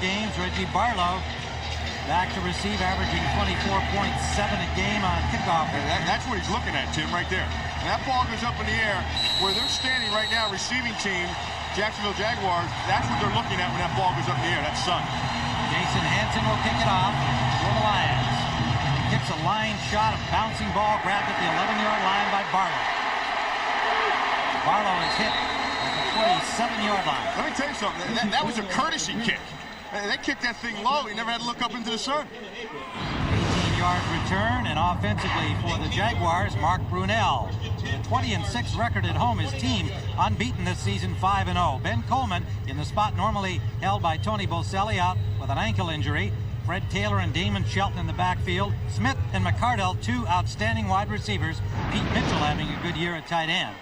games. Reggie Barlow back to receive, averaging 24.7 a game on kickoff. That's what he's looking at, Tim, right there. And that ball goes up in the air where they're standing right now, receiving team, Jacksonville Jaguars. That's what they're looking at when that ball goes up in the air. That's Sun. Jason Hanson will kick it off for the Lions. He kicks a line shot, a bouncing ball grabbed at the 11-yard line by Barlow. Barlow is hit at the 47-yard line. Let me tell you something. That was a courtesy kick. They kicked that thing low. He never had to look up into the sun. 18-yard return, and offensively for the Jaguars, Mark Brunell. The 20-6 record at home, his team unbeaten this season, 5-0. Ben Coleman in the spot normally held by Tony Boselli, out with an ankle injury. Fred Taylor and Damon Shelton in the backfield. Smith and McCardell, two outstanding wide receivers. Pete Mitchell having a good year at tight end.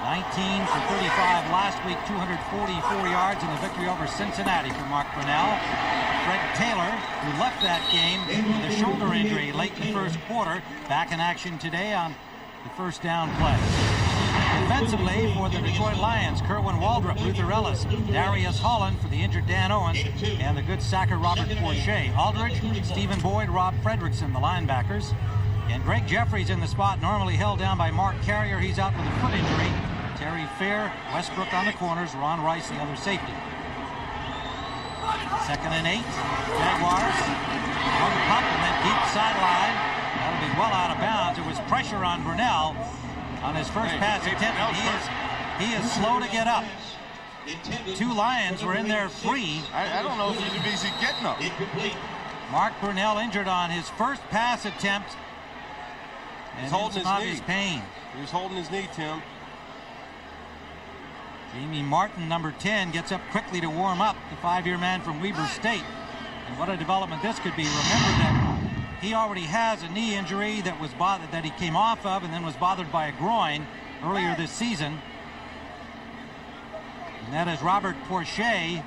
19 for 35 last week, 244 yards in the victory over Cincinnati for Mark Brunell. Fred Taylor, who left that game with a shoulder injury late in the first quarter, back in action today on the first down play. Defensively for the Detroit Lions, Kerwin Waldrop, Luther Ellis, Darius Holland for the injured Dan Owens, and the good sacker Robert Porcher. Aldridge, Stephen Boyd, Rob Fredrickson, the linebackers. And Greg Jeffries in the spot, normally held down by Mark Carrier. He's out with a foot injury. Terry Fair, Westbrook on the corners, Ron Rice, the other safety. 2nd and 8. Jaguars. One pump and then deep sideline. That'll be well out of bounds. It was pressure on Brunell on his first pass attempt. He is slow to get up. Two Lions were in there free. I don't know if he's busy getting up. Mark Brunell injured on his first pass attempt. He's holding his knee. Pain. He was holding his knee, Tim. Jamie Martin, number 10, gets up quickly to warm up, the 5-year man from Weber State. And what a development this could be. Remember that he already has a knee injury that was that he came off of and then was bothered by a groin earlier this season. And that is Robert Porcher.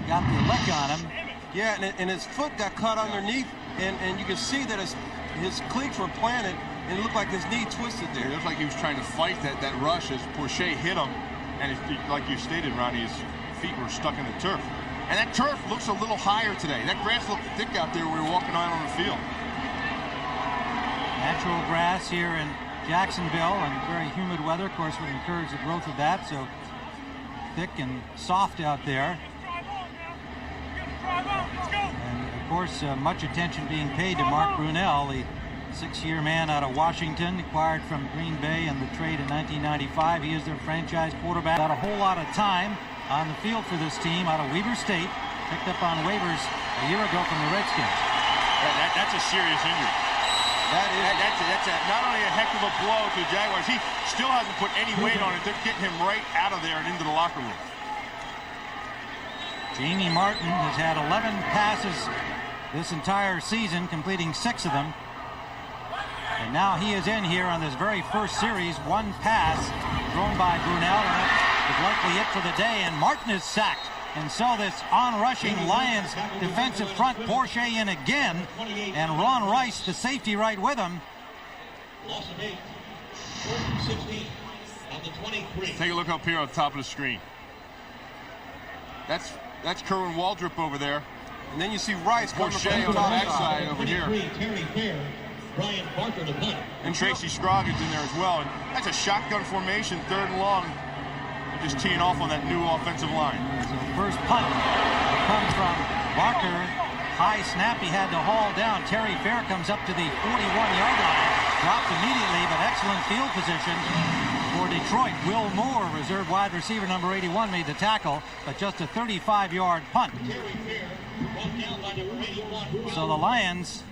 Got the lick on him. Yeah, and his foot got caught underneath, and you can see that his cleats were planted, and it looked like his knee twisted there. It looked like he was trying to fight that rush as Porcher hit him. And like you stated, Ronnie, his feet were stuck in the turf. And that turf looks a little higher today. That grass looked thick out there when we were walking out on the field. Natural grass here in Jacksonville, and very humid weather, of course, would encourage the growth of that. So thick and soft out there. And of course, much attention being paid to Mark Brunell, the 6-year man out of Washington, acquired from Green Bay in the trade in 1995. He is their franchise quarterback. Got a whole lot of time on the field for this team out of Weber State. Picked up on waivers a year ago from the Redskins. That's a serious injury. That's not only a heck of a blow to the Jaguars, he still hasn't put any weight on it. They're getting him right out of there and into the locker room. Jamie Martin has had 11 passes this entire season, completing 6 of them. And now he is in here on this very first series. One pass thrown by Brunell, and that is likely it for the day. And Martin is sacked. And so this on-rushing Lions defensive front, Porcher in again, and Ron Rice, the safety, right with him. Take a look up here on the top of the screen. That's Kerwin Waldrop over there. And then you see Rice Porcher on the backside over here. Brian Parker to punt. And Tracy Scroggins in there as well. And that's a shotgun formation, 3rd and long. Just teeing off on that new offensive line. So first punt comes from Barker. High snap, he had to haul down. Terry Fair comes up to the 41-yard line. Dropped immediately, but excellent field position for Detroit. Will Moore, reserve wide receiver number 81, made the tackle, but just a 35-yard punt. So the Lions,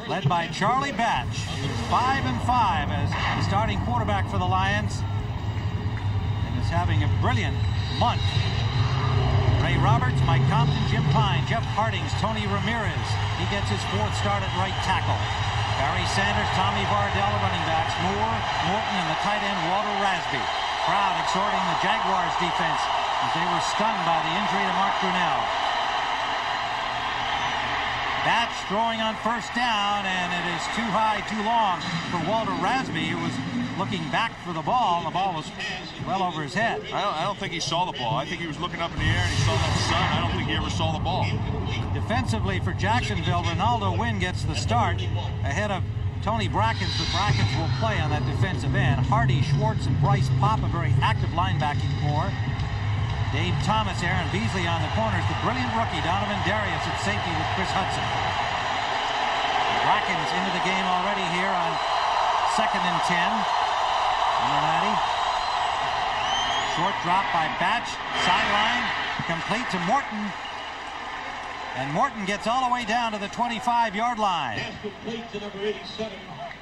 led by Charlie Batch, is 5-5 as the starting quarterback for the Lions, and is having a brilliant month. Ray Roberts, Mike Compton, Jim Pine, Jeff Hardings, Tony Ramirez. He gets his 4th start at right tackle. Barry Sanders, Tommy Vardell, the running backs. Moore, Morton, and the tight end Walter Rasby. Crowd exhorting the Jaguars defense as they were stunned by the injury to Mark Brunell. Batch throwing on first down, and it is too high, too long for Walter Rasby, who was looking back for the ball. The ball was well over his head. I don't think he saw the ball. I think he was looking up in the air and he saw that sun. I don't think he ever saw the ball. Defensively for Jacksonville, Ronaldo Wynn gets the start ahead of Tony Brackens. The Brackens will play on that defensive end. Hardy, Schwartz, and Bryce Pop, a very active linebacking core. Dave Thomas, Aaron Beasley on the corners. The brilliant rookie, Donovan Darius, at safety with Chris Hudson. Brackens into the game already here on 2nd and 10. Number 90. Short drop by Batch. Sideline. Complete to Morton. And Morton gets all the way down to the 25-yard line.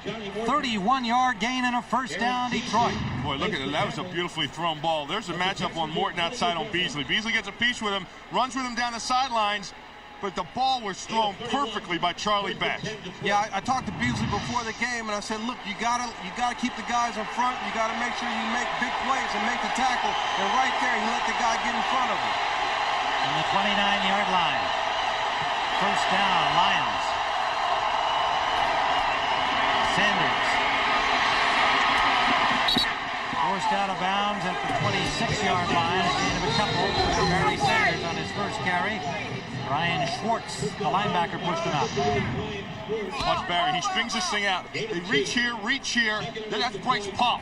31-yard gain and a first down, Detroit. Boy, look at it. That was a beautifully thrown ball. There's a matchup on Morton outside on Beasley. Beasley gets a piece with him, runs with him down the sidelines, but the ball was thrown perfectly by Charlie Batch. Yeah, I talked to Beasley before the game, and I said, look, you gotta keep the guys in front. You gotta make sure you make big plays and make the tackle. And right there, you let the guy get in front of him. On the 29-yard line. First down, Lions. Sanders. Forced out of bounds at the 26-yard line. A gain of a couple for Barry Sanders on his first carry. Ryan Schwartz, the linebacker, pushed him out. Watch Barry. He strings this thing out. They reach here. Then that's Bryce Pop.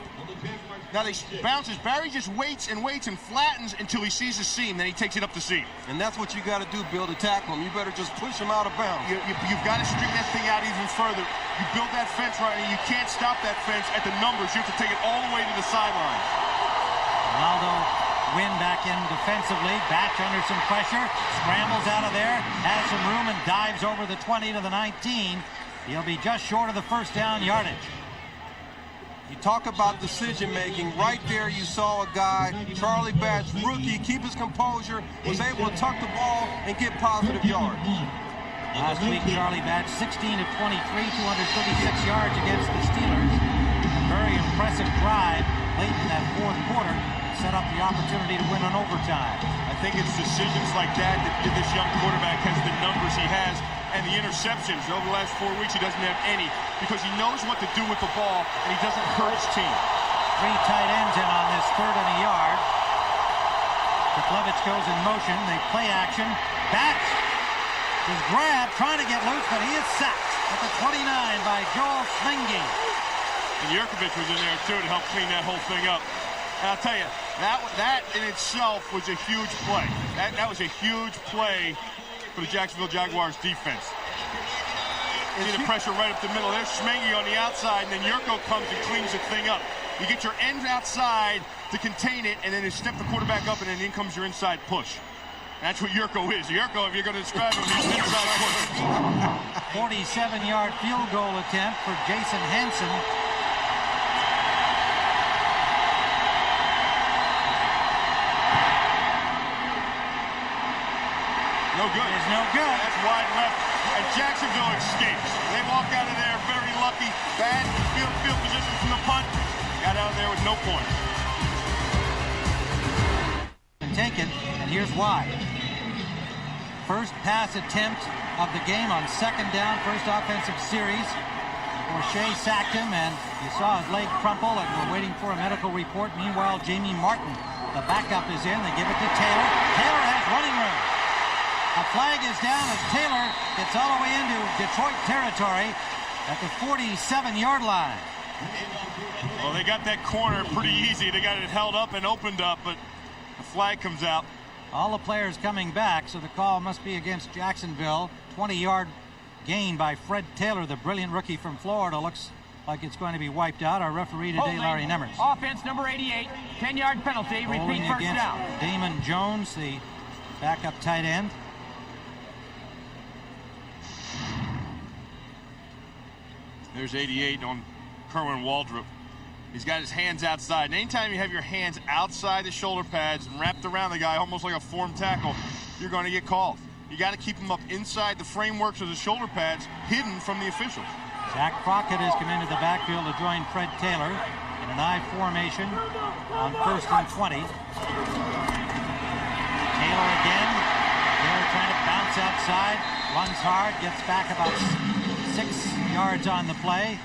Now they bounces. Barry just waits and flattens until he sees the seam. Then he takes it up the seam. And that's what you got to do, Bill, to tackle him. You better just push him out of bounds. You've got to string that thing out even further. You build that fence right, and you can't stop that fence at the numbers. You have to take it all the way to the sideline. Ronaldo Wynn back in defensively. Batch under some pressure. Scrambles out of there. Has some room and dives over the 20 to the 19. He'll be just short of the first down yardage. You talk about decision-making. Right there you saw a guy, Charlie Batch, rookie, keep his composure, was able to tuck the ball and get positive yards. Last week, Charlie Batch, 16 of 23, 236 yards against the Steelers. A very impressive drive late in that fourth quarter set up the opportunity to win on overtime. I think it's decisions like that this young quarterback has the numbers he has, and the interceptions. Over the last 4 weeks, he doesn't have any because he knows what to do with the ball, and he doesn't hurt his team. 3 tight ends in on this 3rd and a yard. Kuklevich goes in motion. They play action. Batch is grabbed, trying to get loose, but he is sacked at the 29 by Joel Slingy. And Yurkovich was in there, too, to help clean that whole thing up. And I'll tell you, that in itself was a huge play. That was a huge play for the Jacksonville Jaguars defense. See the pressure right up the middle. There's Schmengi on the outside, and then Yurko comes and cleans the thing up. You get your ends outside to contain it, and then you step the quarterback up, and then in comes your inside push. That's what Yurko is. Yurko, if you're going to describe him, he's an inside push. 47-yard field goal attempt for Jason Hansen. No good. It's no good. That's wide left. And Jacksonville escapes. They walk out of there very lucky. Bad field position from the punt. Got out of there with no points. Taken, and here's why. First pass attempt of the game on 2nd down, first offensive series. O'Shea sacked him, and you saw his leg crumple, and we're waiting for a medical report. Meanwhile, Jamie Martin, the backup, is in. They give it to Taylor. Taylor has running room. A flag is down as Taylor gets all the way into Detroit territory at the 47-yard line. Well, they got that corner pretty easy. They got it held up and opened up, but the flag comes out. All the players coming back, so the call must be against Jacksonville. 20-yard gain by Fred Taylor, the brilliant rookie from Florida. Looks like it's going to be wiped out. Our referee today, Larry Nemmers. Offense number 88, 10-yard penalty, repeat first down. Damon Jones, the backup tight end. There's 88 on Kerwin Waldrop. He's got his hands outside. And anytime you have your hands outside the shoulder pads and wrapped around the guy almost like a form tackle, you're going to get called. You got to keep them up inside the frameworks of the shoulder pads, hidden from the officials. Zach Crockett has come into the backfield to join Fred Taylor in an I formation on 1st and 20. Taylor again. Taylor trying to bounce outside. runs hard, gets back about 6 yards on the play.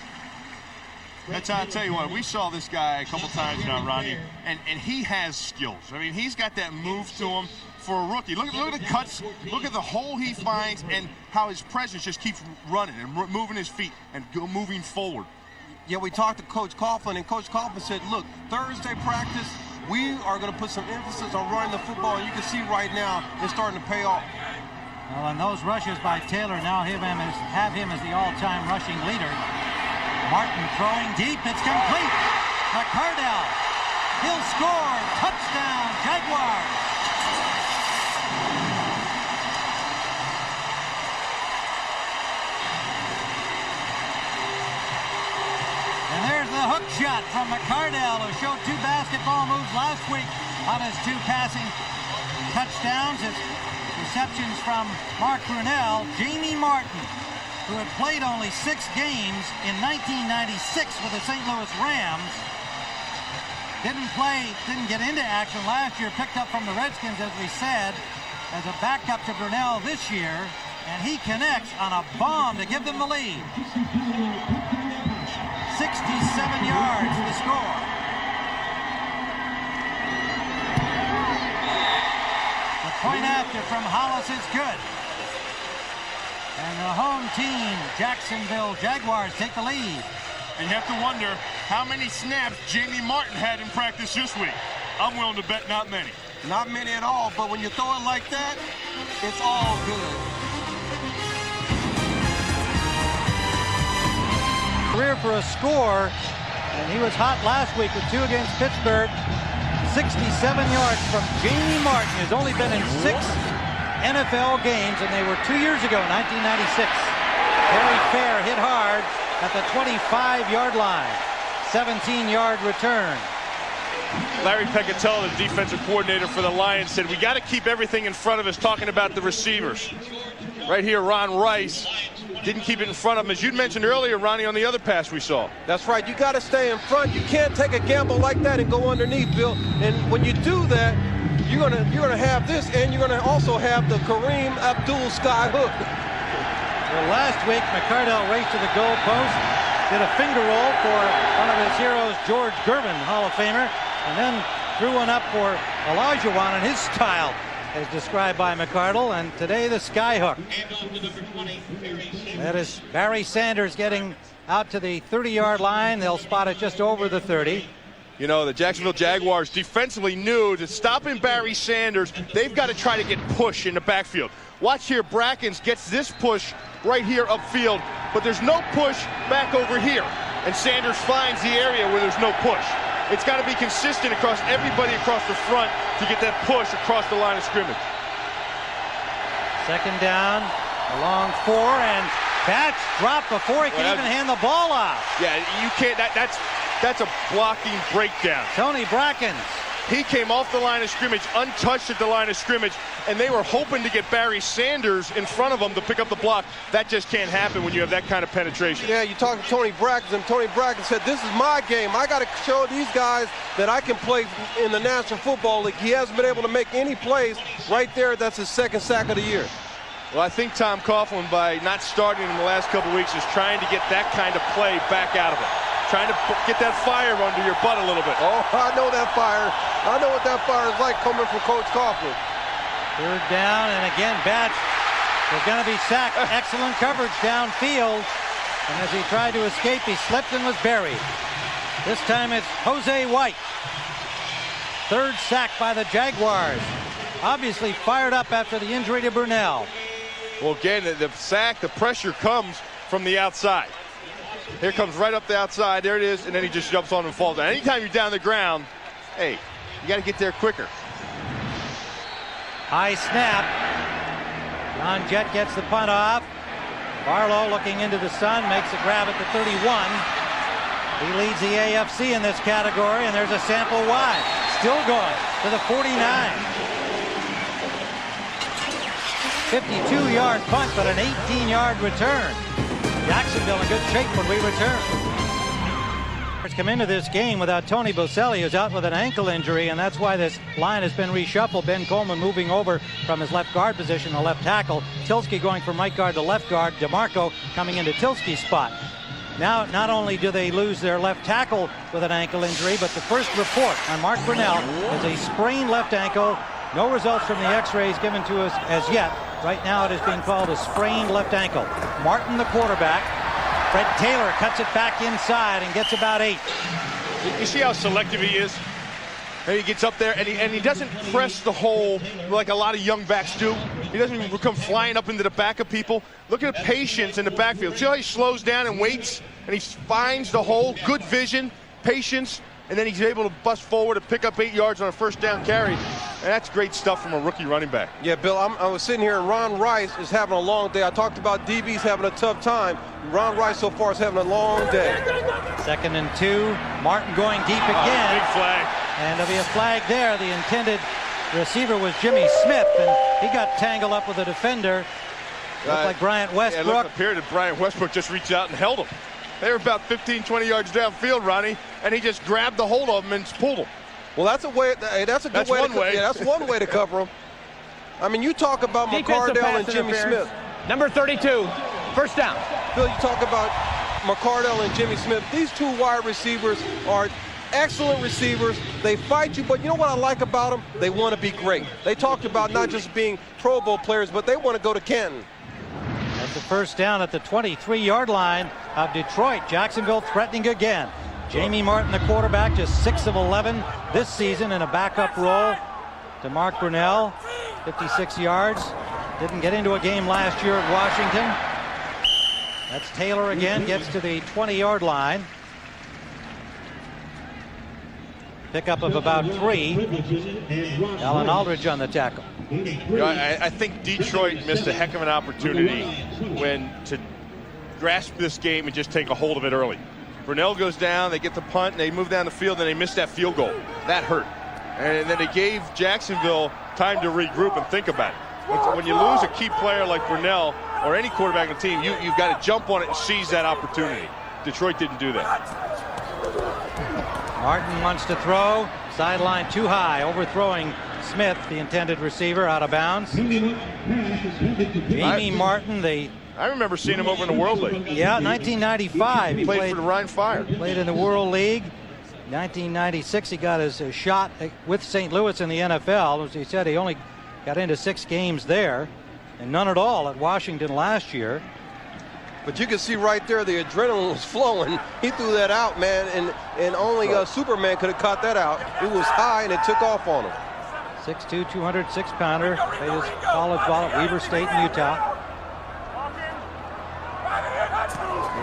I'll tell you what, we saw this guy a couple times now, Ronnie, and he has skills. I mean, he's got that move to him for a rookie. Look at the cuts, look at the hole he finds, and how his presence just keeps running and moving his feet and moving forward. Yeah, we talked to Coach Coughlin, and Coach Coughlin said, look, Thursday practice, we are going to put some emphasis on running the football, and you can see right now it's starting to pay off. Well, and those rushes by Taylor now have him as the all-time rushing leader. Martin throwing deep, it's complete. McCardell, he'll score, touchdown, Jaguars. And there's the hook shot from McCardell, who showed 2 basketball moves last week on his 2 passing touchdowns. It's receptions from Mark Brunell. Jamie Martin, who had played only 6 games in 1996 with the St. Louis Rams, didn't get into action last year, picked up from the Redskins, as we said, as a backup to Brunell this year, and he connects on a bomb to give them the lead. 67 yards to score. The point after from Hollis is good. And the home team, Jacksonville Jaguars, take the lead. And you have to wonder how many snaps Jamie Martin had in practice this week. I'm willing to bet not many. Not many at all, but when you throw it like that, it's all good. Career for a score, and he was hot last week with 2 against Pittsburgh. 67 yards from Jamie Martin, who's only been in 6 NFL games, and they were 2 years ago, 1996. Harry Fair hit hard at the 25-yard line. 17-yard return. Larry Peccatello, the defensive coordinator for the Lions, said we got to keep everything in front of us, talking about the receivers. Right here, Ron Rice didn't keep it in front of him, as you'd mentioned earlier, Ronnie, on the other pass we saw. That's right. You got to stay in front. You can't take a gamble like that and go underneath, Bill. And when you do that, you're gonna have this, and you're gonna also have the Kareem Abdul sky hook. Well, last week McCardell raced to the goal post, did a finger roll for one of his heroes, George Gervin, Hall of Famer, and then threw one up for Elijah Wan in his style, as described by McCardell. And today the sky hook. That is Barry Sanders getting out to the 30-yard line. They'll spot it just over the 30. You know, the Jacksonville Jaguars defensively knew that stopping Barry Sanders, they've got to try to get push in the backfield. Watch here, Brackens gets this push right here upfield, but there's no push back over here. And Sanders finds the area where there's no push. It's got to be consistent across everybody across the front to get that push across the line of scrimmage. Second down, a long 4, and Batch dropped before he can even hand the ball off. Yeah, you can't, that's a blocking breakdown. Tony Brackens. He came off the line of scrimmage, untouched at the line of scrimmage, and they were hoping to get Barry Sanders in front of him to pick up the block. That just can't happen when you have that kind of penetration. Yeah, you talk to Tony Brackens, and Tony Brackens said, this is my game. I got to show these guys that I can play in the National Football League. He hasn't been able to make any plays. Right there, that's his 2nd sack of the year. Well, I think Tom Coughlin, by not starting in the last couple weeks, is trying to get that kind of play back out of it. Trying to get that fire under your butt a little bit. Oh, I know that fire. I know what that fire is like coming from Coach Coughlin. 3rd down, and again, Batch is going to be sacked. Excellent coverage downfield. And as he tried to escape, he slipped and was buried. This time it's Jose White. 3rd sack by the Jaguars. Obviously fired up after the injury to Brunell. Well, again, the sack, the pressure comes from the outside. Here comes right up the outside. There it is, and then he just jumps on and falls down. Anytime you're down the ground, hey, you got to get there quicker. High snap. John Jett gets the punt off. Barlow looking into the sun, makes a grab at the 31. He leads the AFC in this category, and there's a sample wide. Still going to the 49. 52-yard punt, but an 18-yard return. Jacksonville in good shape when we return. come into this game without Tony Boselli, who's out with an ankle injury, and that's why this line has been reshuffled. Ben Coleman moving over from his left guard position to left tackle. Tilsky going from right guard to left guard. DeMarco coming into Tilsky's spot. Now, not only do they lose their left tackle with an ankle injury, but the first report on Mark Brunell is a sprained left ankle. No results from the x-rays given to us as yet. Right now it is being called a sprained left ankle. Martin, the quarterback. Fred Taylor cuts it back inside and gets about 8. You see how selective he is? And he gets up there and he doesn't press the hole like a lot of young backs do. He doesn't even come flying up into the back of people. Look at the patience in the backfield. See how he slows down and waits and he finds the hole. Good vision, patience, and then he's able to bust forward and pick up 8 yards on a first down carry. And that's great stuff from a rookie running back. Yeah, Bill, I was sitting here and Ron Rice is having a long day. I talked about DBs having a tough time. Ron Rice so far is having a long day. 2nd and 2. Martin going deep again. Big flag. And there'll be a flag there. The intended receiver was Jimmy Smith, and he got tangled up with a defender. Looked like Bryant Westbrook. Yeah, it appeared that Bryant Westbrook just reached out and held him. They were about 15, 20 yards downfield, Ronnie, and he just grabbed the hold of him and pulled him. Well, that's a way. That's a good way. Yeah, that's one way to cover him. I mean, you talk about McCardell and Jimmy Smith. Number 32, first down. Bill, you talk about McCardell and Jimmy Smith. These two wide receivers are excellent receivers. They fight you, but you know what I like about them? They want to be great. They talked about not just being Pro Bowl players, but they want to go to Canton. That's the first down at the 23-yard line of Detroit. Jacksonville threatening again. Jamie Martin, the quarterback, just 6 of 11 this season in a backup role to Mark Brunell. 56 yards. Didn't get into a game last year at Washington. That's Taylor again, gets to the 20-yard line. Pickup of about 3. Alan Aldridge on the tackle. You know, I think Detroit missed a heck of an opportunity when to grasp this game and just take a hold of it early. Brunell goes down, they get the punt, and they move down the field, and they miss that field goal. That hurt. And then they gave Jacksonville time to regroup and think about it. When you lose a key player like Brunell or any quarterback on the team, you've got to jump on it and seize that opportunity. Detroit didn't do that. Martin wants to throw. Sideline too high, overthrowing Smith, the intended receiver, out of bounds. Jamie Martin, I remember seeing him over in the World League. Yeah, 1995. He played for the Rhine Fire. Played in the World League. 1996, he got his shot with St. Louis in the NFL. As he said, he only got into 6 games there, and none at all at Washington last year. But you can see right there the adrenaline was flowing. He threw that out, man, and only Superman could have caught that out. It was high, and it took off on him. 6'2", 206-pounder. Played his college ball at Weber State in Utah.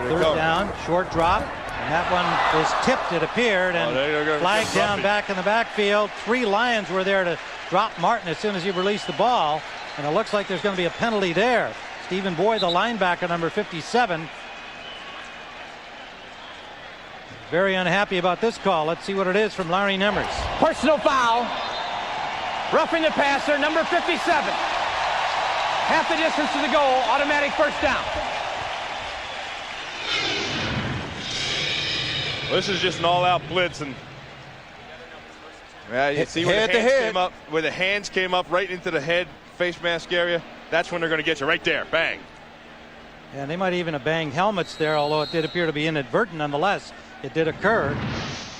Third down, short drop, and that one was tipped, it appeared, and flagged down back in the backfield. 3 Lions were there to drop Martin as soon as he released the ball, and it looks like there's going to be a penalty there. Stephen Boyd, the linebacker, number 57. Very unhappy about this call. Let's see what it is from Larry Nemmers. Personal foul. Roughing the passer, number 57. Half the distance to the goal, automatic first down. Well, this is just an all-out blitz, and you see where the hands came up right into the head face mask area. That's when they're going to get you right there. Bang. And they might even have banged helmets there, although it did appear to be inadvertent. Nonetheless, it did occur.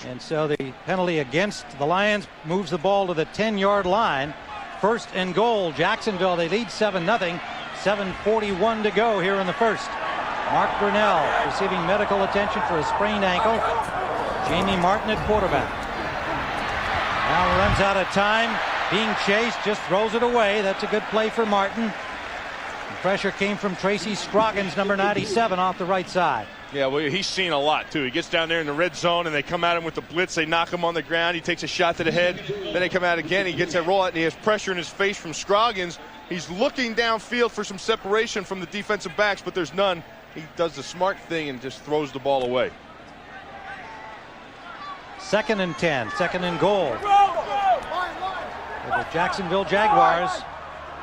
And so the penalty against the Lions moves the ball to the 10-yard line. 1st and goal. Jacksonville, they lead 7-0. 7:41 to go here in the first. Mark Brunell receiving medical attention for a sprained ankle. Jamie Martin at quarterback. Now runs out of time. Being chased, just throws it away. That's a good play for Martin. The pressure came from Tracy Scroggins, number 97, off the right side. Yeah, well, he's seen a lot, too. He gets down there in the red zone, and they come at him with the blitz. They knock him on the ground. He takes a shot to the head. Then they come out again. He gets that rollout, and he has pressure in his face from Scroggins. He's looking downfield for some separation from the defensive backs, but there's none. He does the smart thing and just throws the ball away. 2nd and 10, 2nd and goal. The Jacksonville Jaguars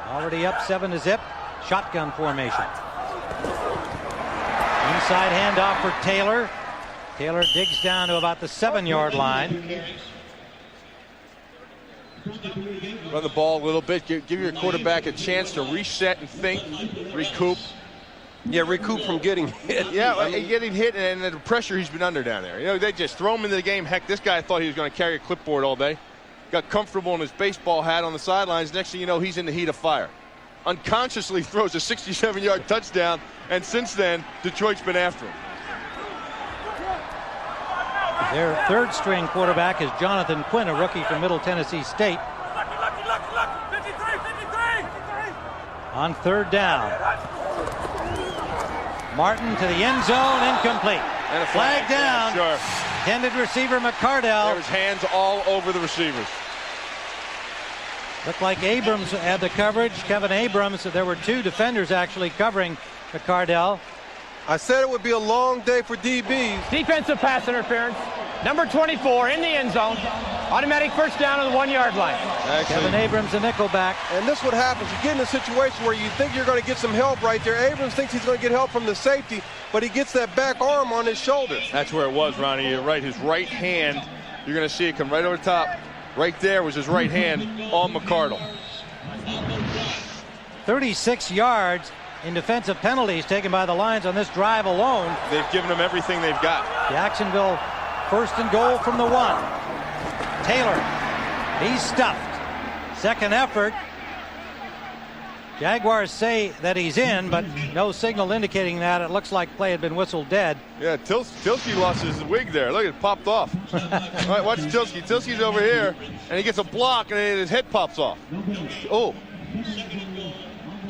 already up 7-0. Shotgun formation. Inside handoff for Taylor. Taylor digs down to about the 7-yard line. Run the ball a little bit. Give your quarterback a chance to reset and think, recoup. Yeah, recoup from getting hit. Yeah, getting hit and the pressure he's been under down there. You know, they just throw him into the game. Heck, this guy thought he was going to carry a clipboard all day. Got comfortable in his baseball hat on the sidelines. Next thing you know, he's in the heat of fire. Unconsciously throws a 67-yard touchdown, and since then, Detroit's been after him. Their third-string quarterback is Jonathan Quinn, a rookie from Middle Tennessee State. On third down. Martin to the end zone, incomplete. And a flag down. Yeah, sure. Intended receiver McCardell. There was hands all over the receivers. Looked like Abrams had the coverage. Kevin Abrams. There were two defenders actually covering McCardell. I said it would be a long day for DBs. Defensive pass interference. Number 24 in the end zone. Automatic first down on the 1-yard line. Kevin Abrams, a nickelback. And this is what happens. You get in a situation where you think you're going to get some help right there. Abrams thinks he's going to get help from the safety, but he gets that back arm on his shoulder. That's where it was, Ronnie. You're right. His right hand, you're going to see it come right over the top. Right there was his right hand on McCardell. 36 yards in defensive penalties taken by the Lions on this drive alone. They've given them everything they've got. Jacksonville first and goal from the 1. Taylor, he's stuffed. Second effort. Jaguars say that he's in, but no signal indicating that. It looks like play had been whistled dead. Yeah, Tilsky lost his wig there. Look, it popped off. All right, watch Tilsky. Tilsky's over here, and he gets a block, and his head pops off. Oh.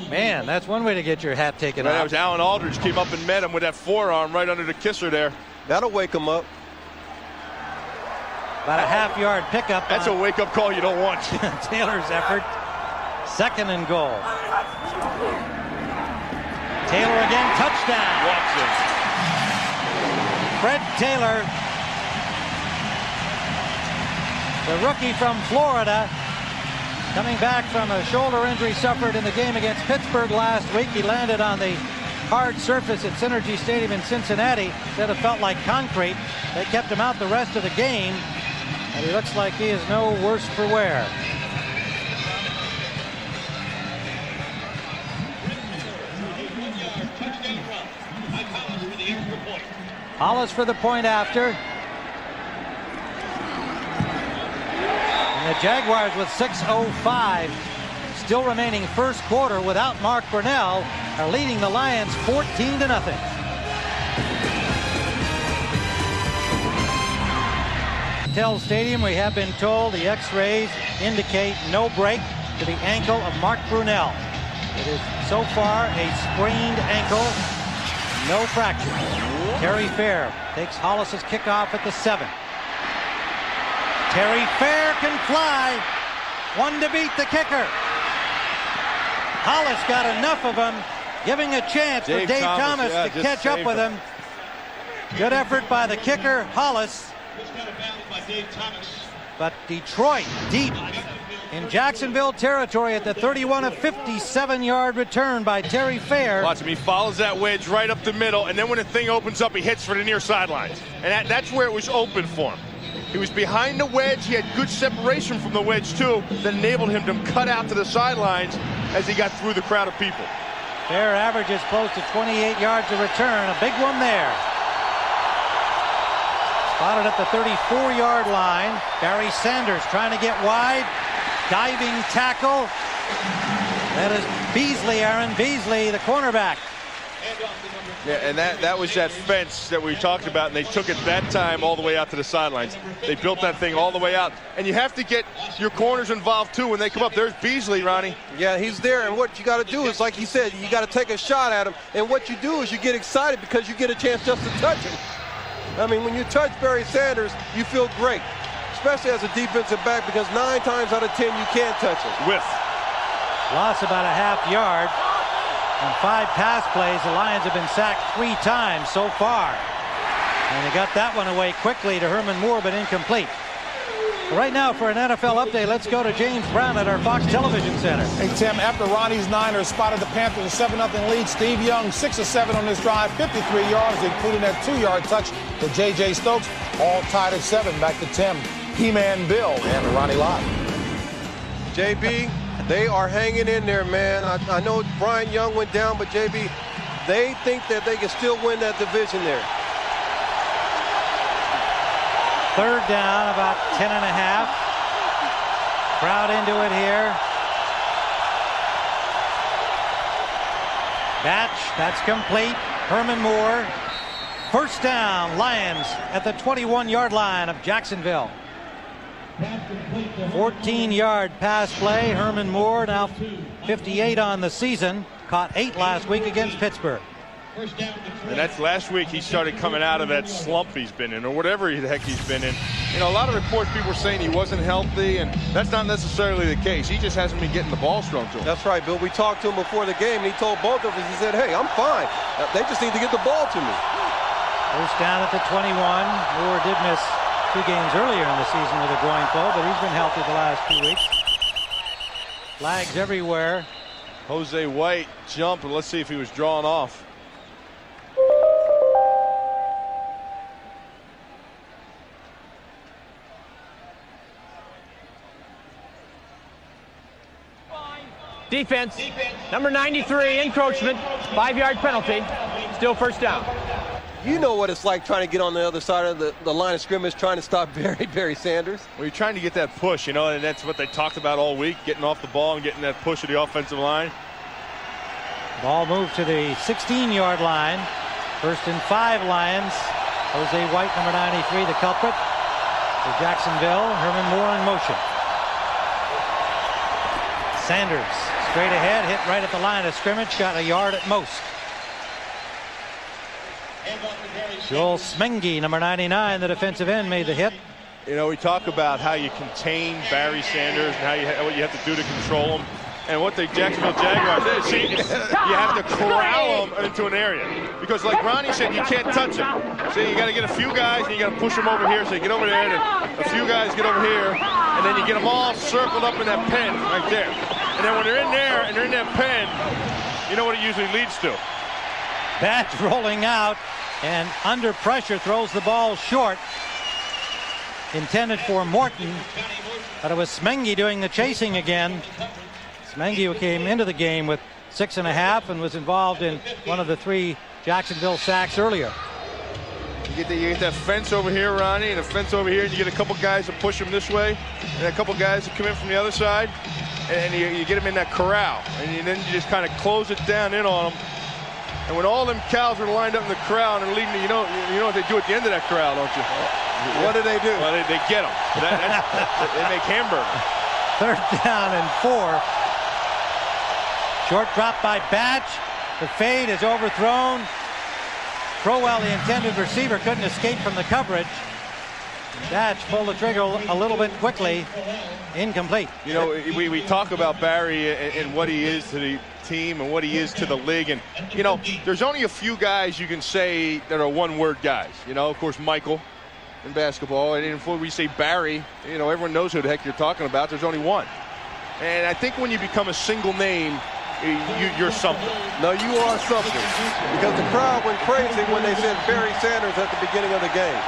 Man, that's one way to get your hat taken off. That was Alan Aldridge came up and met him with that forearm right under the kisser there. That'll wake him up. About a half-yard pickup. That's a wake-up call you don't want. Taylor's effort. Second and goal. Taylor again, touchdown. Watson. Fred Taylor, the rookie from Florida, coming back from a shoulder injury suffered in the game against Pittsburgh last week. He landed on the hard surface at Synergy Stadium in Cincinnati. Said it felt like concrete. They kept him out the rest of the game, and he looks like he is no worse for wear. Hollis for the point after. And the Jaguars with 6:05 still remaining first quarter without Mark Brunell are leading the Lions 14-0. Tell Stadium, we have been told the x-rays indicate no break to the ankle of Mark Brunell. It is so far a sprained ankle, no fracture. Terry Fair takes Hollis's kickoff at the 7. Terry Fair can fly. One to beat the kicker. Hollis got enough of him, giving a chance for Dave Thomas to catch up with him. Good effort by the kicker, Hollis. But Detroit deep in Jacksonville territory at the 31, a 57-yard return by Terry Fair. Watch him, he follows that wedge right up the middle, and then when the thing opens up, he hits for the near sidelines. And that's where it was open for him. He was behind the wedge, he had good separation from the wedge too, that enabled him to cut out to the sidelines as he got through the crowd of people. Fair averages close to 28 yards a return, a big one there. Spotted at the 34-yard line. Barry Sanders trying to get wide. Diving tackle. That is Beasley, Aaron Beasley, the cornerback. Yeah, and that was that fence that we talked about, and they took it that time all the way out to the sidelines. They built that thing all the way out. And you have to get your corners involved, too, when they come up. There's Beasley, Ronnie. Yeah, he's there, and what you got to do is, like he said, you got to take a shot at him. And what you do is you get excited because you get a chance just to touch him. I mean, when you touch Barry Sanders, you feel great, especially as a defensive back, because 9 times out of 10 you can't touch him. Whiff. Lost about a half yard. On 5 pass plays, the Lions have been sacked 3 times so far. And they got that one away quickly to Herman Moore, but incomplete. Right now, for an NFL update, let's go to James Brown at our Fox Television Center. Hey, Tim, after Ronnie's Niners spotted the Panthers a 7-0 lead, Steve Young 6 of 7 on this drive, 53 yards, including that 2-yard touch to J.J. Stokes, all tied at 7. Back to Tim, He-Man Bill, and Ronnie Lott. JB, they are hanging in there, man. I know Brian Young went down, but JB, they think that they can still win that division there. Third down, about 10.5. Crowd into it here. Batch, that's complete. Herman Moore. First down, Lions at the 21-yard line of Jacksonville. 14-yard pass play. Herman Moore, now 58 on the season. Caught 8 last week against Pittsburgh. And that's last week he started coming out of that slump he's been in, or whatever the heck he's been in. You know, a lot of reports people were saying he wasn't healthy, and that's not necessarily the case. He just hasn't been getting the ball thrown to him. That's right, Bill. We talked to him before the game, and he told both of us, he said, hey, I'm fine. They just need to get the ball to me. First down at the 21. Moore did miss 2 games earlier in the season with a groin pull, but he's been healthy the last 2 weeks. Flags everywhere. Jose White jumped, and let's see if he was drawn off. Defense, number 93, encroachment, 5-yard penalty, still first down. You know what it's like trying to get on the other side of the line of scrimmage, trying to stop Barry Sanders. Well, you're trying to get that push, you know, and that's what they talked about all week, getting off the ball and getting that push of the offensive line. Ball moved to the 16-yard line. First and 5 Lions. Jose White, number 93, the culprit. For Jacksonville, Herman Moore in motion. Sanders straight ahead, hit right at the line of scrimmage, got a yard at most. Joel Smengi, number 99, the defensive end, made the hit. You know, we talk about how you contain Barry Sanders and what you have to do to control him. And what the Jacksonville Jaguars did, see, you have to corral them into an area. Because like Ronnie said, you can't touch them. So you got to get a few guys and you got to push them over here. So you get over there and a few guys get over here. And then you get them all circled up in that pen right there. And then when they're in there and they're in that pen, you know what it usually leads to. Batch rolling out and under pressure throws the ball short. Intended for Morton, but it was Smengi doing the chasing again. Smengi came into the game with 6.5 and was involved in one of the 3 Jacksonville sacks earlier. You get that fence over here, Ronnie, and a fence over here, and you get a couple guys to push him this way, and a couple guys to come in from the other side, and you get him in that corral, and then you just kind of close it down in on him. And when all them cows are lined up in the corral and leading, you know what they do at the end of that corral, don't you? What do they do? Well, they get them. They make hamburgers. Third down and 4. Short drop by Batch. The fade is overthrown. Crowell, the intended receiver, couldn't escape from the coverage. Batch pulled the trigger a little bit quickly. Incomplete. You know, we talk about Barry and what he is to the team and what he is to the league. And, you know, there's only a few guys you can say that are one-word guys. You know, of course, Michael in basketball. And before we say Barry, you know, everyone knows who the heck you're talking about. There's only one. And I think when you become a single name, you're something. No, you are something. Because the crowd went crazy when they said Barry Sanders at the beginning of the game.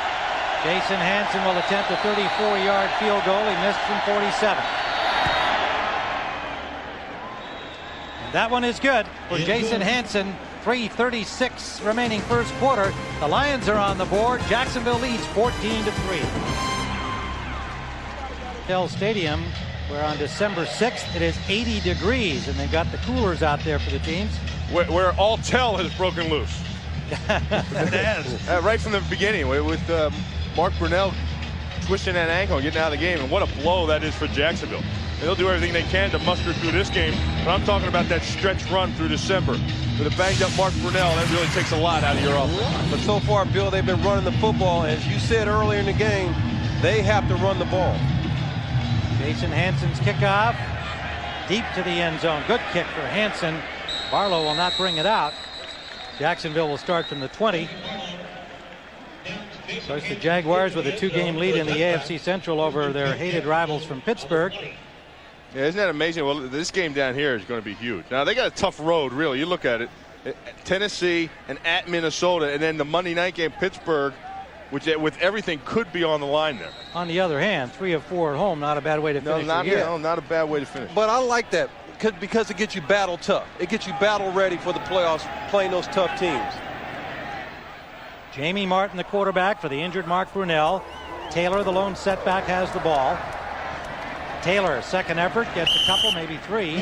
Jason Hansen will attempt a 34-yard field goal. He missed from 47. And that one is good for Jason Hansen. 3:36 remaining first quarter. The Lions are on the board. Jacksonville leads 14-3. Hill Stadium, where on December 6th it is 80 degrees, and they've got the coolers out there for the teams. Where all tell has broken loose. It has. Right from the beginning with Mark Brunell twisting that ankle and getting out of the game, and what a blow that is for Jacksonville. And they'll do everything they can to muster through this game, but I'm talking about that stretch run through December. With a banged up Mark Brunell, that really takes a lot out of your offense. But so far, Bill, they've been running the football. As you said earlier in the game, they have to run the ball. Jason Hansen's kickoff deep to the end zone. Good kick for Hansen. Barlow will not bring it out. Jacksonville will start from the 20. Of course, the Jaguars with a 2-game lead in the AFC Central over their hated rivals from Pittsburgh. Yeah, isn't that amazing? Well, this game down here is going to be huge. Now, they got a tough road, really. You look at it. Tennessee and at Minnesota, and then the Monday night game, Pittsburgh, which with everything could be on the line there. On the other hand, 3 of 4 at home, not a bad way to finish the year. No, not a bad way to finish. But I like that because it gets you battle tough. It gets you battle ready for the playoffs, playing those tough teams. Jamie Martin, the quarterback for the injured Mark Brunell. Taylor, the lone setback, has the ball. Taylor, second effort, gets a couple, maybe 3.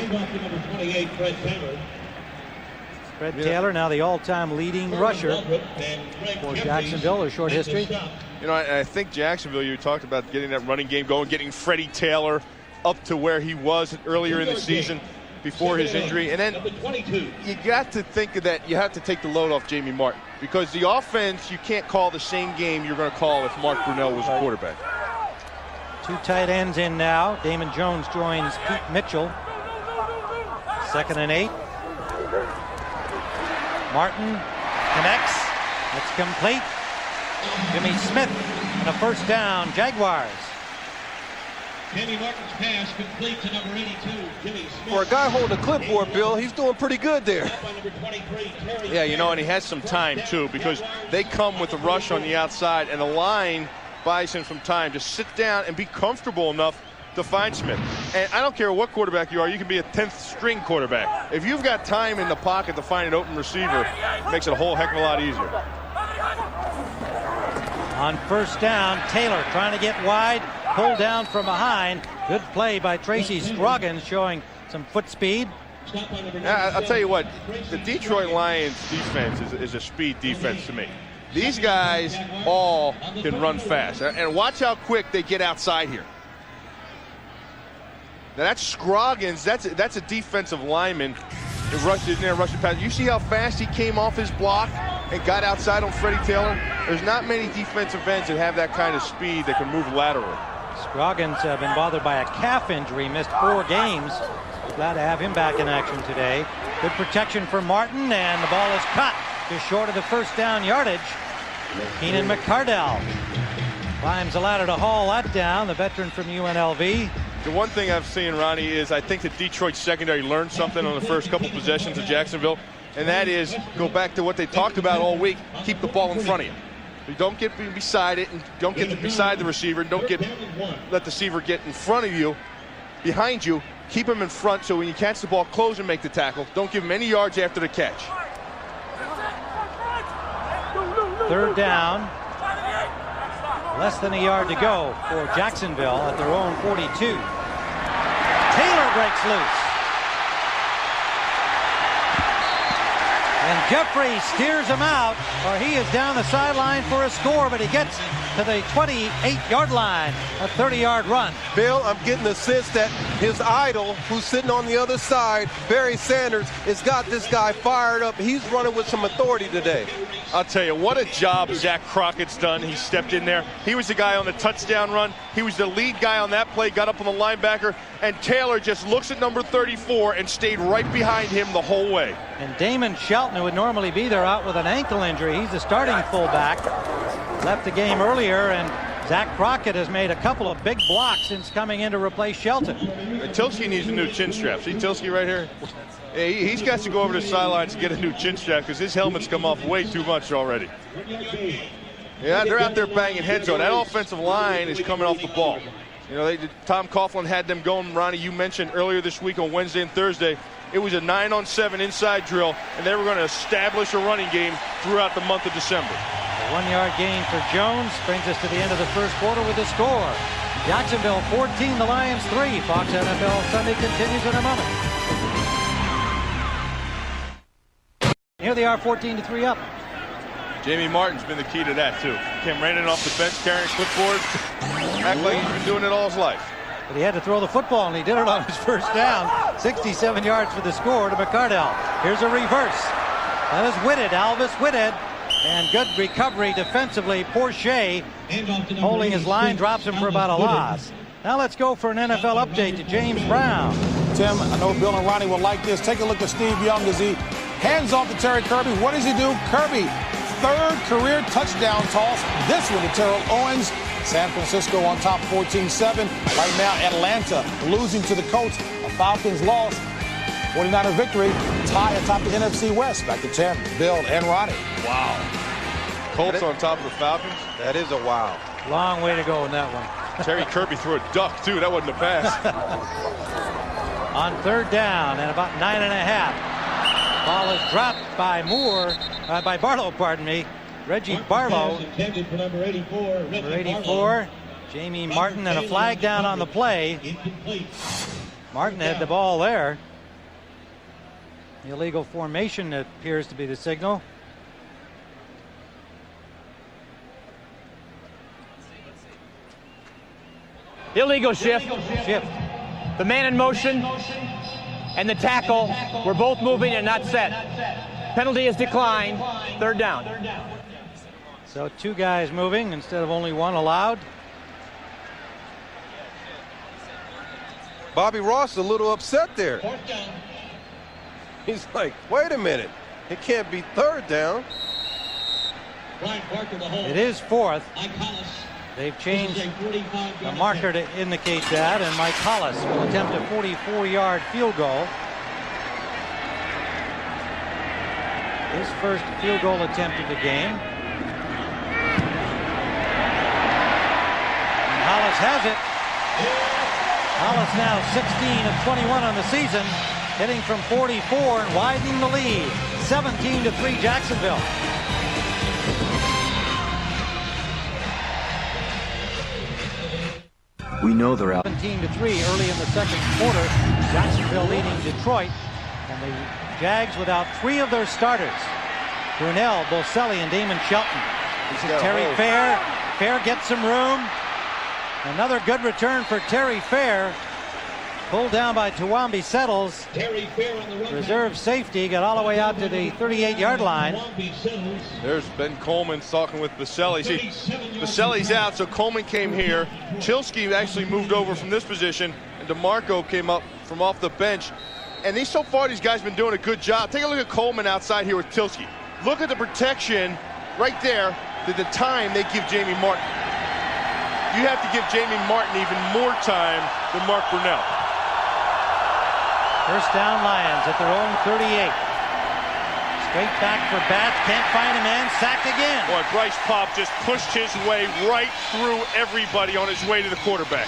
Fred Taylor, now the all-time leading rusher for Jacksonville, a short history. You know, I think Jacksonville, you talked about getting that running game going, getting Freddie Taylor up to where he was earlier in the season before his injury. And then you got to think of that. You have to take the load off Jamie Martin, because the offense, you can't call the same game you're going to call if Mark Brunell was the quarterback. 2 tight ends in now. Damon Jones joins Pete Mitchell. 2nd and 8. Martin connects. It's complete. Jimmy Smith and a first down. Jaguars. Jamie Martin's pass complete to number 82, Jimmy Smith. For a guy holding a clipboard, Bill, he's doing pretty good there. Yeah, you know, and he has some time, too, because they come with a rush on the outside, and the line buys him some time to sit down and be comfortable enough to find Smith. And I don't care what quarterback you are, you can be a 10th string quarterback. If you've got time in the pocket to find an open receiver, it makes it a whole heck of a lot easier. On first down, Taylor trying to get wide, pulled down from behind. Good play by Tracy Scroggins, showing some foot speed. I'll tell you what, the Detroit Lions defense is a speed defense to me. These guys all can run fast. And watch how quick they get outside here. Now that's Scroggins. That's a defensive lineman that rushed in there, rushed the pass. You see how fast he came off his block and got outside on Freddie Taylor? There's not many defensive ends that have that kind of speed that can move laterally. Scroggins been bothered by a calf injury, missed 4 games. Glad to have him back in action today. Good protection for Martin, and the ball is cut just short of the first down yardage. Keenan McCardell climbs the ladder to haul that down, the veteran from UNLV. The one thing I've seen, Ronnie, is I think the Detroit secondary learned something on the first couple possessions of Jacksonville, and that is go back to what they talked about all week, keep the ball in front of you. You don't get beside it, and don't get beside the receiver, and don't let the receiver get in front of you, behind you. Keep him in front so when you catch the ball, close and make the tackle. Don't give him any yards after the catch. Third down. Less than a yard to go for Jacksonville at their own 42. Taylor breaks loose. And Jeffrey steers him out, or he is down the sideline for a score, but he gets to the 28-yard line, a 30-yard run. Bill, I'm getting the sense that his idol, who's sitting on the other side, Barry Sanders, has got this guy fired up. He's running with some authority today. I'll tell you, what a job Zach Crockett's done. He stepped in there. He was the guy on the touchdown run. He was the lead guy on that play, got up on the linebacker, and Taylor just looks at number 34 and stayed right behind him the whole way. And Damon Shelton, who would normally be there, out with an ankle injury. He's the starting fullback. Left the game earlier, and Zach Crockett has made a couple of big blocks since coming in to replace Shelton. Tilsky needs a new chin strap. See Tilsky right here? Yeah, he's got to go over to the sidelines to get a new chin strap because his helmet's come off way too much already. Yeah, they're out there banging heads on. That offensive line is coming off the ball. You know, Tom Coughlin had them going. Ronnie, you mentioned earlier this week on Wednesday and Thursday, it was a 9-on-7 inside drill, and they were going to establish a running game throughout the month of December. A 1-yard gain for Jones brings us to the end of the first quarter with a score. Jacksonville 14, the Lions 3. Fox NFL Sunday continues in a moment. Here they are, 14-3 up. Jamie Martin's been the key to that, too. Came running off the bench, carrying clipboard. Act like he's been doing it all his life. But he had to throw the football, and he did it on his first down. 67 yards for the score to McCardell. Here's a reverse. That is Whitted, Alvis Whitted. And good recovery defensively. Poor Shea holding his line, drops him for about a loss. Now let's go for an NFL update to James Brown. Tim, I know Bill and Ronnie will like this. Take a look at Steve Young as he hands off to Terry Kirby. What does he do? Kirby third career touchdown toss. This one to Terrell Owens. San Francisco on top 14-7. Right now, Atlanta losing to the Colts. A Falcons loss. 49er victory. Tie atop the NFC West. Back to 10. Bill and Ronnie. Wow. Colts on top of the Falcons. That is a wow. Long way to go in that one. Terry Kirby threw a duck, too. That wasn't a pass. On third down and about 9.5. Ball is dropped by Barlow, pardon me. Reggie Barlow. Intended for number 84. Number 84. Jamie Martin, and a flag down on the play. Incomplete. Martin had the ball there. Illegal formation appears to be the signal. Illegal shift. The man in motion and the tackle were both moving and not set. Penalty is declined. Third down. So 2 guys moving instead of only 1 allowed. Bobby Ross is a little upset there. Fourth down. He's like, wait a minute. It can't be third down. Brian Parker the hold. It is 4th. Mike Hollis. They've This changed is a 45 the yard marker attempt. to indicate that, and Mike Hollis will attempt a 44-yard field goal. His first field goal attempt of the game. And Hollis has it. Hollis now 16 of 21 on the season, hitting from 44 and widening the lead. 17-3 Jacksonville. We know they're out. 17-3 early in the second quarter. Jacksonville leading Detroit, and the Jags without 3 of their starters. Brunell, Boselli, and Damon Shelton. This is Terry Fair. Fair gets some room. Another good return for Terry Fair. Pulled down by Tawambi Settles. Terry Fair on the run. Reserve safety got all the way out to the 38-yard line. There's Ben Coleman talking with Boselli. See, Boselli's out, so Coleman came here. Chilsky actually moved over from this position, and DeMarco came up from off the bench. And so far, these guys have been doing a good job. Take a look at Coleman outside here with Chilsky. Look at the protection right there, the time they give Jamie Martin. You have to give Jamie Martin even more time than Mark Brunell. First down, Lions at their own 38. Straight back for Batch. Can't find a man. Sacked again. Boy, Bryce Pop just pushed his way right through everybody on his way to the quarterback.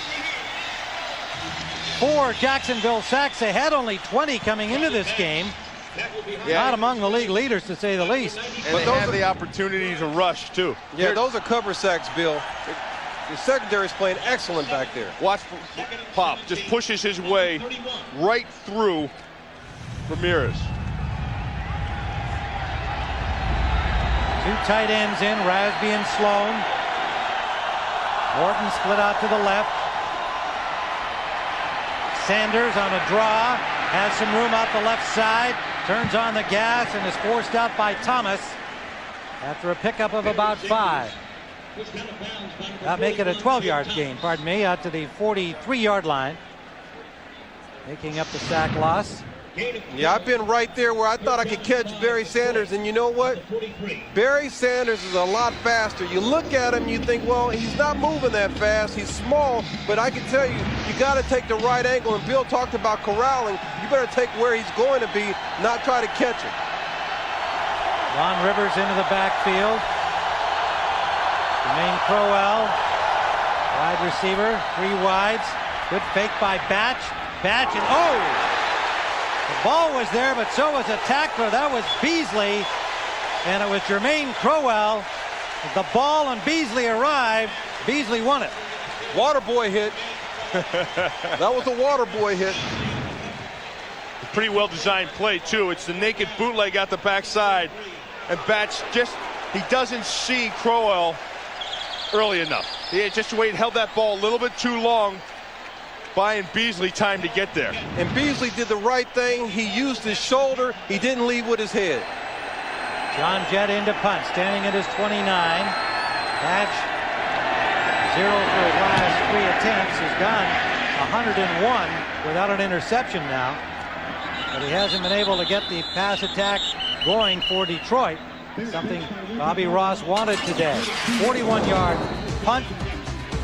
4 Jacksonville sacks. They had only 20 coming into this game. Not among the league leaders, to say the least. And they had the opportunity to rush, too. Yeah, those are cover sacks, Bill. The secondary's playing excellent back there. Watch Pop just pushes his way right through Ramirez. 2 tight ends in, Rasby and Sloan. Morton split out to the left. Sanders on a draw, has some room out the left side, turns on the gas and is forced out by Thomas after a pickup of about 5. That'll make it a 12-yard gain, pardon me, out to the 43-yard line. Making up the sack loss. Yeah, I've been right there where I thought I could catch Barry Sanders, and you know what? Barry Sanders is a lot faster. You look at him, you think, well, he's not moving that fast. He's small, but I can tell you, you got to take the right angle, and Bill talked about corralling. You better take where he's going to be, not try to catch him. Ron Rivers into the backfield. Jermaine Crowell, wide receiver, 3 wides. Good fake by Batch. Batch, and oh! The ball was there, but so was a tackler. That was Beasley, and it was Jermaine Crowell. The ball and Beasley arrived. Beasley won it. Waterboy hit. That was a Waterboy hit. Pretty well designed play, too. It's the naked bootleg out the backside. And Batch he doesn't see Crowell early enough. Just the way he held that ball a little bit too long, buying Beasley time to get there. And Beasley did the right thing. He used his shoulder. He didn't lead with his head. John Jett into punt, standing at his 29. Batch, 0 for his last 3 attempts. He's gone 101 without an interception now. But he hasn't been able to get the pass attack going for Detroit. something Bobby Ross wanted today. 41-yard punt.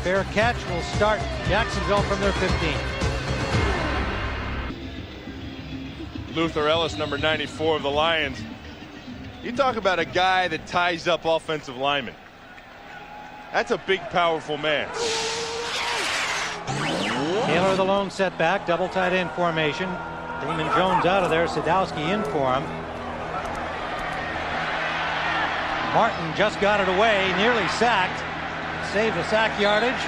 Fair catch will start Jacksonville from their 15. Luther Ellis, number 94 of the Lions. You talk about a guy that ties up offensive linemen. That's a big, powerful man. Taylor the lone setback, double tight end formation. Damon Jones out of there, Sadowski in for him. Martin just got it away, nearly sacked. Saved the sack yardage.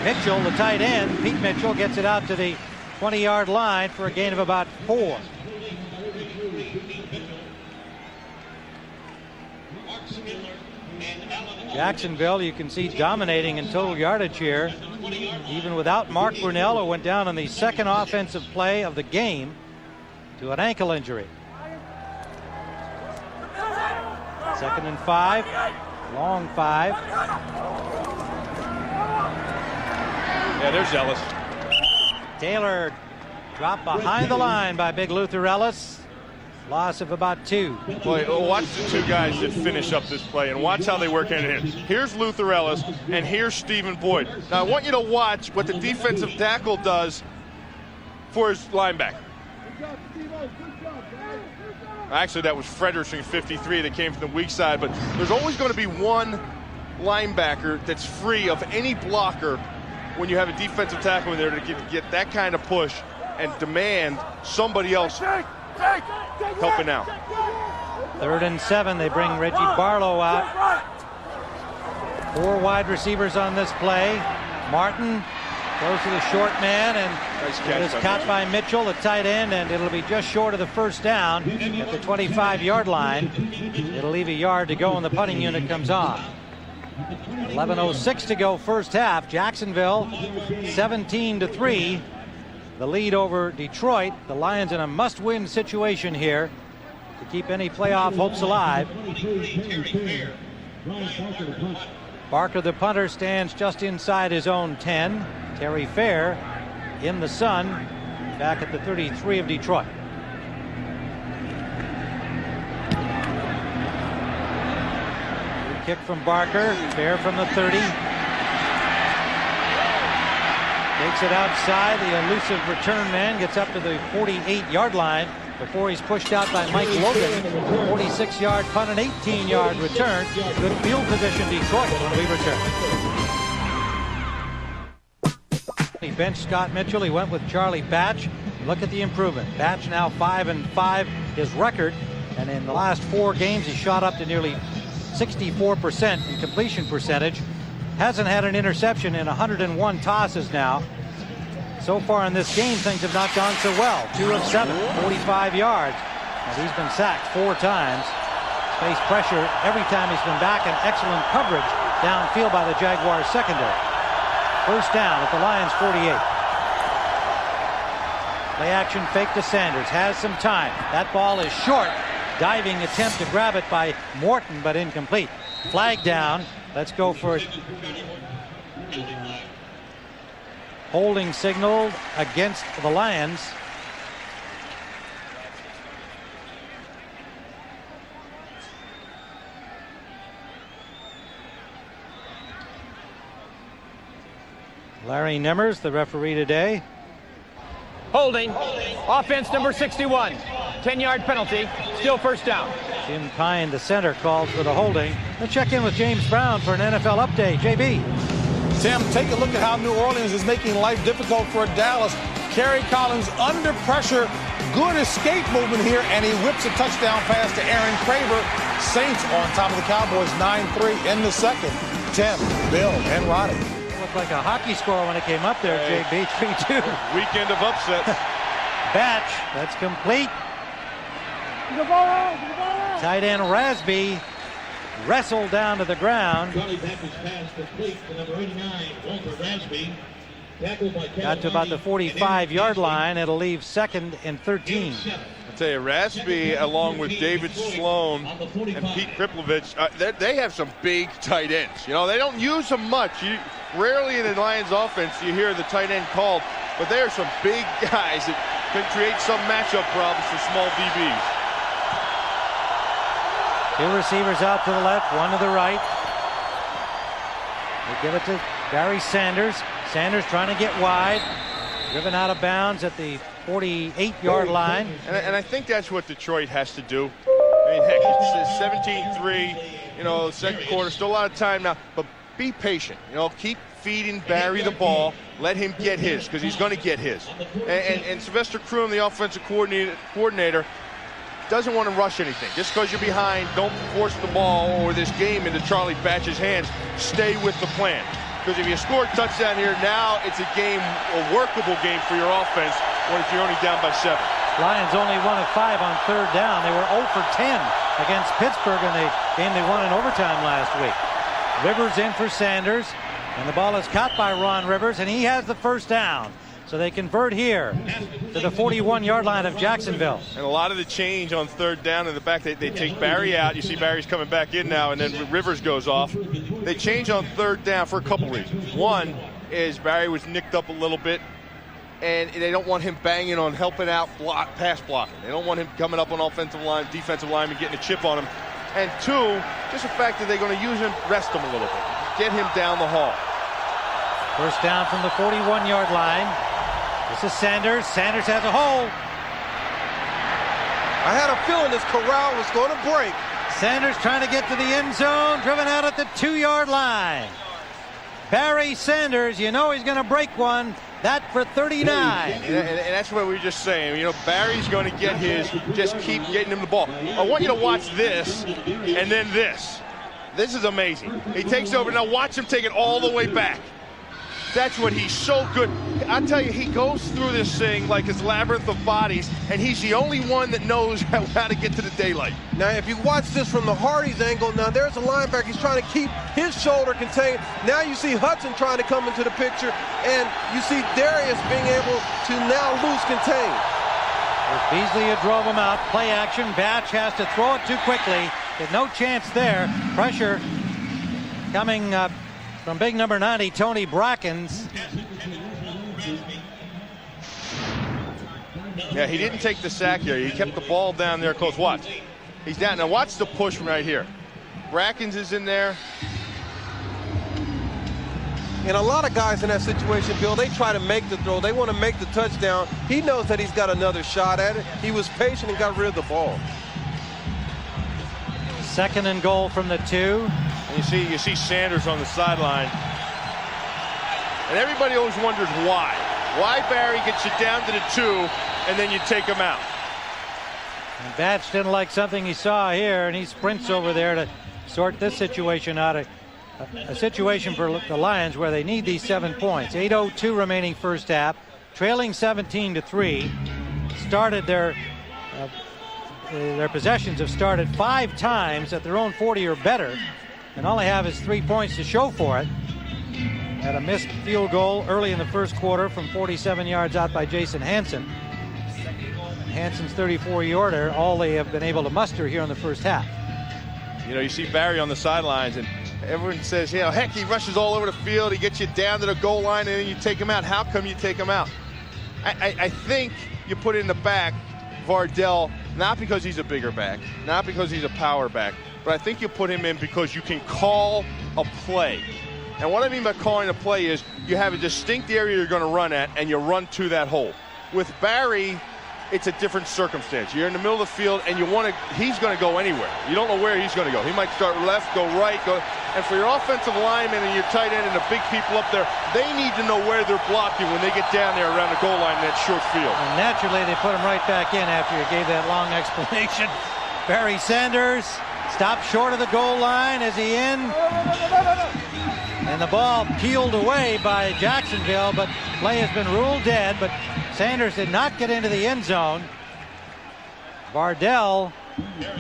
Mitchell, the tight end, Pete Mitchell, gets it out to the 20-yard line for a gain of about 4. Jacksonville, you can see, dominating in total yardage here, even without Mark Brunell, who went down on the second offensive play of the game to an ankle injury. 2nd and 5, long 5. Yeah, there's Ellis. Taylor dropped behind the line by big Luther Ellis. Loss of about 2. Boy, watch the two guys that finish up this play and watch how they work hand in hand. Here's Luther Ellis and here's Stephen Boyd. Now I want you to watch what the defensive tackle does for his linebacker. Actually, that was Fredericson, 53, that came from the weak side, but there's always going to be one linebacker that's free of any blocker when you have a defensive tackle in there to get that kind of push and demand somebody else helping out. 3rd and 7, they bring Reggie Barlow out. 4 wide receivers on this play. Martin goes to the short man, and it is caught by Mitchell, the tight end, and it'll be just short of the first down at the 25-yard line. It'll leave a yard to go, and the punting unit comes on. 11:06 to go first half. Jacksonville 17-3. The lead over Detroit. The Lions in a must-win situation here to keep any playoff hopes alive. Barker, the punter, stands just inside his own 10. Terry Fair in the sun back at the 33 of Detroit. Good kick from Barker. Fair from the 30. Takes it outside. The elusive return man gets up to the 48-yard line before he's pushed out by Mike Logan. 46-yard punt, an 18-yard return. Good field position, Detroit, when we return. He benched Scott Mitchell. He went with Charlie Batch. Look at the improvement. Batch now 5-5, his record. And in the last 4 games, he shot up to nearly 64% in completion percentage. Hasn't had an interception in 101 tosses now. So far in this game, things have not gone so well. 2 of 7, 45 yards. And he's been sacked 4 times. Faced pressure every time he's been back, and excellent coverage downfield by the Jaguars secondary. First down at the Lions 48. Play action fake to Sanders. Has some time. That ball is short. Diving attempt to grab it by Morton, but incomplete. Flag down. Let's go for it. Holding signaled against the Lions. Larry Nemmers, the referee today. Holding. Offense number 61. 10-yard penalty. Still first down. Jim Pine, the center, calls for the holding. We'll check in with James Brown for an NFL update. JB. Tim, take a look at how New Orleans is making life difficult for Dallas. Kerry Collins under pressure. Good escape movement here, and he whips a touchdown pass to Aaron Craver. Saints on top of the Cowboys 9-3 in the second. Tim, Bill, and Roddy. Looked like a hockey score when it came up there, JB. 3-2. Weekend of upsets. Batch, that's complete. Tight end Rasby wrestled down to the ground. Got to about the 45-yard line. It'll leave 2nd and 13. I'll tell you, Rasby, along with David Sloan and Pete Kriplovich, they have some big tight ends. You know, they don't use them much. Rarely in the Lions offense you hear the tight end called, but they are some big guys that can create some matchup problems for small DBs. Two receivers out to the left, one to the right. They give it to Barry Sanders. Sanders trying to get wide. Driven out of bounds at the 48-yard line. And I think that's what Detroit has to do. I mean, heck, it's 17-3, you know, second quarter, still a lot of time now, but be patient. You know, keep feeding Barry the ball. Let him get his, because he's going to get his. And Sylvester Croom, the offensive coordinator, doesn't want to rush anything. Just because you're behind, don't force the ball or this game into Charlie Batch's hands. Stay with the plan. Because if you score a touchdown here, now it's a game, a workable game for your offense when if you're only down by 7. Lions only 1 of 5 on third down. They were 0 for 10 against Pittsburgh in the game they won in overtime last week. Rivers in for Sanders, and the ball is caught by Ron Rivers, and he has the first down. So they convert here to the 41-yard line of Jacksonville. And a lot of the change on third down in the back, they take Barry out. You see Barry's coming back in now, and then Rivers goes off. They change on third down for a couple reasons. One is Barry was nicked up a little bit, and they don't want him banging on helping out pass blocking. They don't want him coming up on offensive line, defensive lineman, getting a chip on him. And two, just the fact that they're going to use him, rest him a little bit, get him down the hall. First down from the 41-yard line. This is Sanders. Sanders has a hole. I had a feeling this corral was going to break. Sanders trying to get to the end zone, driven out at the 2-yard line. Barry Sanders, you know he's going to break one. That for 39. And that's what we were just saying. You know, Barry's going to get his. Just keep getting him the ball. I want you to watch this and then this. This is amazing. He takes over. Now watch him take it all the way back. That's what he's so good. I tell you, he goes through this thing like his labyrinth of bodies, and he's the only one that knows how to get to the daylight. Now, if you watch this from the Hardy's angle, now there's a linebacker. He's trying to keep his shoulder contained. Now you see Hudson trying to come into the picture, and you see Darius being able to now lose contain. There's Beasley who drove him out. Play action. Batch has to throw it too quickly. There's no chance there. Pressure coming from big number 90, Tony Brackens. Yeah, he didn't take the sack here. He kept the ball down there close. Watch. He's down. Now watch the push from right here. Brackens is in there. And a lot of guys in that situation, Bill, they try to make the throw. They want to make the touchdown. He knows that he's got another shot at it. He was patient and got rid of the ball. Second and goal from the 2. And you see Sanders on the sideline. And everybody always wonders why. Why Barry gets you down to the 2 and then you take him out. And Batch didn't like something he saw here, and he sprints over there to sort this situation out. A situation for the Lions where they need these 7 points. 8:02 remaining first half, trailing 17-3. Started their possessions have started 5 times at their own 40 or better, and all they have is 3 points to show for it. Had a missed field goal early in the first quarter from 47 yards out by Jason Hansen. Hansen's 34-yarder, all they have been able to muster here in the first half. You know, you see Barry on the sidelines, and everyone says, you know, heck, he rushes all over the field. He gets you down to the goal line, and then you take him out. How come you take him out? I think you put in the back Vardell, not because he's a bigger back, not because he's a power back, but I think you put him in because you can call a play. And what I mean by calling a play is you have a distinct area you're going to run at, and you run to that hole. With Barry, it's a different circumstance. You're in the middle of the field, and he's going to go anywhere. You don't know where he's going to go. He might start left, go right, and for your offensive linemen and your tight end and the big people up there, they need to know where they're blocking when they get down there around the goal line in that short field. And naturally, they put him right back in after you gave that long explanation. Barry Sanders stopped short of the goal line. Is he in? And the ball peeled away by Jacksonville, but play has been ruled dead. But Sanders did not get into the end zone. Vardell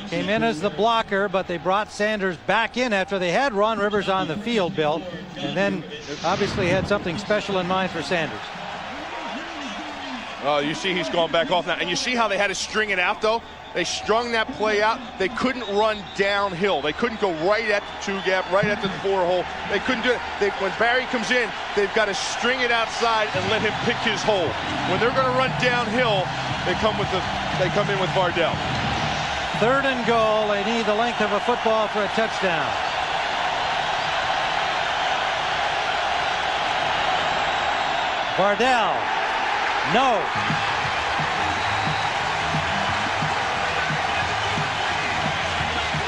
came in as the blocker, but they brought Sanders back in after they had Ron Rivers on the field, Bill, and then obviously had something special in mind for Sanders. Oh, you see he's going back off now. And you see how they had to string it out, though? They strung that play out. They couldn't run downhill. They couldn't go right at the 2-gap, right at the 4-hole. They couldn't do it. When Barry comes in, they've got to string it outside and let him pick his hole. When they're going to run downhill, they come in with Vardell. 3rd and goal. They need the length of a football for a touchdown. Bardell. No.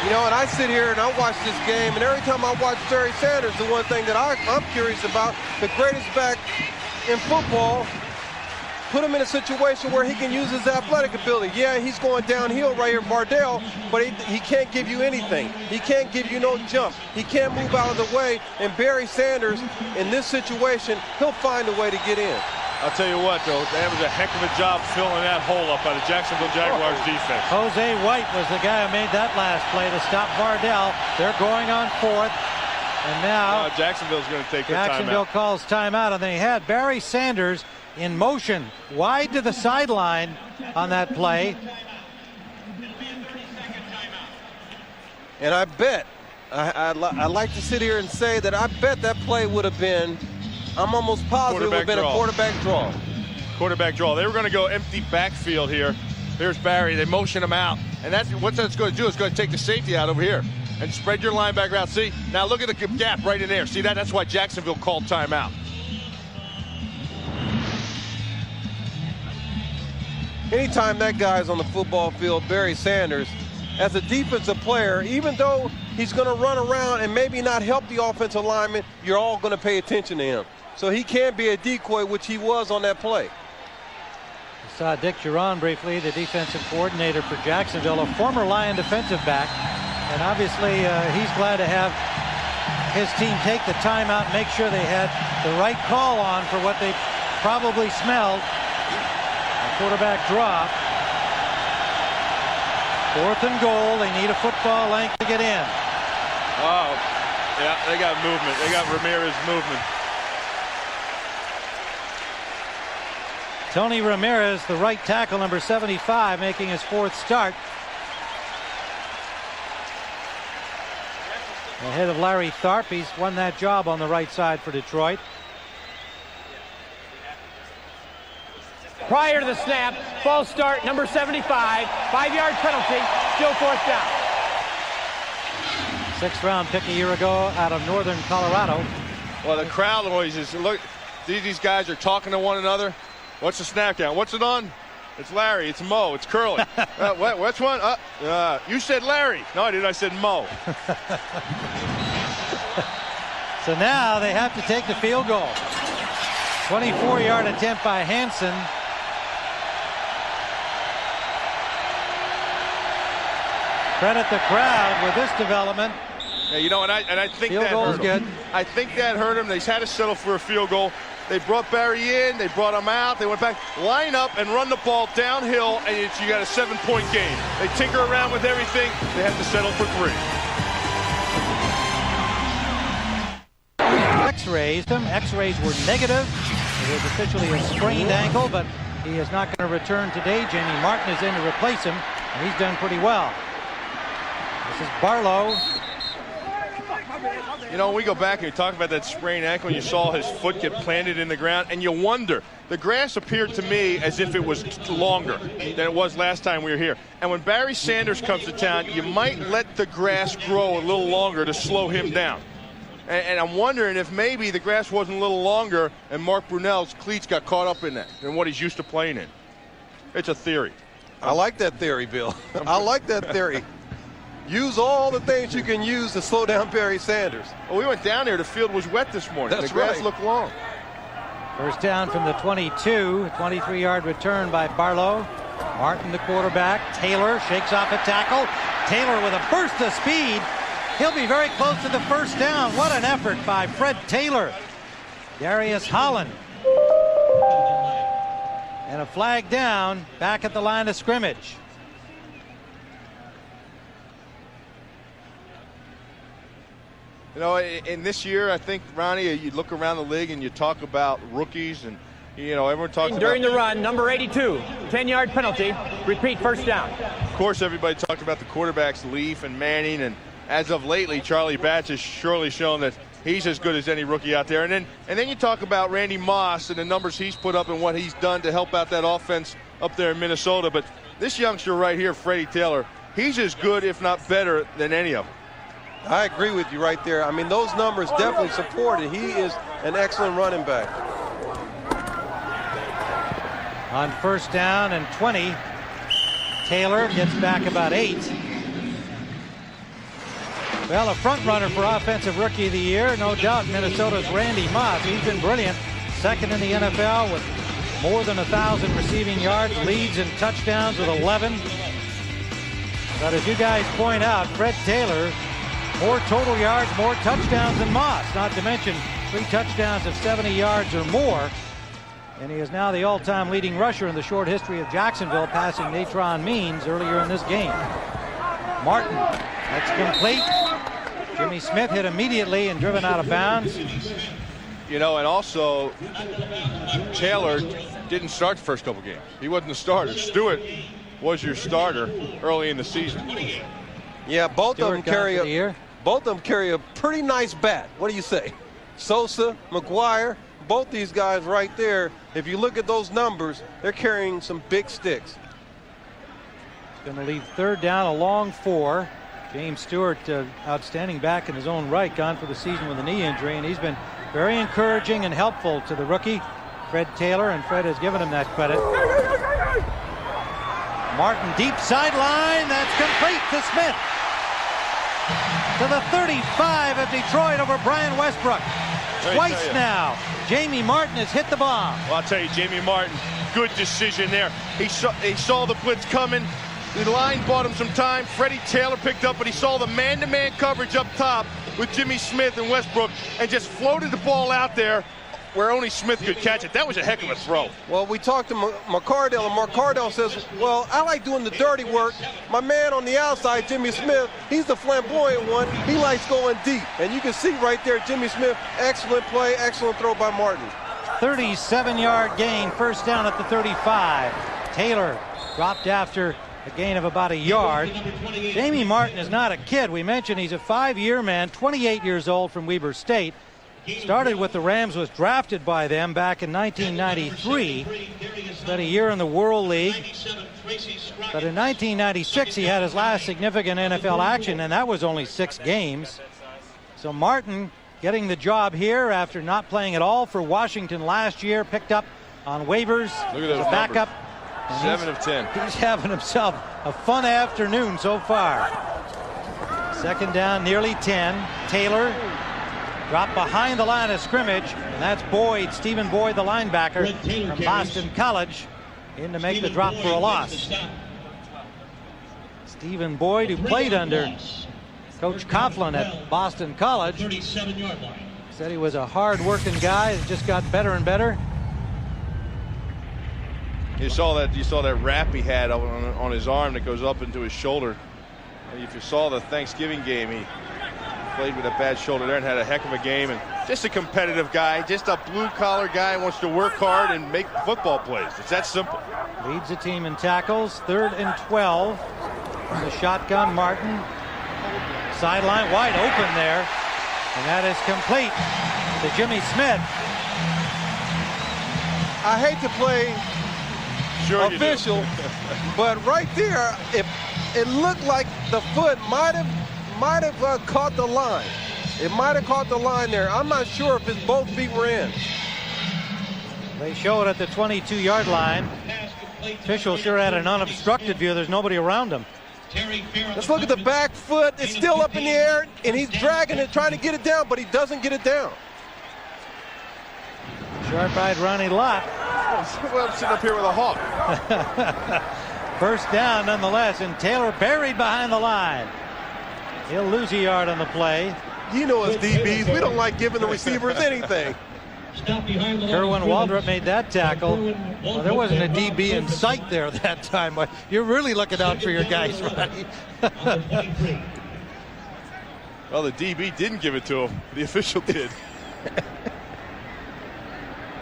You know, and I sit here and I watch this game, and every time I watch Barry Sanders, the one thing that I'm curious about, the greatest back in football, put him in a situation where he can use his athletic ability. Yeah, he's going downhill right here, Bardell, but he can't give you anything. He can't give you no jump. He can't move out of the way, and Barry Sanders, in this situation, he'll find a way to get in. I'll tell you what, though, that was a heck of a job filling that hole up by the Jacksonville Jaguars defense. Jose White was the guy who made that last play to stop Bardell. They're going on 4th. And now Jacksonville's going to take the Jacksonville timeout. calls timeout, and they had Barry Sanders in motion wide to the sideline on that play. And I bet, I like to sit here and say that I bet that play would have been, I'm almost positive it would have been a quarterback draw. Quarterback draw. They were going to go empty backfield here. There's Barry. They motion him out. And that's what that's going to do. It's going to take the safety out over here and spread your linebacker out. See, now look at the gap right in there. See that? That's why Jacksonville called timeout. Anytime that guy's on the football field, Barry Sanders, as a defensive player, even though he's going to run around and maybe not help the offensive lineman, you're all going to pay attention to him. So he can't be a decoy, which he was on that play. We saw Dick Giron briefly, the defensive coordinator for Jacksonville, a former Lion defensive back. And obviously he's glad to have his team take the timeout and make sure they had the right call on for what they probably smelled. A quarterback draw. 4th and goal. They need a football length to get in. Oh, yeah, they got movement. They got Ramirez movement. Tony Ramirez, the right tackle, number 75, making his 4th start. Ahead of Larry Tharp. He's won that job on the right side for Detroit. Prior to the snap, false start, number 75, 5-yard penalty, still 4th down. 6th-round pick a year ago out of northern Colorado. Well, the crowd noises. Look, these guys are talking to one another. What's the snap count? What's it on? It's Larry. It's Mo. It's Curly. Which one? You said Larry. No, I didn't. I said Mo. So now they have to take the field goal. 24-yard attempt by Hansen. Credit the crowd with this development. Yeah, you know, and I think field that goal is hurt good. him. I think that hurt him. They had to settle for a field goal. They brought Barry in. They brought him out. They went back, line up, and run the ball downhill, and you got a 7-point game. They tinker around with everything. They have to settle for 3. X-rays them. X-rays were negative. It was officially a sprained ankle, but he is not going to return today. Jamie Martin is in to replace him, and he's done pretty well. This is Barlow. You know, we go back and we talk about that sprained ankle, and you saw his foot get planted in the ground, and you wonder. The grass appeared to me as if it was longer than it was last time we were here. And when Barry Sanders comes to town, you might let the grass grow a little longer to slow him down. And I'm wondering if maybe the grass wasn't a little longer and Mark Brunell's cleats got caught up in that than what he's used to playing in. It's a theory. I like that theory, Bill. I like that theory. Use all the things you can use to slow down Barry Sanders. Well, we went down there. The field was wet this morning. That's the grass right. looked long. First down from the 22. 23-yard return by Barlow. Martin, the quarterback. Taylor shakes off a tackle. Taylor with a burst of speed. He'll be very close to the first down. What an effort by Fred Taylor. Darius Holland. And a flag down back at the line of scrimmage. You know, in this year, I think, Ronnie, you look around the league and you talk about rookies, and, you know, everyone talks During about... the run, number 82, 10-yard penalty, repeat, first down. Of course, everybody talked about the quarterbacks, Leaf and Manning, and as of lately, Charlie Batch has surely shown that he's as good as any rookie out there. And then you talk about Randy Moss and the numbers he's put up and what he's done to help out that offense up there in Minnesota. But this youngster right here, Freddie Taylor, he's as good, if not better, than any of them. I agree with you right there. I mean, those numbers definitely support it. He is an excellent running back. On first down and 20, Taylor gets back about 8. Well, a front runner for Offensive Rookie of the Year, no doubt, Minnesota's Randy Moss. He's been brilliant. Second in the NFL with more than 1,000 receiving yards, leads and touchdowns with 11. But as you guys point out, Fred Taylor, more total yards, more touchdowns than Moss, not to mention 3 touchdowns of 70 yards or more. And he is now the all-time leading rusher in the short history of Jacksonville, passing Natron Means earlier in this game. Martin, that's complete. Jimmy Smith hit immediately and driven out of bounds. You know, and also Taylor didn't start the first couple games. He wasn't the starter. Stewart was your starter early in the season. Yeah, both of them carry a pretty nice bat. What do you say? Sosa, McGuire, both these guys right there, if you look at those numbers, they're carrying some big sticks. Going to leave third down, a long 4. James Stewart, outstanding back in his own right, gone for the season with a knee injury, and he's been very encouraging and helpful to the rookie, Fred Taylor, and Fred has given him that credit. Martin, deep sideline, that's complete to Smith. To the 35 of Detroit over Brian Westbrook. Twice now, Jamie Martin has hit the bomb. Well, I'll tell you, Jamie Martin, good decision there. He saw the blitz coming. The line bought him some time. Freddie Taylor picked up, but he saw the man-to-man coverage up top with Jimmy Smith and Westbrook and just floated the ball out there where only Smith could catch it. That was a heck of a throw. Well, we talked to McCardell, and McCardell says, well, I like doing the dirty work. My man on the outside, Jimmy Smith, he's the flamboyant one. He likes going deep. And you can see right there, Jimmy Smith, excellent play, excellent throw by Martin. 37-yard gain, first down at the 35. Taylor dropped after a gain of about a yard. Jamie Martin is not a kid. We mentioned he's a 5-year man, 28 years old, from Weber State. Started with the Rams, was drafted by them back in 1993. Spent a year in the World League. But in 1996, he had his last significant NFL action, and that was only 6 games. So Martin getting the job here after not playing at all for Washington last year, picked up on waivers as a backup. 7 of 10. He's having himself a fun afternoon so far. Second down, nearly 10. Taylor dropped behind the line of scrimmage, and that's Boyd, Stephen Boyd, the linebacker from Boston College, in to make the drop for a loss. Stephen Boyd, who played under Coach Coughlin at Boston College, said he was a hard-working guy that just got better and better. You saw that wrap he had on his arm that goes up into his shoulder. And if you saw the Thanksgiving game, he played with a bad shoulder there and had a heck of a game. And just a competitive guy, just a blue-collar guy who wants to work hard and make football plays. It's that simple. Leads the team in tackles, 3rd and 12. From the shotgun, Martin. Sideline wide open there. And that is complete to Jimmy Smith. I hate to play official, but right there, it looked like the foot might have caught the line. It might have caught the line there. I'm not sure if his both feet were in. They show it at the 22-yard line. Official sure had an unobstructed view. There's nobody around him. Let's look at the back foot. It's still up in the air, and he's dragging it, trying to get it down, but he doesn't get it down. Sharp-eyed Ronnie Lott. Well, I'm sitting up here with a hawk. First down nonetheless, and Taylor buried behind the line. He'll lose a yard on the play. You know us DBs, we don't like giving the receivers anything. Kerwin Waldrop made that tackle. Well, there wasn't a DB in sight there that time, but you're really looking out for your guys, Ronnie. Well, the DB didn't give it to him. The official did.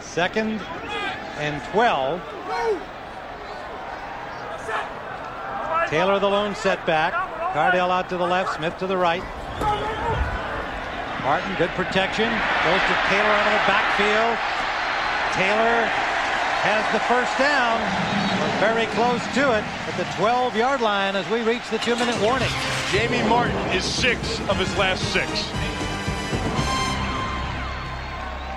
2nd and 12. Taylor the lone setback. Cardell out to the left, Smith to the right. Martin, good protection. Goes to Taylor out of the backfield. Taylor has the first down. We're very close to it at the 12-yard line as we reach the 2-minute warning. Jamie Martin is 6 of his last 6.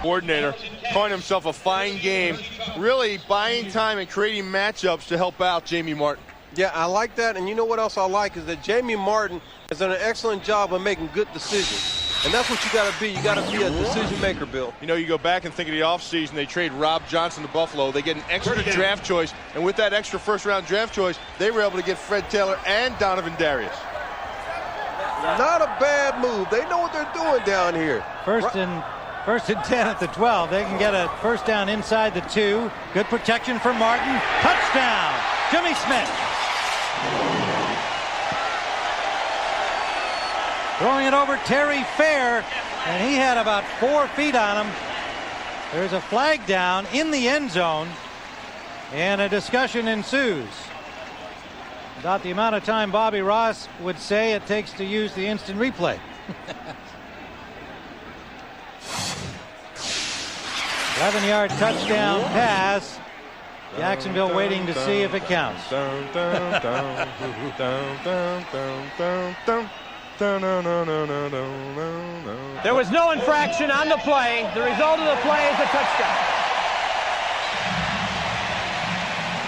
Coordinator calling himself a fine game, really buying time and creating matchups to help out Jamie Martin. Yeah, I like that, and you know what else I like is that Jamie Martin has done an excellent job of making good decisions. And that's what you got to be. You got to be a decision maker, Bill. You know, you go back and think of the offseason, they trade Rob Johnson to Buffalo. They get an extra draft choice, and with that extra first-round draft choice, they were able to get Fred Taylor and Donovan Darius. Not a bad move. They know what they're doing down here. First and 10 at the 12. They can get a first down inside the 2. Good protection for Martin. Touchdown, Jimmy Smith. Throwing it over Terry Fair, and he had about 4 feet on him. There's a flag down in the end zone, and a discussion ensues about the amount of time Bobby Ross would say it takes to use the instant replay. 11-yard touchdown pass. Jacksonville waiting to see if it counts. There was no infraction on the play. The result of the play is a touchdown.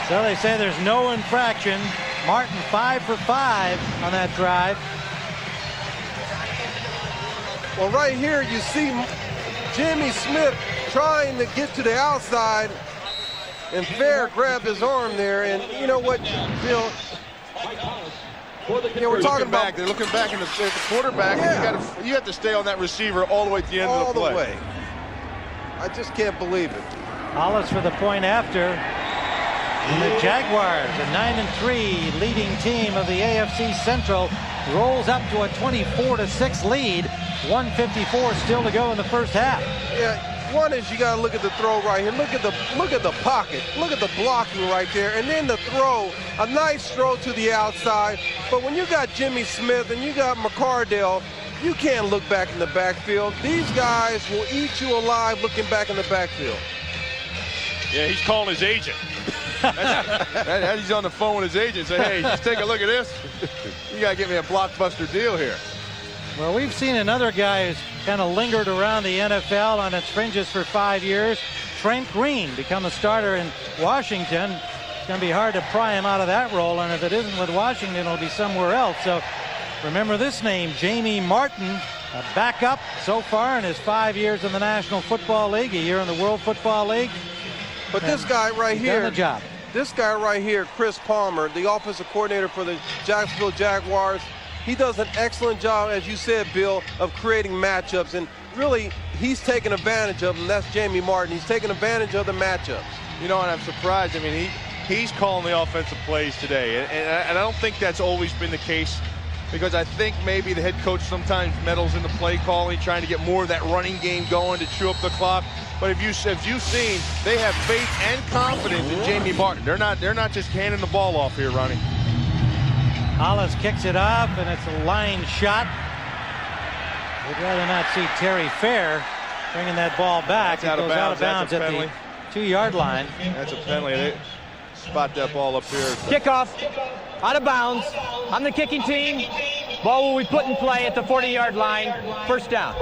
So they say there's no infraction. Martin 5 for 5 on that drive. Well, right here you see Jimmy Smith trying to get to the outside, and Fair grabbed his arm there. And you know what, Bill? Yeah, we're talking about. They're looking back at the quarterback. Yeah. You have to stay on that receiver all the way to the end of the play. All the way. I just can't believe it. Hollis for the point after. And the Jaguars, a 9-3 leading team of the AFC Central, rolls up to a 24-6 lead. 1:54 still to go in the first half. Yeah, one is you got to look at the throw right here. Look at the pocket. Look at the blocking right there, and then the throw. A nice throw to the outside. But when you got Jimmy Smith and you got McCardell, you can't look back in the backfield. These guys will eat you alive looking back in the backfield. Yeah, he's calling his agent. He's on the phone with his agent. Say, hey, just take a look at this. You got to get me a blockbuster deal here. Well, we've seen another guy who's kind of lingered around the NFL on its fringes for 5 years. Trent Green become a starter in Washington. It's going to be hard to pry him out of that role, and if it isn't with Washington, it'll be somewhere else. So remember this name, Jamie Martin, a backup so far in his 5 years in the National Football League, a year in the World Football League. But this guy right here, done the job. This guy right here, Chris Palmer, the offensive coordinator for the Jacksonville Jaguars, he does an excellent job, as you said, Bill, of creating matchups. And really, he's taking advantage of them. That's Jamie Martin. He's taking advantage of the matchups. You know, and I'm surprised. I mean, he's calling the offensive plays today. And I don't think that's always been the case, because I think maybe the head coach sometimes meddles in the play calling, trying to get more of that running game going to chew up the clock. But if you've seen, they have faith and confidence in Jamie Martin. They're not just handing the ball off here, Ronnie. Hollis kicks it up, and it's a line shot. We'd rather not see Terry Fair bringing that ball back. It goes out of bounds at the 2-yard line. That's a penalty. They spot that ball up here. Kickoff, out of bounds, on the kicking team. Ball will be put in play at the 40-yard line. First down.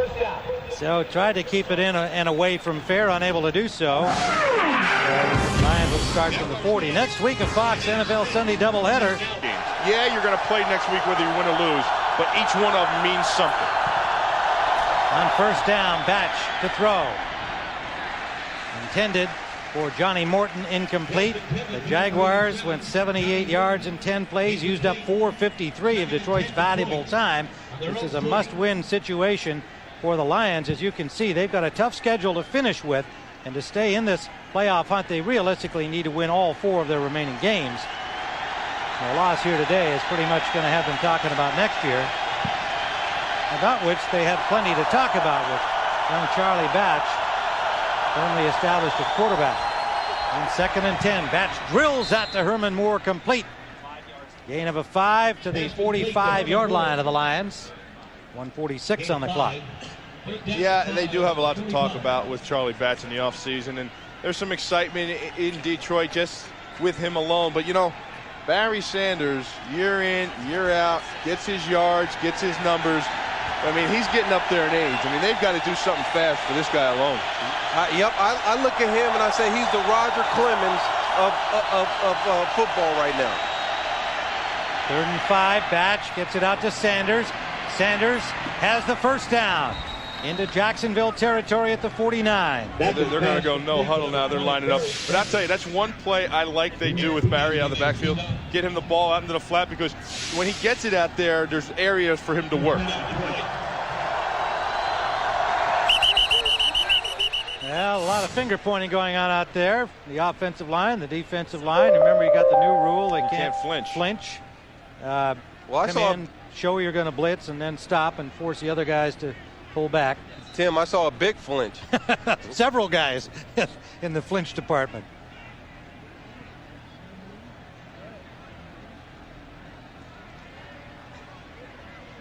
So tried to keep it in and away from Fair, unable to do so. Lions will start from the 40. Next week, a Fox NFL Sunday doubleheader. Yeah, you're going to play next week whether you win or lose, but each one of them means something. On first down, Batch to throw. Intended for Johnny Morton, incomplete. The Jaguars went 78 yards in 10 plays, used up 4:53 of Detroit's valuable time. This is a must-win situation for the Lions. As you can see, they've got a tough schedule to finish with, and to stay in this playoff hunt, they realistically need to win all 4 of their remaining games. The loss here today is pretty much going to have them talking about next year, about which they have plenty to talk about with young Charlie Batch, firmly established at quarterback. On 2nd and 10, Batch drills that to Herman Moore, complete. Gain of a 5 to the 45-yard line of the Lions. 1:46 on the clock. Yeah, they do have a lot to talk about with Charlie Batch in the offseason, and there's some excitement in Detroit just with him alone. But, you know, Barry Sanders, year in, year out, gets his yards, gets his numbers. I mean, he's getting up there in age. I mean, they've got to do something fast for this guy alone. I look at him and I say he's the Roger Clemens of football right now. 3rd and 5. Batch gets it out to Sanders. Sanders has the first down into Jacksonville territory at the 49. They're going to go no huddle now. They're lining up. But I'll tell you, that's one play I like they do with Barry out of the backfield. Get him the ball out into the flat, because when he gets it out there, there's areas for him to work. Well, a lot of finger pointing going on out there. The offensive line, the defensive line. Remember, you got the new rule. They can't flinch. Come in, show you're going to blitz, and then stop and force the other guys to pull back. Tim, I saw a big flinch. Several guys in the flinch department.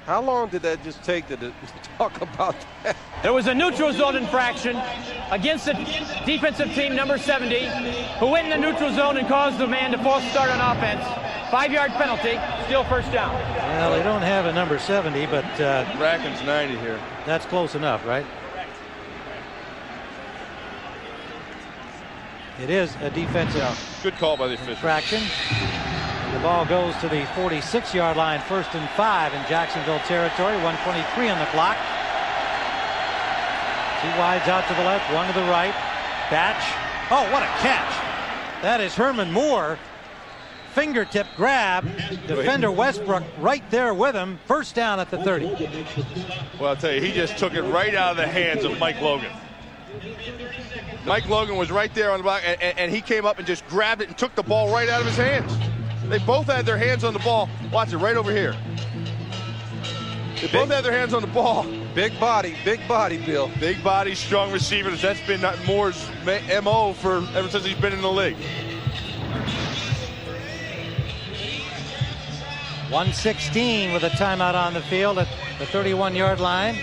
How long did that just take to talk about that? There was a neutral zone infraction against the defensive team, number 70, who went in the neutral zone and caused the man to false start on offense. 5-yard penalty, still first down. Well, they don't have a number 70, but Bracken's 90 here. That's close enough, right? It is a defensive good call by the official. Infraction. The ball goes to the 46-yard line, 1st and 5 in Jacksonville territory. 1:23 on the clock. 2 wides out to the left, 1 to the right. Batch. Oh, what a catch! That is Herman Moore. Fingertip grab. Defender Westbrook right there with him. First down at the 30. Well, I'll tell you, he just took it right out of the hands of Mike Logan. Mike Logan was right there on the block, and he came up and just grabbed it and took the ball right out of his hands. They both had their hands on the ball. Watch it right over here. They both had their hands on the ball. Big body, Bill. Big body, strong receivers. That's been Moore's MO for ever since he's been in the league. 1:16 with a timeout on the field at the 31-yard line.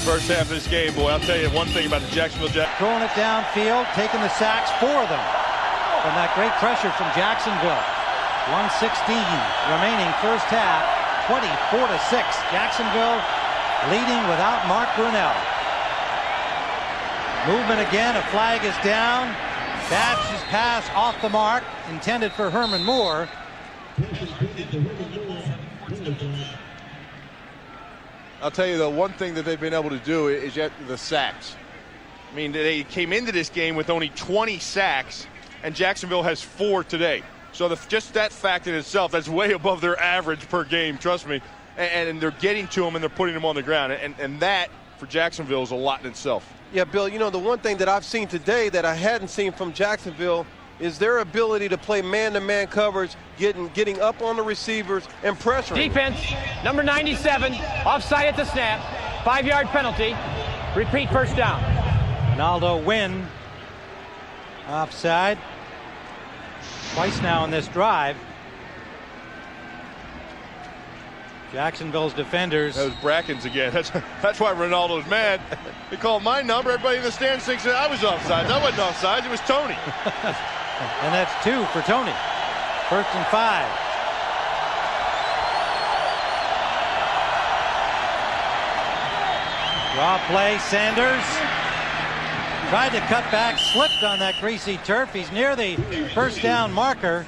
First half of this game, boy, I'll tell you one thing about the Jacksonville Jags. Throwing it downfield, taking the sacks for them. From that great pressure from Jacksonville. 1:16 remaining first half, 24-6. Jacksonville leading without Mark Brunell. Movement again, a flag is down. Batch's pass off the mark, intended for Herman Moore. I'll tell you, the one thing that they've been able to do is yet the sacks. I mean, they came into this game with only 20 sacks, and Jacksonville has 4 today. So just that fact in itself, that's way above their average per game, trust me. And they're getting to them and they're putting them on the ground. And that, for Jacksonville, is a lot in itself. Yeah, Bill, you know, the one thing that I've seen today that I hadn't seen from Jacksonville is their ability to play man-to-man coverage, getting up on the receivers and pressuring. Defense, number 97, offside at the snap, 5-yard penalty. Repeat, first down. Ronaldo Wynn offside twice now on this drive. Jacksonville's defenders. That was Bracken's again. That's why Ronaldo's mad. He called my number. Everybody in the stands thinks that I was offside. I wasn't offside. It was Tony. And that's 2 for Tony. 1st and 5. Draw play, Sanders. Tried to cut back, slipped on that greasy turf. He's near the first down marker,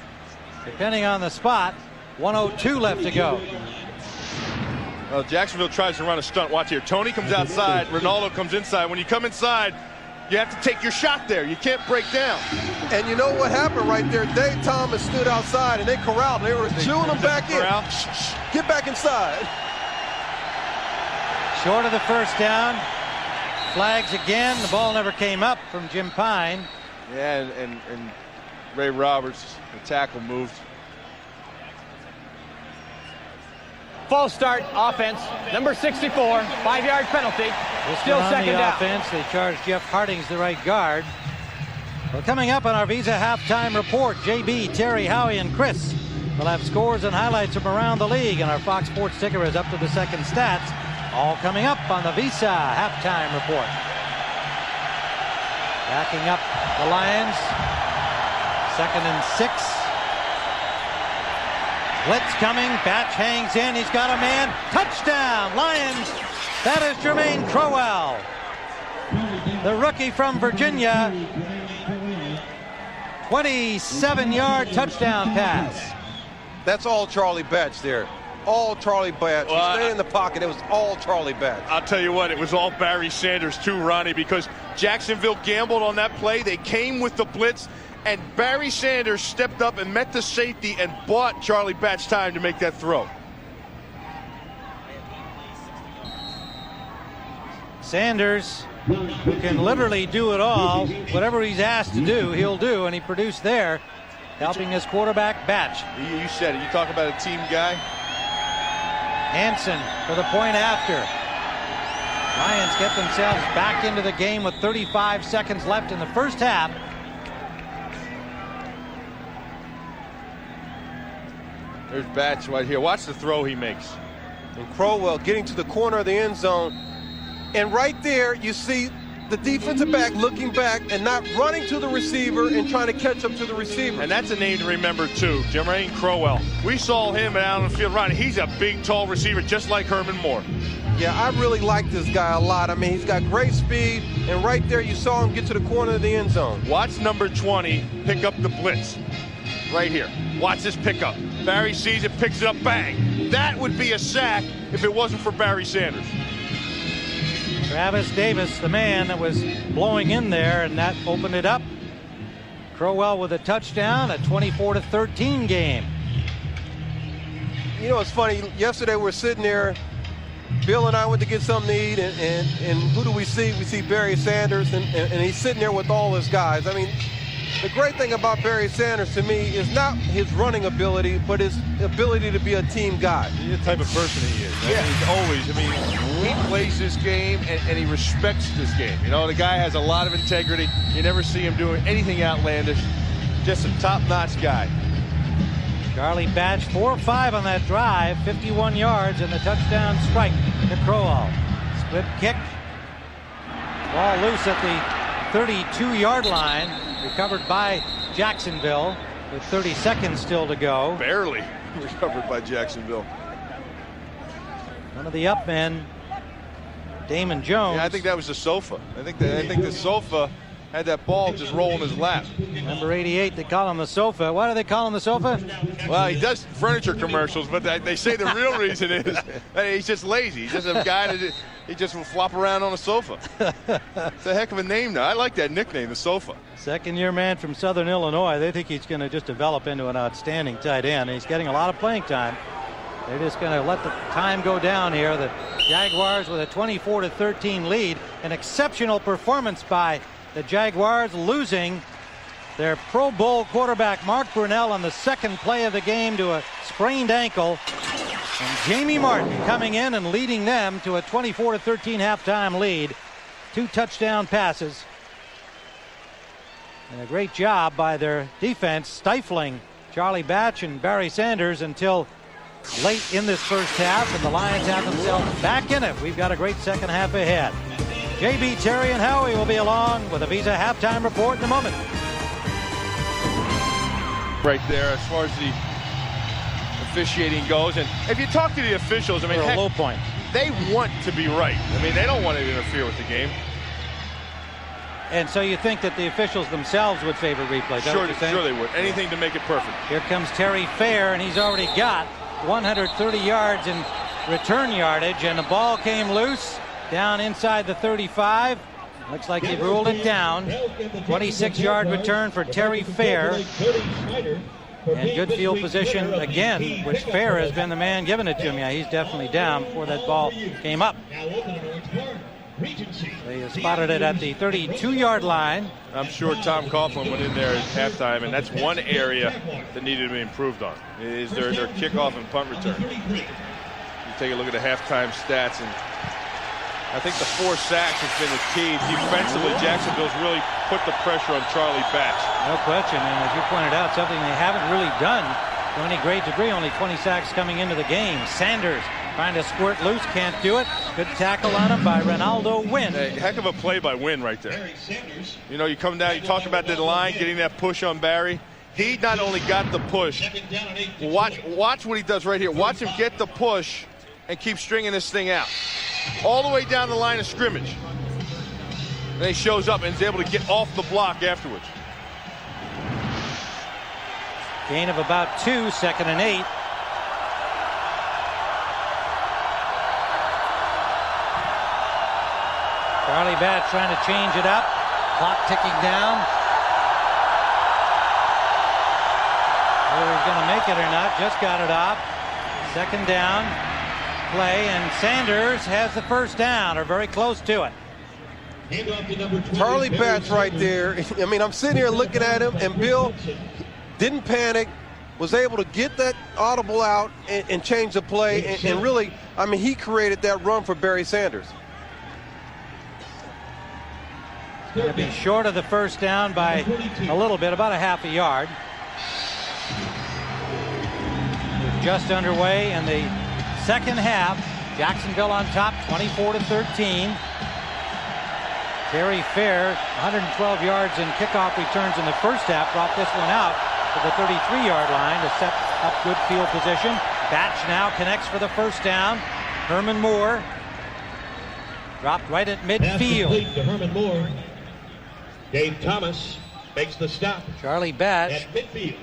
depending on the spot. 1:02 left to go. Well, Jacksonville tries to run a stunt. Watch here. Tony comes outside. Ronaldo comes inside. When you come inside, you have to take your shot there. You can't break down. And you know what happened right there? Dave Thomas stood outside, and they corralled him. They were chewing him back in. Get back inside. Short of the first down. Flags again. The ball never came up from Jim Pine. Yeah, and Ray Roberts, the tackle, moved. False start offense, number 64, 5-yard penalty. Still second down. Offense, they charged Jeff Hardings, the right guard. Well, coming up on our Visa halftime report, JB, Terry, Howie, and Chris will have scores and highlights from around the league, and our Fox Sports ticker is up to the second stats. All coming up on the Visa halftime report. Backing up the Lions. 2nd and 6. Blitz coming. Batch hangs in. He's got a man. Touchdown, Lions. That is Jermaine Crowell, the rookie from Virginia. 27-yard touchdown pass. That's all Charlie Batch there. All Charlie Batch. Well, Stay in the pocket. It was all Charlie Batch. I'll tell you what, it was all Barry Sanders too, Ronnie, because Jacksonville gambled on that play. They came with the blitz, and Barry Sanders stepped up and met the safety and bought Charlie Batch time to make that throw. Sanders, who can literally do it all, whatever he's asked to do, he'll do, and he produced there, helping his quarterback Batch. You said it. You talk about a team guy. Hansen for the point after. Lions get themselves back into the game with 35 seconds left in the first half. There's Batch right here. Watch the throw he makes. And Crowell getting to the corner of the end zone. And right there, you see the defensive back looking back and not running to the receiver and trying to catch up to the receiver. And that's a name to remember, too. Jermaine Crowell. We saw him out on the field. Ronnie, he's a big, tall receiver, just like Herman Moore. Yeah, I really like this guy a lot. I mean, he's got great speed. And right there, you saw him get to the corner of the end zone. Watch number 20 pick up the blitz. Right here. Watch this pickup. Barry sees it, picks it up, bang. That would be a sack if it wasn't for Barry Sanders. Travis Davis, the man that was blowing in there, and that opened it up. Crowell with a touchdown, a 24-13 game. You know, it's funny. Yesterday we're sitting there. Bill and I went to get something to eat, and who do we see? We see Barry Sanders, and he's sitting there with all his guys. I mean, the great thing about Barry Sanders to me is not his running ability, but his ability to be a team guy. He's the type of person he is. Yeah. He's always, he plays this game and he respects this game. You know, the guy has a lot of integrity. You never see him doing anything outlandish. Just a top-notch guy. Charlie Batch, 4-5 on that drive, 51 yards, and the touchdown strike to Crowell. Split kick. Ball loose at the 32-yard line. Recovered by Jacksonville with 30 seconds still to go. Barely recovered by Jacksonville. One of the up men, Damon Jones. Yeah, I think that was the sofa. I think the sofa had that ball just roll in his lap. Number 88, they call him the sofa. Why do they call him the sofa? Well, he does furniture commercials, but they say the real reason is that he's just lazy. He's just a guy that he just will flop around on a sofa. It's a heck of a name now. I like that nickname, the sofa. Second-year man from Southern Illinois. They think he's going to just develop into an outstanding tight end. He's getting a lot of playing time. They're just going to let the time go down here. The Jaguars with a 24-13 lead. An exceptional performance by the Jaguars, losing their Pro Bowl quarterback Mark Brunell on the second play of the game to a sprained ankle. And Jamie Martin coming in and leading them to a 24-13 halftime lead. 2 touchdown passes. And a great job by their defense stifling Charlie Batch and Barry Sanders until late in this first half, and the Lions have themselves back in it. We've got a great second half ahead. JB, Terry, and Howie will be along with a Visa halftime report in a moment. Right there, as far as the officiating goes, and if you talk to the officials, I mean, a low point. They want to be right. I mean, they don't want to interfere with the game. And so you think that the officials themselves would favor replay? Sure they would. Anything to make it perfect. Here comes Terry Fair, and he's already got 130 yards in return yardage, and the ball came loose down inside the 35. Looks like he ruled it down. 26-yard return for Terry Fair. And good field position again, which Fair has been the man giving it to him. Yeah, he's definitely down before that ball came up. They spotted it at the 32-yard line. I'm sure Tom Coughlin went in there at halftime, and that's one area that needed to be improved on, is their kickoff and punt return. You take a look at the halftime stats, and I think the 4 sacks has been the key. Defensively, Jacksonville's really put the pressure on Charlie Batch. No question, and as you pointed out, something they haven't really done to any great degree. Only 20 sacks coming into the game. Sanders Trying to squirt loose, can't do it. Good tackle on him by Ronaldo Wynn. Hey, heck of a play by Wynn right there. You know, you come down, you talk about the line, getting that push on Barry. He not only got the push, watch what he does right here. Watch him get the push and keep stringing this thing out. All the way down the line of scrimmage. And he shows up and is able to get off the block afterwards. Gain of about 2, 2nd and 8. Charlie Batch trying to change it up. Clock ticking down. Whether he's going to make it or not, just got it off. 2nd down play, and Sanders has the first down, or very close to it. Charlie Batch right there. I mean, I'm sitting here looking at him, and Bill didn't panic, was able to get that audible out and change the play, and really, I mean, he created that run for Barry Sanders. Going to be short of the first down by a little bit, about a half a yard. We're just underway in the second half. Jacksonville on top, 24-13. Terry Fair, 112 yards in kickoff returns in the first half, brought this one out to the 33-yard line to set up good field position. Batch now connects for the first down. Herman Moore dropped right at midfield. To Herman Moore. Dave Thomas makes the stop. Charlie Batch, At midfield.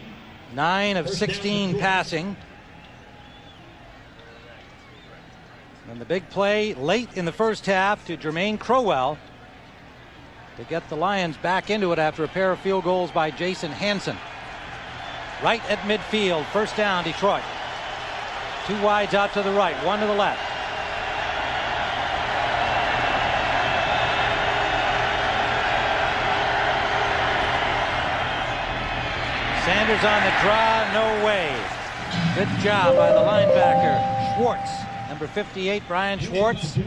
9 of 16 passing. And the big play late in the first half to Jermaine Crowell to get the Lions back into it after a pair of field goals by Jason Hansen. Right at midfield, first down, Detroit. 2 wides out to the right, 1 to the left. Sanders on the draw, no way. Good job by the linebacker, Schwartz. Number 58, Brian Schwartz,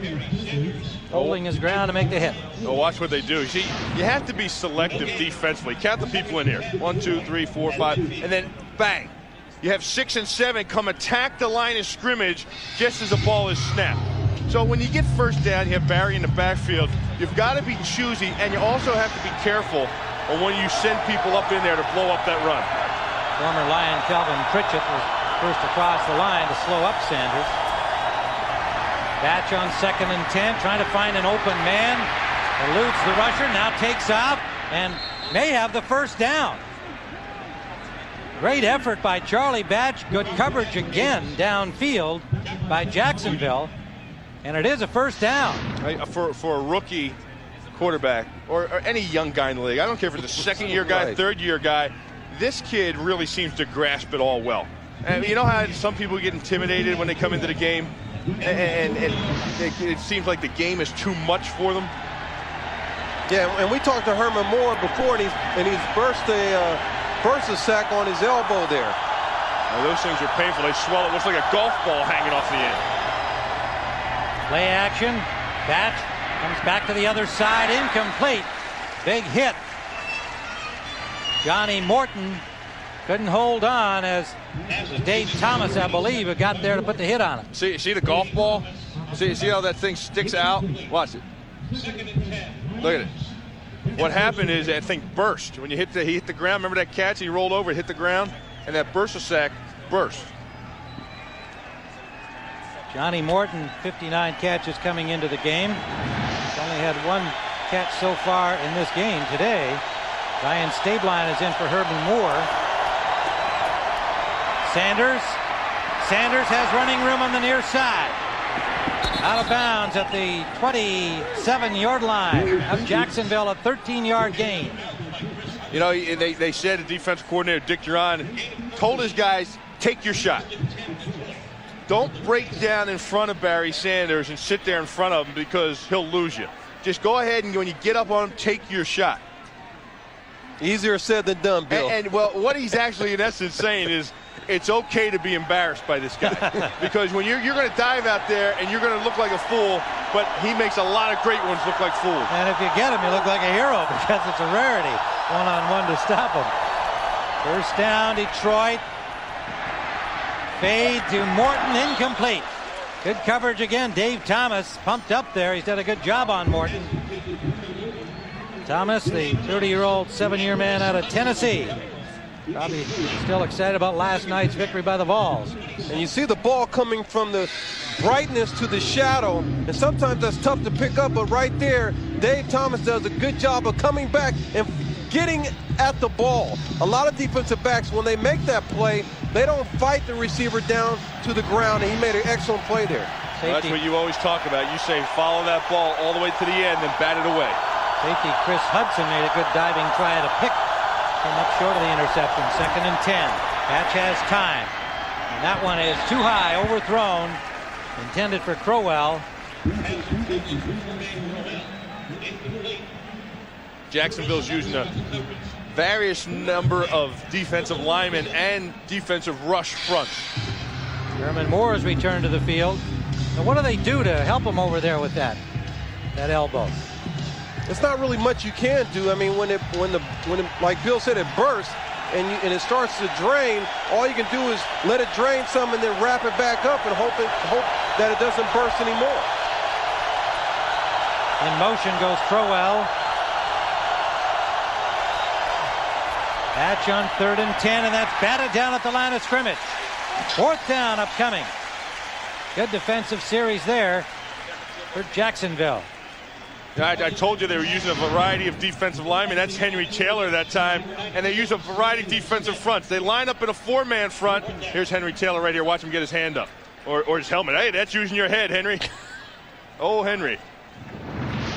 holding his ground to make the hit. Oh, watch what they do. See, you have to be selective defensively. Count the people in here. 1, 2, 3, 4, 5, and then bang. You have 6 and 7 come attack the line of scrimmage just as the ball is snapped. So when you get first down, you have Barry in the backfield. You've got to be choosy, and you also have to be careful when you send people up in there to blow up that run. Former Lion Kelvin Pritchett was first across the line to slow up Sanders. Batch on 2nd and 10, trying to find an open man. Eludes the rusher, now takes off, and may have the first down. Great effort by Charlie Batch. Good coverage again downfield by Jacksonville. And it is a first down. For a rookie quarterback or any young guy in the league, I don't care if it's a second-year guy, third-year guy, this kid really seems to grasp it all well. And you know how some people get intimidated when they come into the game, and it seems like the game is too much for them? Yeah, and we talked to Herman Moore before, and he's burst a sack on his elbow there. Now, those things are painful. They swell. It looks like a golf ball hanging off the end. Play action. Batch comes back to the other side. Incomplete. Big hit. Johnny Morton couldn't hold on as Dave Thomas, I believe, got there to put the hit on it. See the golf ball? See how that thing sticks out? Watch it. Look at it. What happened is that thing burst. When he hit the ground, remember that catch? He rolled over, it hit the ground, and that burst sack burst. Johnny Morton, 59 catches coming into the game. He's only had 1 catch so far in this game today. Ryan Stabline is in for Herman Moore. Sanders has running room on the near side. Out of bounds at the 27-yard line of Jacksonville, a 13-yard gain. You know, they said the defensive coordinator, Dick Duran, told his guys, take your shot. Don't break down in front of Barry Sanders and sit there in front of him because he'll lose you. Just go ahead and when you get up on him, take your shot. Easier said than done, Bill. And well, what he's actually in essence saying is it's okay to be embarrassed by this guy because when you're going to dive out there and you're going to look like a fool, but he makes a lot of great ones look like fools. And if you get him, you look like a hero because it's a rarity, one-on-one to stop him. First down, Detroit. Fade to Morton, incomplete. Good coverage again. Dave Thomas pumped up there. He's done a good job on Morton. Thomas, the 30-year-old 7-year man out of Tennessee. Probably still excited about last night's victory by the Vols. And you see the ball coming from the brightness to the shadow, and sometimes that's tough to pick up, but right there, Dave Thomas does a good job of coming back and getting at the ball. A lot of defensive backs, when they make that play, they don't fight the receiver down to the ground, and he made an excellent play there. Well, that's what you always talk about. You say follow that ball all the way to the end and bat it away. Safety Chris Hudson made a good diving try at a pick. Came up short of the interception. 2nd and 10. Patch has time. And that one is too high, overthrown. Intended for Crowell. Jacksonville's using a various number of defensive linemen and defensive rush fronts. Herman Moore has returned to the field. Now what do they do to help him over there with that elbow? It's not really much you can do. I mean, when it like Bill said, it bursts and it starts to drain. All you can do is let it drain some and then wrap it back up and hope that it doesn't burst anymore. In motion goes Crowell. Patch on 3rd and 10, and that's batted down at the line of scrimmage. 4th down upcoming. Good defensive series there for Jacksonville. I told you they were using a variety of defensive linemen. That's Henry Taylor that time. And they use a variety of defensive fronts. They line up in a 4-man front. Here's Henry Taylor right here. Watch him get his hand up. Or his helmet. Hey, that's using your head, Henry. Oh, Henry.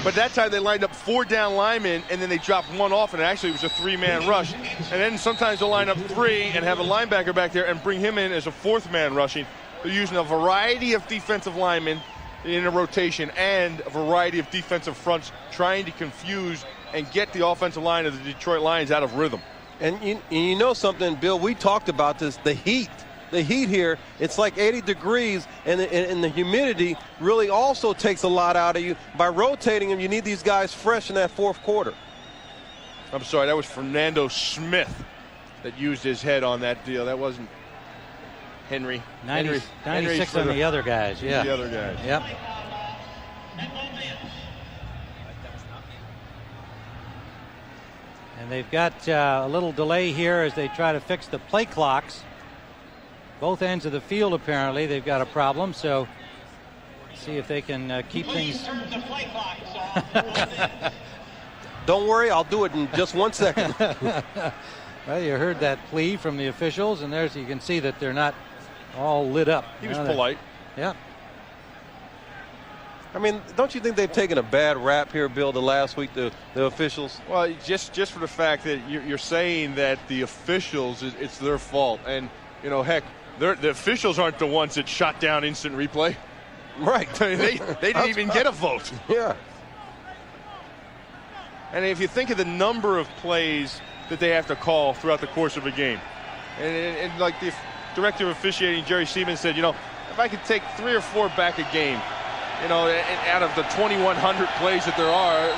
But that time they lined up 4 down linemen, and then they dropped 1 off, and actually it was a 3-man rush. And then sometimes they'll line up 3 and have a linebacker back there and bring him in as a 4th man rushing. They're using a variety of defensive linemen in a rotation and a variety of defensive fronts trying to confuse and get the offensive line of the Detroit Lions out of rhythm. And you know something, Bill, we talked about this, the heat. The heat here, it's like 80 degrees, and the humidity really also takes a lot out of you. By rotating them, you need these guys fresh in that 4th quarter. I'm sorry, that was Fernando Smith that used his head on that deal. That wasn't Henry. 96 on the other guys, yeah. The other guys. Yep. And they've got a little delay here as they try to fix the play clocks. Both ends of the field, apparently, they've got a problem, so see if they can keep things. Don't worry, I'll do it in just 1 second. Well, you heard that plea from the officials, and there's you can see that they're not all lit up. He was polite. Yeah. I mean, don't you think they've taken a bad rap here, Bill, the last week, the officials? Well, just for the fact that you're saying that the officials, it's their fault. And, you know, heck, the officials aren't the ones that shot down instant replay. Right. I mean, they didn't even get a vote. Yeah. And if you think of the number of plays that they have to call throughout the course of a game, and like the director of officiating, Jerry Siemens, said, you know, if I could take 3 or 4 back a game, you know, out of the 2,100 plays that there are,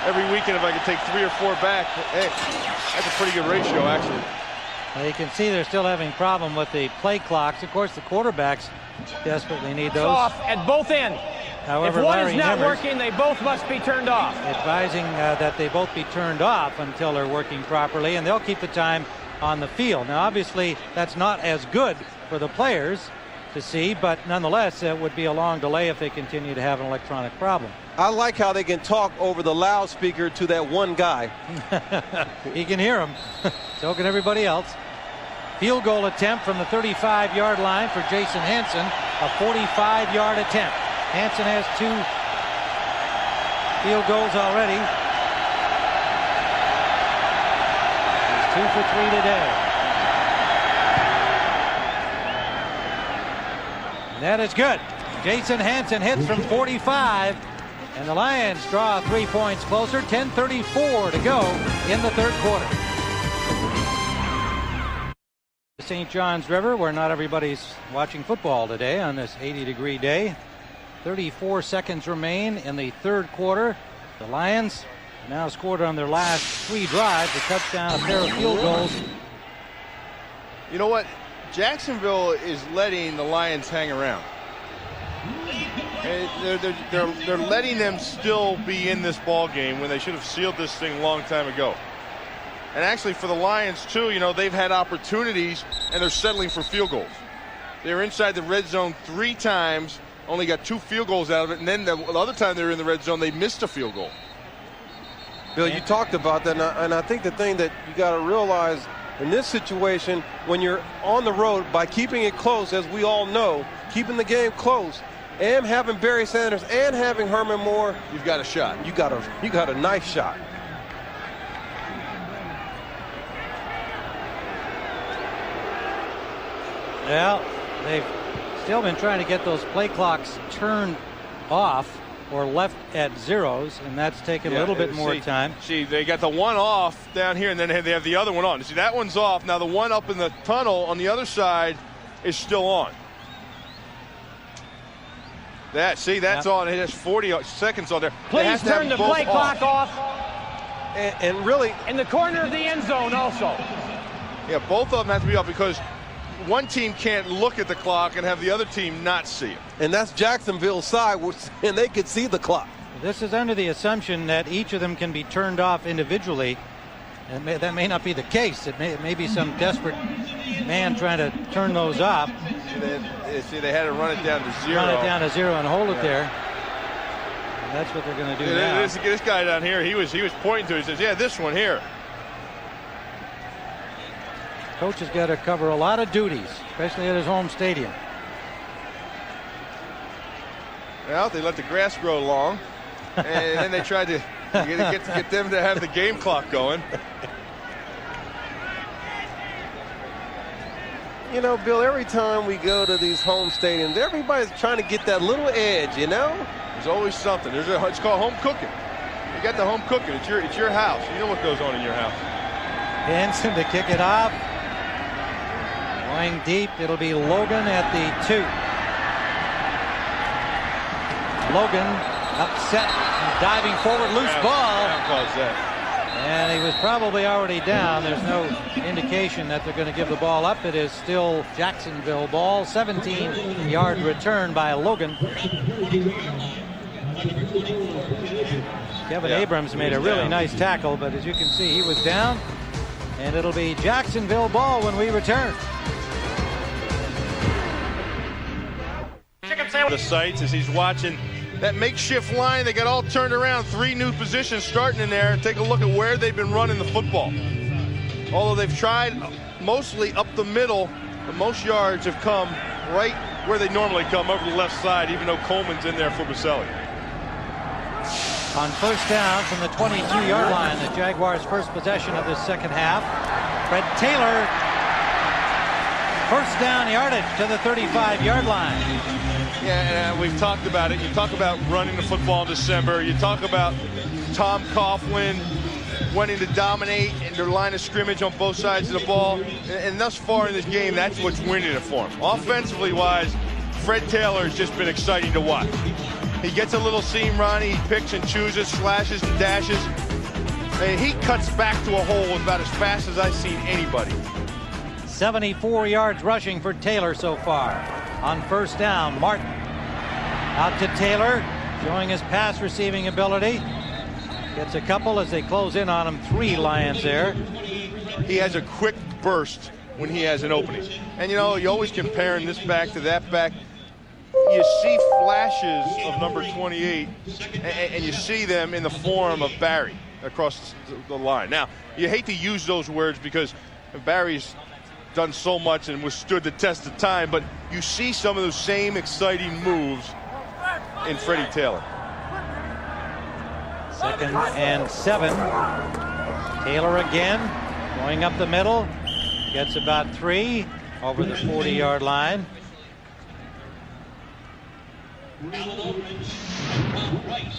every weekend if I could take 3 or 4 back, hey, that's a pretty good ratio, actually. Well, you can see they're still having a problem with the play clocks. Of course, the quarterbacks desperately need those. Off at both ends. However, if one Larry is not Nemmers working, they both must be turned off. advising that they both be turned off until they're working properly, and they'll keep the time on the field. Now, obviously, that's not as good for the players to see, but nonetheless, it would be a long delay if they continue to have an electronic problem. I like how they can talk over the loudspeaker to that one guy. He can hear him. So can everybody else. Field goal attempt from the 35-yard line for Jason Hansen, a 45-yard attempt. Hansen has 2 field goals already. He's 2 for 3 today. And that is good. Jason Hansen hits from 45, and the Lions draw 3 points closer. 10:34 to go in the 3rd quarter. St. John's River, where not everybody's watching football today on this 80-degree day. 34 seconds remain in the 3rd quarter. The Lions now scored on their last 3 drives, a touchdown, a pair of field goals. You know what? Jacksonville is letting the Lions hang around. They're letting them still be in this ball game when they should have sealed this thing a long time ago. And actually for the Lions too, you know, they've had opportunities and they're settling for field goals. They were inside the red zone 3 times, only got 2 field goals out of it, and then the other time they were in the red zone, they missed a field goal. Bill, you talked about that, and I think the thing that you got to realize in this situation, when you're on the road, by keeping it close, as we all know, keeping the game close, and having Barry Sanders and having Herman Moore, you've got a shot. You got a nice shot. Well, they've still been trying to get those play clocks turned off or left at zeros, and that's taken a little bit more time. See, they got the one off down here, and then they have the other one on. See, that one's off. Now the one up in the tunnel on the other side is still on. That's on. It has 40 seconds on there. Please turn the play clock off. And really, in the corner of the end zone also. Yeah, both of them have to be off because one team can't look at the clock and have the other team not see it. And that's Jacksonville's side, and they could see the clock. This is under the assumption that each of them can be turned off individually. And that may not be the case. It may be some desperate man trying to turn those off. See, they had to run it down to 0. Run it down to 0 and hold it there. And that's what they're going to do now. This guy down here, he was pointing to it. He says, yeah, this one here. Coach has got to cover a lot of duties, especially at his home stadium. Well, they let the grass grow long, and then they tried to get them to have the game clock going. You know, Bill, every time we go to these home stadiums, everybody's trying to get that little edge, you know? There's always something. It's called home cooking. You got the home cooking. It's your house. You know what goes on in your house. Hanson to kick it off. Going deep, it'll be Logan at the 2. Logan upset, diving forward, loose ball. And he was probably already down. There's no indication that they're going to give the ball up. It is still Jacksonville ball. 17-yard return by Logan. Kevin Abrams made a really nice tackle, but as you can see, he was down. And it'll be Jacksonville ball when we return. The sights as he's watching that makeshift line. They got all turned around. 3 new positions starting in there. Take a look at where they've been running the football. Although they've tried mostly up the middle, the most yards have come right where they normally come, over the left side, even though Coleman's in there for Baselli. On first down from the 22-yard line, the Jaguars' first possession of the second half. Fred Taylor, first down yardage to the 35-yard line. Yeah, and we've talked about it. You talk about running the football in December. You talk about Tom Coughlin wanting to dominate in their line of scrimmage on both sides of the ball. And thus far in this game, that's what's winning it for him. Offensively-wise, Fred Taylor has just been exciting to watch. He gets a little seam run. He picks and chooses, slashes and dashes. And he cuts back to a hole about as fast as I've seen anybody. 74 yards rushing for Taylor so far. On first down, Martin out to Taylor, showing his pass receiving ability. Gets a couple as they close in on him. 3 Lions there. He has a quick burst when he has an opening. And, you know, you always comparing this back to that back. You see flashes of number 28, and you see them in the form of Barry across the line. Now, you hate to use those words because Barry's done so much and withstood the test of time, but you see some of those same exciting moves in Freddie Taylor. 2nd and 7. Taylor again, going up the middle. Gets about 3 over the 40-yard line. You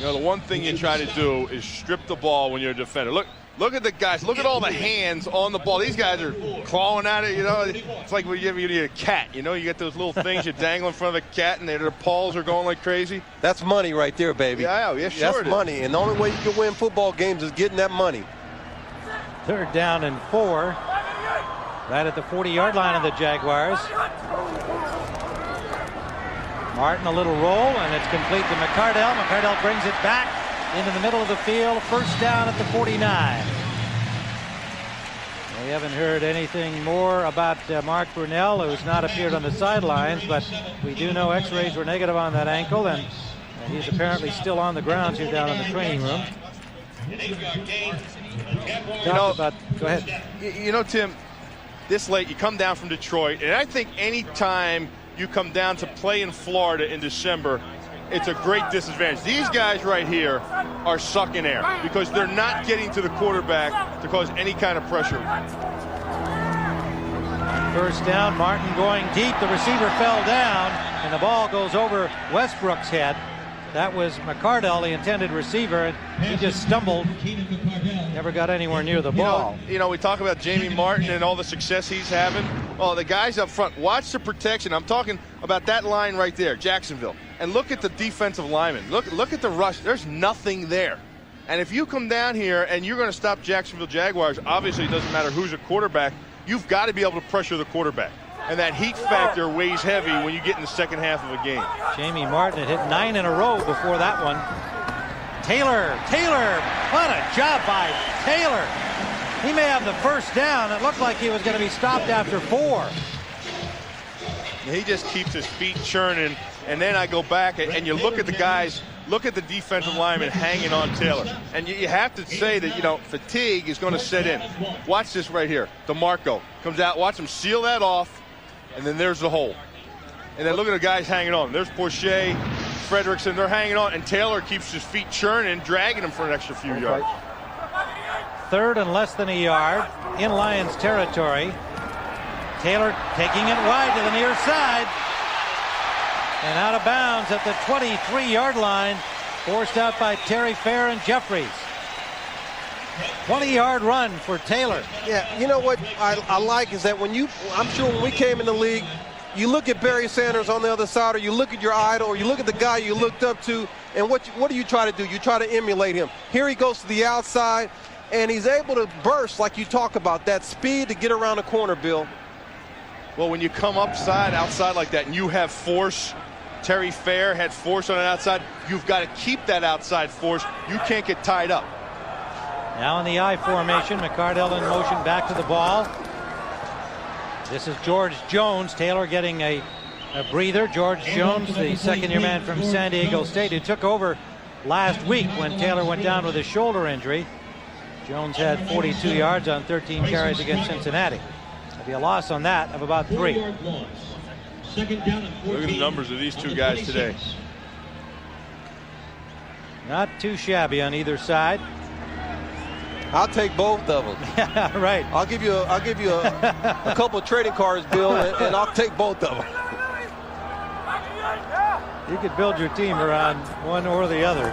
know, the one thing you try to do is strip the ball when you're a defender. Look at the guys. Look at all the hands on the ball. These guys are clawing at it, you know. It's like when you need a cat, you know. You get those little things you dangle in front of a cat, and their paws are going like crazy. That's money right there, baby. Yeah, sure. That's money, and the only way you can win football games is getting that money. 3rd down and 4. Right at the 40-yard line of the Jaguars. Martin, a little roll, and it's complete to McCardell. McCardell brings it back into the middle of the field. First down at the 49. We haven't heard anything more about Mark Brunell, who's not appeared on the sidelines, but we do know x-rays were negative on that ankle, and he's apparently still on the grounds here down in the training room. Go ahead. You know, Tim, this late, you come down from Detroit, and I think any time you come down to play in Florida in December, it's a great disadvantage. These guys right here are sucking air because they're not getting to the quarterback to cause any kind of pressure. First down, Martin going deep. The receiver fell down, and the ball goes over Westbrook's head. That was McCardell, the intended receiver, and he just stumbled. Never got anywhere near the ball. You know, we talk about Jamie Martin and all the success he's having. Well, the guys up front, watch the protection. I'm talking about that line right there, Jacksonville. And look at the defensive linemen. Look at the rush. There's nothing there. And if you come down here and you're going to stop Jacksonville Jaguars, obviously it doesn't matter who's a quarterback. You've got to be able to pressure the quarterback. And that heat factor weighs heavy when you get in the second half of a game. Jamie Martin had hit 9 in a row before that one. Taylor, what a job by Taylor. He may have the first down. It looked like he was going to be stopped after 4. He just keeps his feet churning. And then I go back and you look at the guys, look at the defensive lineman hanging on Taylor. And you have to say that, you know, fatigue is going to set in. Watch this right here. DeMarco comes out, watch him seal that off, and then there's the hole. And then look at the guys hanging on. There's Porsche, Fredrickson, they're hanging on, and Taylor keeps his feet churning, dragging him for an extra few yards. Third and less than a yard in Lions territory. Taylor taking it wide to the near side. And out of bounds at the 23-yard line, forced out by Terry Fair and Jeffries. 20-yard run for Taylor. Yeah, you know what I like is that when I'm sure when we came in the league, you look at Barry Sanders on the other side, or you look at your idol, or you look at the guy you looked up to, and what do you try to do? You try to emulate him. Here he goes to the outside, and he's able to burst like you talk about, that speed to get around the corner, Bill. Well, when you come outside like that, and you have force, Terry Fair had force on the outside. You've got to keep that outside force. You can't get tied up. Now in the I formation, McCardell in motion back to the ball. This is George Jones. Taylor getting a breather. George Jones, the second-year man from San Diego State, who took over last week when Taylor went down with a shoulder injury. Jones had 42 yards on 13 carries against Cincinnati. There'll be a loss on that of about 3. Look at the numbers of these two guys today. Not too shabby on either side. I'll take both of them. Yeah, right. I'll give you a couple of trading cards, Bill, and I'll take both of them. You could build your team around one or the other.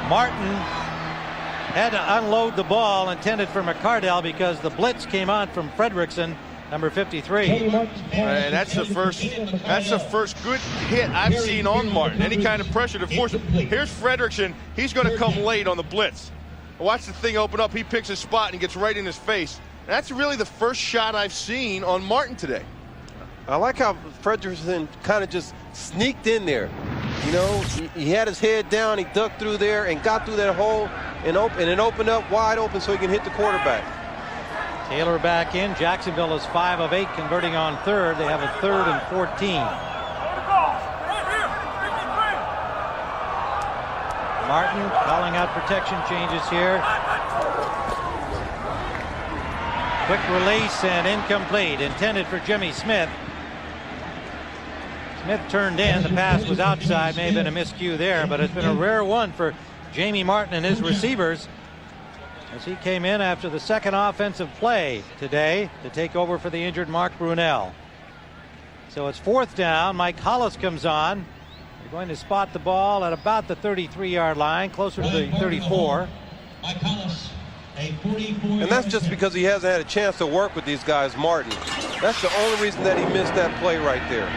Martin had to unload the ball intended for McCardell because the blitz came on from Fredrickson, number 53. And that's the first good hit I've seen on Martin. Any kind of pressure to force him. Here's Fredrickson. He's going to come late on the blitz. Watch the thing open up. He picks his spot and gets right in his face. And that's really the first shot I've seen on Martin today. I like how Fredrickson kind of just sneaked in there. You know, he had his head down. He ducked through there and got through that hole and it opened up wide open so he can hit the quarterback. Taylor back in. Jacksonville is 5 of 8 converting on third. They have a 3rd and 14. Martin calling out protection changes here. Quick release and incomplete. Intended for Jimmy Smith. Smith turned in. The pass was outside. May have been a miscue there, but it's been a rare one for Jamie Martin and his receivers, as he came in after the second offensive play today to take over for the injured Mark Brunell. So it's 4th down. Mike Hollis comes on. They're going to spot the ball at about the 33-yard line, closer to the 34. Mike Hollis, a 44. And that's just because he hasn't had a chance to work with these guys, Martin. That's the only reason that he missed that play right there.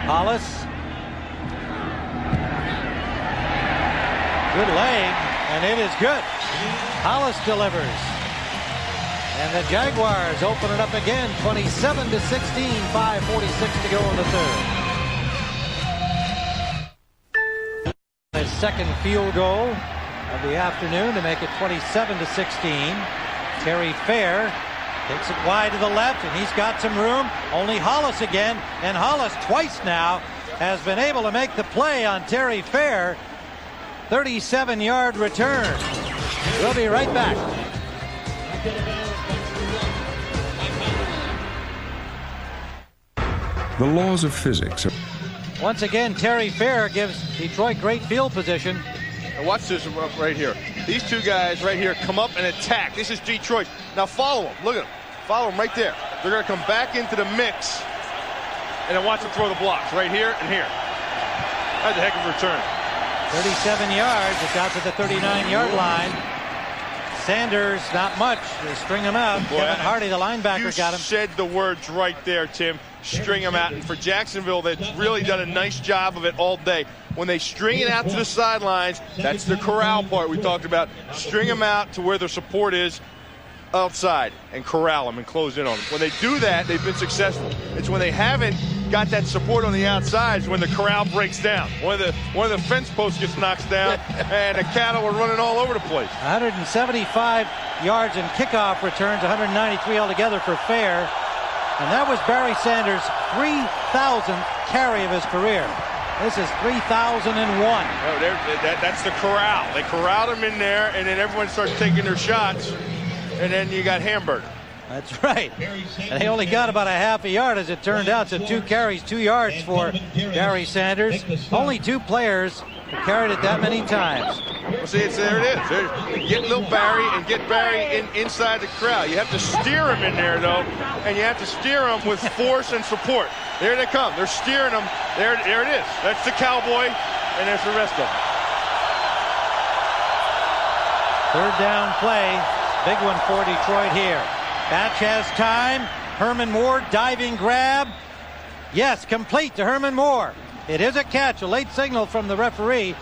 Hollis. Good leg, and it is good. Hollis delivers. And the Jaguars open it up again, 27-16, 5:46 to go in the third. His second field goal of the afternoon to make it 27-16. Terry Fair takes it wide to the left, and he's got some room. Only Hollis again, and Hollis twice now has been able to make the play on Terry Fair. 37-yard return. We'll be right back. The laws of physics. Once again, Terry Fair gives Detroit great field position. And watch this right here. These two guys right here come up and attack. This is Detroit. Now follow them. Look at them. Follow them right there. They're going to come back into the mix. And then watch them throw the blocks right here and here. That's a heck of a return. 37 yards. It's out to the 39-yard line. Sanders, not much. They string him out. Boy, Kevin Hardy, the linebacker, got him. You said the words right there, Tim. String him out. And for Jacksonville, they've really done a nice job of it all day. When they string it out to the sidelines, that's the corral part we talked about. String them out to where their support is outside and corral them and close in on them. When they do that, they've been successful. It's when they haven't got that support on the outsides when the corral breaks down. One of the fence posts gets knocked down and the cattle are running all over the place. 175 yards in kickoff returns, 193 altogether for Fair. And that was Barry Sanders' 3,000th carry of his career. This is 3,001. No, that's the corral. They corralled him in there, and then everyone starts taking their shots, and then you got hamburger. That's right. And they only got about a half a yard, as it turned out. So 2 carries, 2 yards for Barry Sanders. Only 2 players who carried it that many times. Well, see, there it is. Get little Barry and get Barry inside the crowd. You have to steer him in there, though, and you have to steer him with force and support. There they come. They're steering them. There it is. That's the cowboy, and there's the rest of them. Third down play. Big one for Detroit here. Batch has time. Herman Moore, diving grab. Yes, complete to Herman Moore. It is a catch, a late signal from the referee.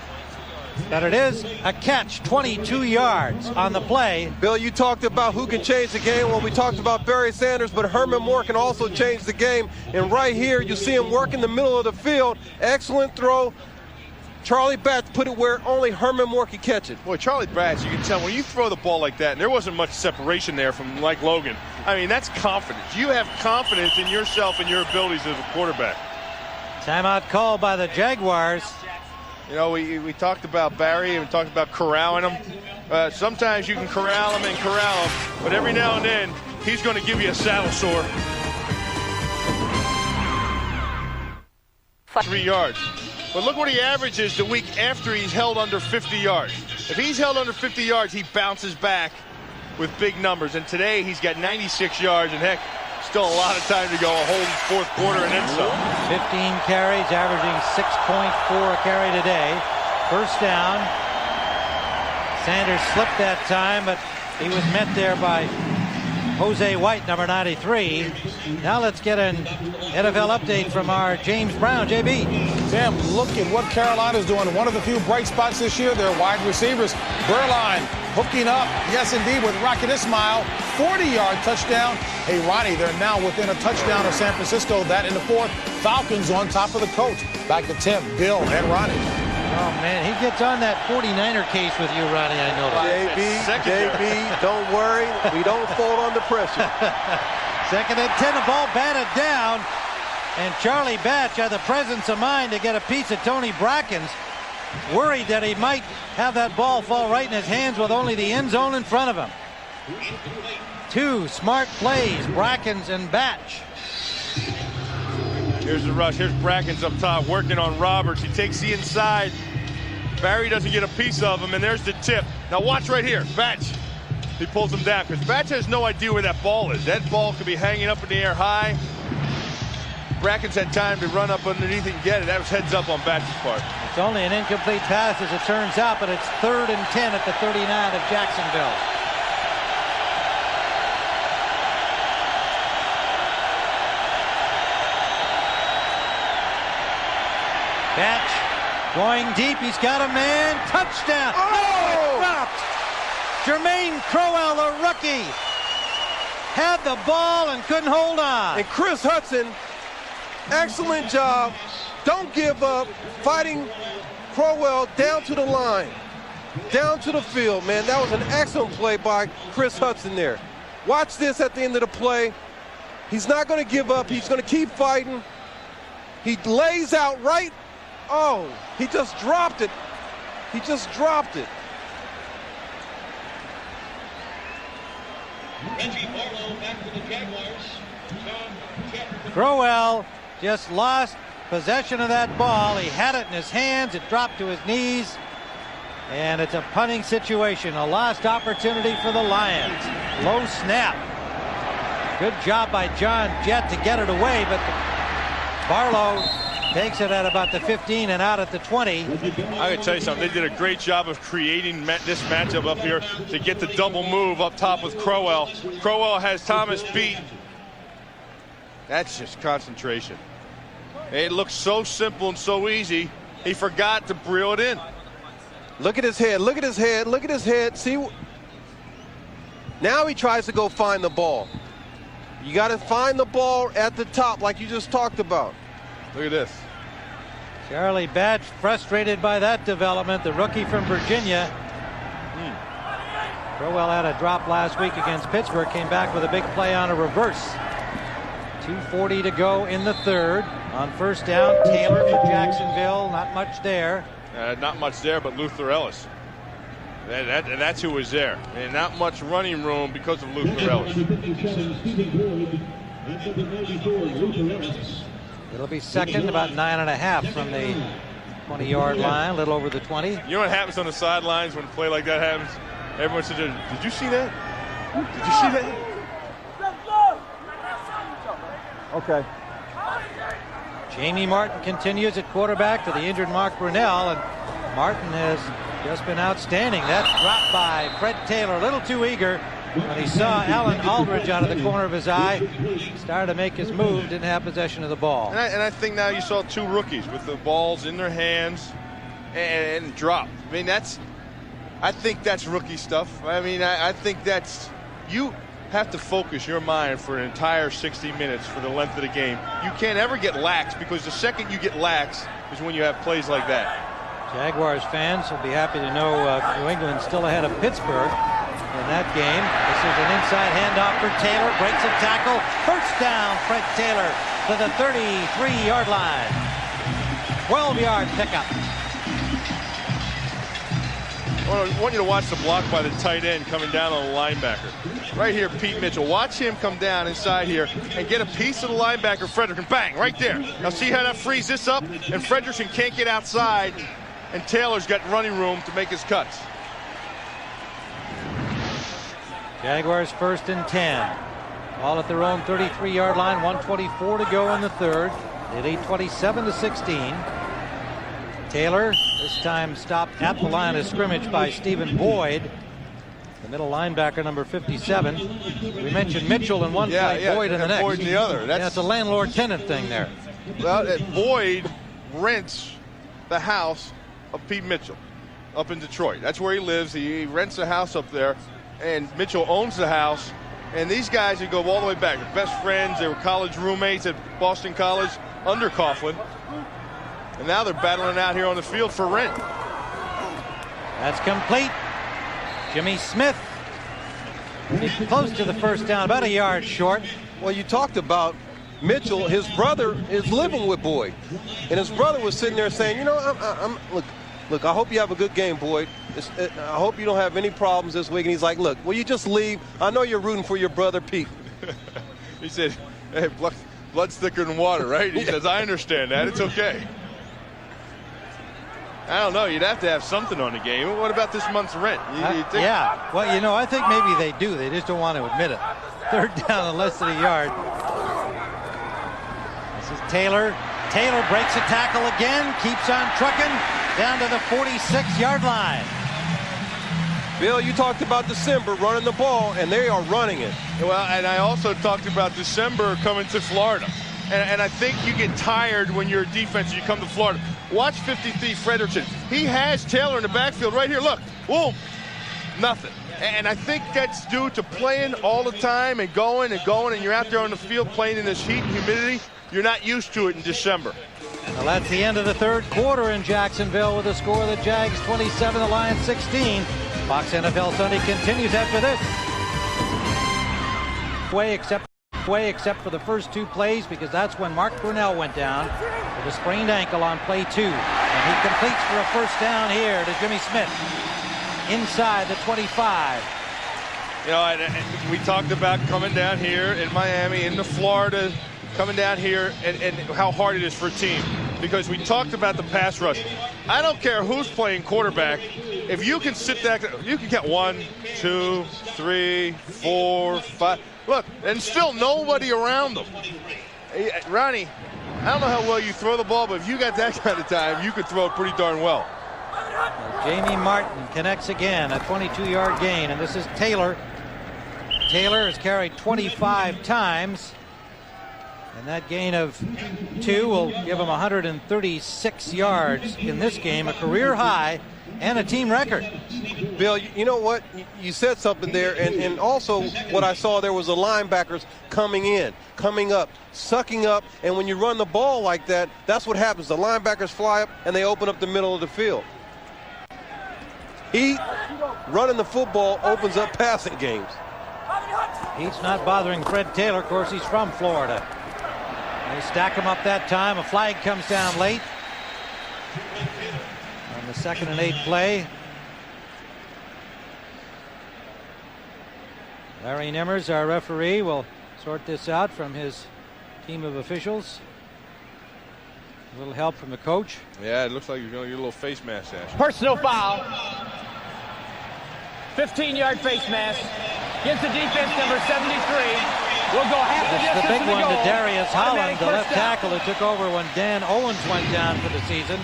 But it is a catch, 22 yards on the play. Bill, you talked about who can change the game. Well, we talked about Barry Sanders, but Herman Moore can also change the game. And right here, you see him work in the middle of the field. Excellent throw. Charlie Batch put it where only Herman Moore could catch it. Boy, Charlie Batch, you can tell when you throw the ball like that, and there wasn't much separation there from Mike Logan. I mean, that's confidence. You have confidence in yourself and your abilities as a quarterback. Timeout call by the Jaguars. You know, we talked about Barry and we talked about corralling him. Sometimes you can corral him and corral him, but every now and then he's going to give you a saddle sore. 3 yards. But look what he averages the week after he's held under 50 yards. If he's held under 50 yards, he bounces back with big numbers. And today he's got 96 yards, and heck, still a lot of time to go, a whole fourth quarter and then some. 15 carries, averaging 6.4 a carry today. First down. Sanders slipped that time, but he was met there by Jose White, number 93. Now let's get an NFL update from our James Brown. JB. Tim, look at what Carolina's doing. One of the few bright spots this year, their wide receivers. Burline hooking up, yes indeed, with Rocket Ismail. 40-yard touchdown. Hey, Ronnie, they're now within a touchdown of San Francisco. That in the fourth. Falcons on top of the coach. Back to Tim, Bill, and Ronnie. Oh, man, he gets on that 49er case with you, Ronnie, I know. JB, don't worry. We don't fold under pressure. Second and 10, the ball batted down. And Charlie Batch had the presence of mind to get a piece of Tony Bracken's. Worried that he might have that ball fall right in his hands with only the end zone in front of him. 2 smart plays, Bracken's and Batch. Here's the rush. Here's Bracken's up top working on Roberts. He takes the inside. Barry doesn't get a piece of him, and there's the tip. Now watch right here. Batch. He pulls him down because Batch has no idea where that ball is. That ball could be hanging up in the air high. Bracken's had time to run up underneath it and get it. That was heads up on Batch's part. It's only an incomplete pass as it turns out, but it's 3rd and 10 at the 39 of Jacksonville. Batch going deep. He's got a man. Touchdown. Oh! It's dropped. Jermaine Crowell, a rookie. had the ball and couldn't hold on. And Chris Hudson, excellent job. Don't give up, fighting Crowell down to the line, down to the field, man. That was an excellent play by Chris Hudson there. Watch this at the end of the play. He's not going to give up. He's going to keep fighting. He lays out right. Oh, he just dropped it. He just dropped it. Reggie Barlow back to the Jaguars. Crowell just lost possession of that ball. He had it in his hands. It dropped to his knees. And it's a punting situation. A lost opportunity for the Lions. Low snap. Good job by John Jett to get it away, but Barlow takes it at about the 15 and out at the 20. I gotta tell you something. They did a great job of creating this matchup up here to get the double move up top with Crowell. Crowell has Thomas beat. That's just concentration. It looks so simple and so easy. He forgot to reel it in. Look at his head. Look at his head. Look at his head. See, now he tries to go find the ball. You got to find the ball at the top like you just talked about. Look at this. Charlie Batch frustrated by that development. The rookie from Virginia. Crowell had a drop last week against Pittsburgh. Came back with a big play on a reverse. 2:40 to go in the third. On first down, Taylor for Jacksonville. Not much there. Not much there, but Luther Ellis. That's who was there. And not much running room because of Luther Ellis. It'll be second, about 9.5 from the 20-yard line, a little over the 20. You know what happens on the sidelines when a play like that happens? Everyone says, did you see that? Did you see that? Okay. Jamie Martin continues at quarterback for the injured Mark Brunell, and Martin has just been outstanding. That's dropped by Fred Taylor, a little too eager when he saw Alan Aldridge out of the corner of his eye. Started to make his move, didn't have possession of the ball. And I think now you saw two rookies with the balls in their hands and drop. I mean, I think that's rookie stuff. I mean, I think that's, you have to focus your mind for an entire 60 minutes for the length of the game. You can't ever get lax, because the second you get lax is when you have plays like that. Jaguars fans will be happy to know New England's still ahead of Pittsburgh in that game. This is an inside handoff for Taylor. Breaks a tackle. First down, Fred Taylor to the 33-yard line. 12-yard pickup. I want you to watch the block by the tight end coming down on the linebacker. Right here, Pete Mitchell. Watch him come down inside here and get a piece of the linebacker, Frederickson. Bang, right there. Now see how that frees this up? And Frederickson can't get outside, and Taylor's got running room to make his cuts. Jaguars first and 10. All at their own 33-yard line. 1:24 to go in the third. They lead 27-16. Taylor, this time stopped at the line of scrimmage by Stephen Boyd, the middle linebacker, number 57. We mentioned Mitchell in one play, Boyd in the next. Boyd in the other. That's a landlord-tenant thing there. Well, Boyd rents the house of Pete Mitchell up in Detroit. That's where he lives. He rents a house up there, and Mitchell owns the house. And these guys, you go all the way back. They're best friends. They were college roommates at Boston College under Coughlin. And now they're battling out here on the field for rent. That's complete. Jimmy Smith close to the first down, about a yard short. Well, you talked about Mitchell. His brother is living with Boyd, and his brother was sitting there saying, you know, look, I hope you have a good game, Boyd. I hope you don't have any problems this week. And he's like, look, will you just leave? I know you're rooting for your brother, Pete. He said, hey, blood's thicker than water, right? He says, I understand that. It's okay. I don't know. You'd have to have something on the game. What about this month's rent? Yeah. Well, you know, I think maybe they do. They just don't want to admit it. Third down and less than a yard. This is Taylor. Taylor breaks a tackle again. Keeps on trucking down to the 46-yard line. Bill, you talked about December running the ball, and they are running it. Well, and I also talked about December coming to Florida. And I think you get tired when you're a defense and you come to Florida. Watch 53 Frederickson. He has Taylor in the backfield right here. Look. Boom. Nothing. And I think that's due to playing all the time and going, and you're out there on the field playing in this heat and humidity. You're not used to it in December. Well, that's the end of the third quarter in Jacksonville with a score of the Jags 27, the Lions 16. Fox NFL Sunday continues after this. Except for the first two plays, because that's when Mark Brunell went down with a sprained ankle on play 2. And he completes for a first down here to Jimmy Smith inside the 25. You know, we talked about coming down here in Miami, into Florida, coming down here, and how hard it is for a team. Because we talked about the pass rush. I don't care who's playing quarterback. If you can sit back, you can get 1, 2, 3, 4, 5. Look, and still nobody around them. Ronnie, I don't know how well you throw the ball, but if you got that kind of time, you could throw it pretty darn well. Jamie Martin connects again, a 22-yard gain, and this is Taylor. Taylor has carried 25 times, and that gain of 2 will give him 136 yards in this game, a career high and a team record. Bill, you know what? You said something there, and also what I saw there was the linebackers coming in, coming up, sucking up, and when you run the ball like that, that's what happens. The linebackers fly up, and they open up the middle of the field. He, running the football, opens up passing games. He's not bothering Fred Taylor. Of course, he's from Florida. They stack him up that time. A flag comes down late on the 2nd and 8 play. Larry Nimmers, our referee, will sort this out from his team of officials. A little help from the coach. Yeah, it looks like you're going to get a little face mask action. Personal foul. 15-yard face mask. Gives the defense number 73. We'll go half the distance. The big to the one goal. to Darius Holland, the left down. tackle who took over when Dan Owens went down for the season.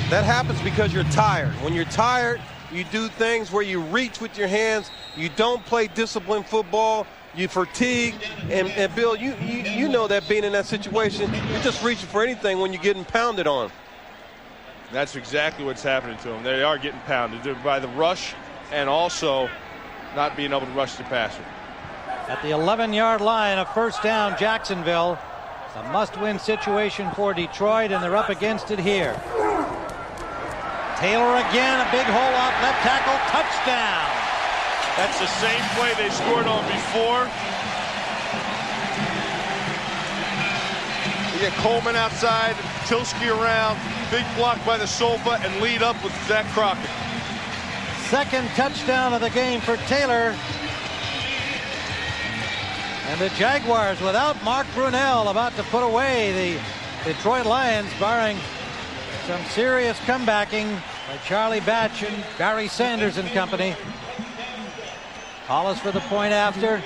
That happens because you're tired. When you're tired, you do things where you reach with your hands. You don't play disciplined football. You fatigue. And Bill, you know that being in that situation, you're just reaching for anything when you're getting pounded on. That's exactly what's happening to them. They are getting pounded by the rush and also not being able to rush the passer. At the 11-yard line, a first down, Jacksonville. It's a must-win situation for Detroit, and they're up against it here. Taylor again, a big hole off left tackle, touchdown. That's the same play they scored on before. You get Coleman outside, Tilsky around, big block by the sofa, and lead up with Zach Crockett. Second touchdown of the game for Taylor. And the Jaguars, without Mark Brunell, about to put away the Detroit Lions, barring some serious comebacking by Charlie Batch and Barry Sanders and company. Hollis for the point after.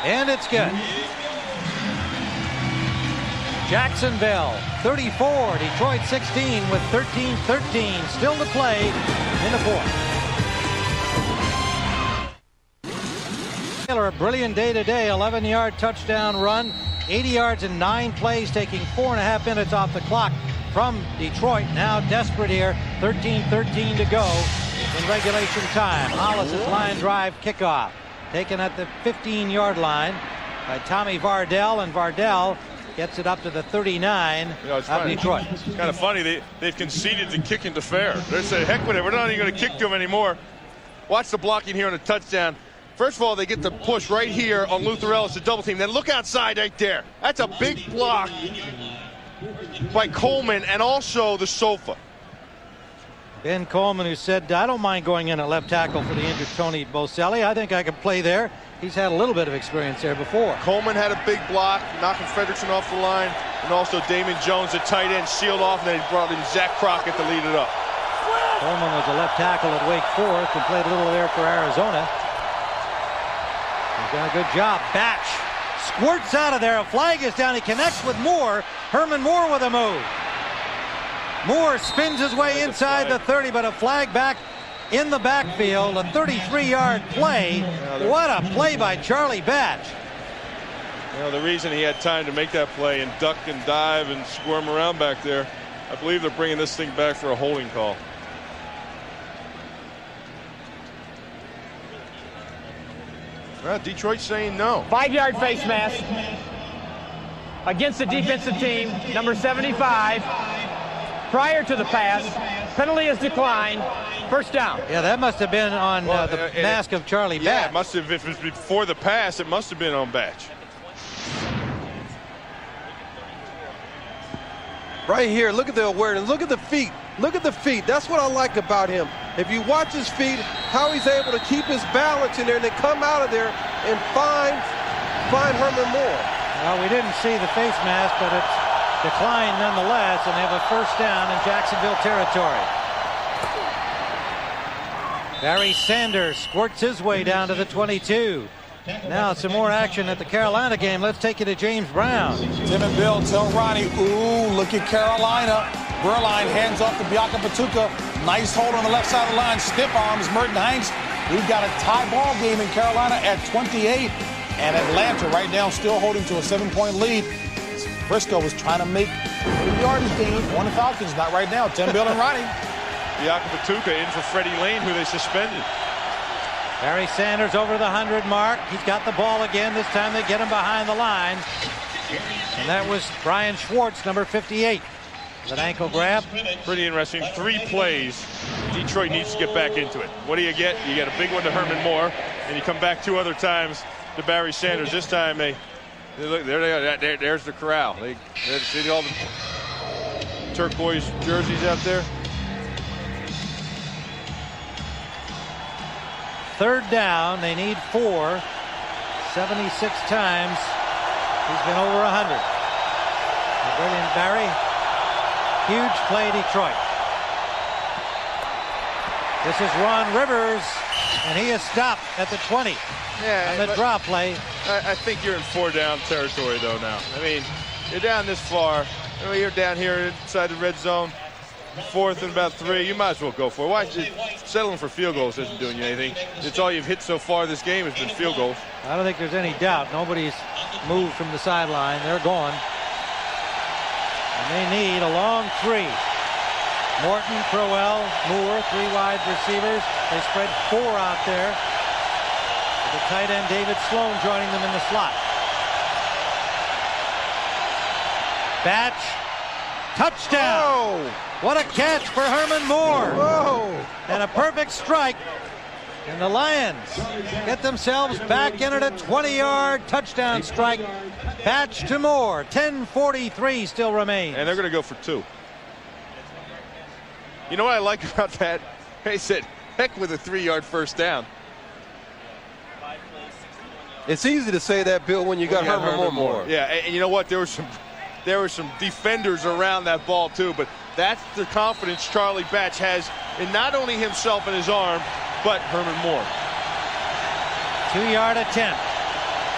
And it's good. Jacksonville 34, Detroit 16 with 13-13 still to play in the fourth. Taylor, a brilliant day today, 11-yard touchdown run, 80 yards in 9 plays, taking 4.5 minutes off the clock from Detroit. Now desperate here, 13-13 to go in regulation time. Hollis' line drive kickoff, taken at the 15-yard line by Tommy Vardell, and Vardell gets it up to the 39 of Detroit. It's kind of funny, they've conceded the kick into fair. They say, heck with it, we're not even going to kick to him anymore. Watch the blocking here on the touchdown. First of all, they get the push right here on Luther Ellis, the double team. Then look outside right there. That's a big block by Coleman and also the sofa. Ben Coleman, who said, I don't mind going in at left tackle for the injured Tony Boselli. I think I can play there. He's had a little bit of experience there before. Coleman had a big block, knocking Fredrickson off the line, and also Damon Jones, the tight end, sealed off, and then he brought in Zach Crockett to lead it up. Coleman was a left tackle at Wake Forest and played a little there for Arizona. He's done a good job. Batch squirts out of there. A flag is down. He connects with Moore. Herman Moore with a move. Moore spins his way inside the 30, but a flag back in the backfield. A 33-yard play. What a play by Charlie Batch. You know, the reason he had time to make that play and duck and dive and squirm around back there, I believe they're bringing this thing back for a holding call. Well, Detroit's saying no. 5-yard face mask against the defensive team, number 75. Prior to the pass, penalty is declined. First down. Yeah, that must have been on the mask of Charlie Batch. Yeah, it must have. If it was before the pass, it must have been on Batch. Right here, look at the awareness. Look at the feet. Look at the feet. That's what I like about him. If you watch his feet, how he's able to keep his balance in there and then come out of there and find Herman Moore. Well, we didn't see the face mask, but it's declined nonetheless, and they have a first down in Jacksonville territory. Barry Sanders squirts his way down to the 22. Now some more action at the Carolina game. Let's take you to James Brown. Tim and Bill tell Ronnie, ooh, look at Carolina. Burline hands off to Bianca Patuca. Nice hold on the left side of the line. Stiff arms Merton Hanks. We've got a tie ball game in Carolina at 28. And Atlanta right now still holding to a 7-point lead. Frisco was trying to make a yardage gain on the Falcons. Not right now. Tim, Bill, and Ronnie. Bianca Patuca in for Freddie Lane, who they suspended. Barry Sanders over the 100 mark. He's got the ball again. This time they get him behind the line. And that was Brian Schwartz, number 58. With an ankle grab. Pretty interesting. 3 plays. Detroit needs to get back into it. What do you get? You get a big one to Herman Moore, and you come back 2 other times to Barry Sanders. This time they look, there they are. There's the corral. They see all the turquoise jerseys out there. Third down, they need 4. 76 times. He's been over 100. Brilliant Barry. Huge play, Detroit. This is Ron Rivers, and he is stopped at the 20 on the draw play. I think you're in 4-down territory, though, now. I mean, you're down this far. I mean, you're down here inside the red zone. 4th and about 3, you might as well go for it. Why settling for field goals isn't doing you anything. It's all you've hit so far this game has been field goals. I don't think there's any doubt. Nobody's moved from the sideline. They're gone. And they need a long 3. Morton, Crowell, Moore, 3 wide receivers. They spread 4 out there. With the tight end David Sloan joining them in the slot. Batch. Touchdown. Oh. What a catch for Herman Moore. Whoa. And a perfect strike. And the Lions get themselves back in at a 20-yard touchdown strike. Batch to Moore. 10:43 still remains. And they're going to go for 2. You know what I like about that? They said, heck with a 3-yard first down. It's easy to say that, Bill, when you got Herman Moore. Yeah, and you know what? There were some defenders around that ball too, but that's the confidence Charlie Batch has in not only himself and his arm, but Herman Moore. 2-yard attempt.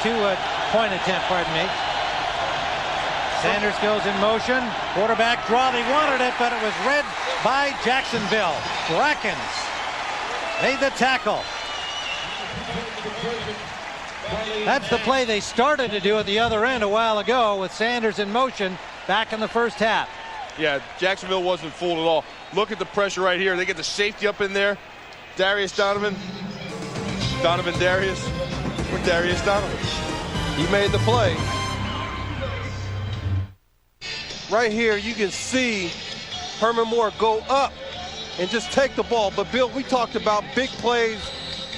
2-point attempt, pardon me. Sanders goes in motion. Quarterback draw. They wanted it, but it was read by Jacksonville. Brackens made the tackle. That's the play they started to do at the other end a while ago with Sanders in motion back in the first half. Yeah, Jacksonville wasn't fooled at all. Look at the pressure right here. They get the safety up in there. Darius Donovan. Darius. Or Darius Donovan. He made the play. Right here, you can see Herman Moore go up and just take the ball. But, Bill, we talked about big plays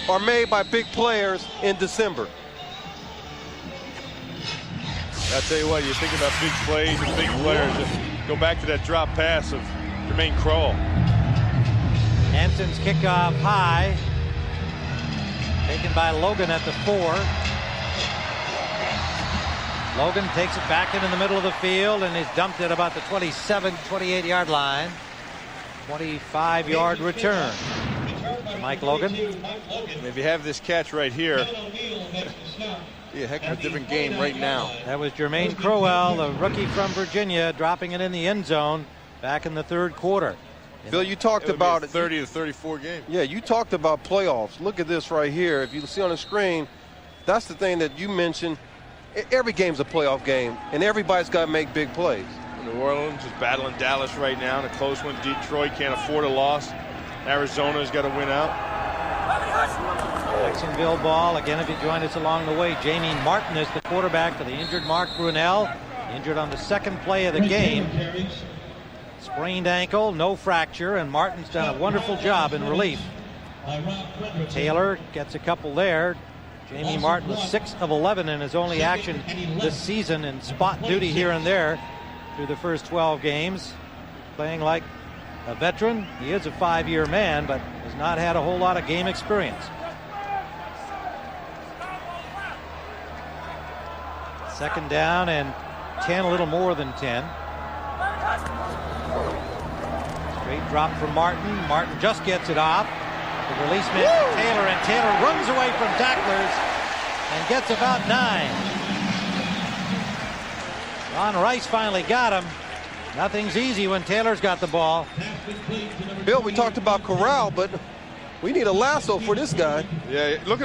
are made by big players in December. I'll tell you what, you think about big plays and big players. Just go back to that drop pass of Jermaine Crowell. Hanson's kickoff high. Taken by Logan at the 4. Logan takes it back into the middle of the field and is dumped at about the 27, 28-yard line. 25-yard return. Mike Logan. And if you have this catch right here, be a heck of a different game right now. That was Jermaine Crowell, the rookie from Virginia, dropping it in the end zone back in the 3rd quarter. Bill, you talked about it. 30 to 34 game. Yeah, you talked about playoffs. Look at this right here. If you see on the screen, that's the thing that you mentioned. every game's a playoff game, and everybody's got to make big plays. New Orleans is battling Dallas right now in a close one. Detroit can't afford a loss. Arizona's got to win out. Jacksonville ball. Again, if you join us along the way, Jamie Martin is the quarterback for the injured Mark Brunell. Injured on the second play of the game. Sprained ankle, no fracture, and Martin's done a wonderful job in relief. Taylor gets a couple there. Jamie Martin was 6 of 11 in his only action this season in spot duty here and there through the first 12 games. Playing like a veteran. He is a 5-year man, but has not had a whole lot of game experience. Second down and 10, a little more than 10. Straight drop from Martin. Martin just gets it off. The release man to Taylor, and Taylor runs away from tacklers and gets about 9. Ron Rice finally got him. Nothing's easy when Taylor's got the ball. Bill, we talked about corral, but we need a lasso for this guy. Yeah, look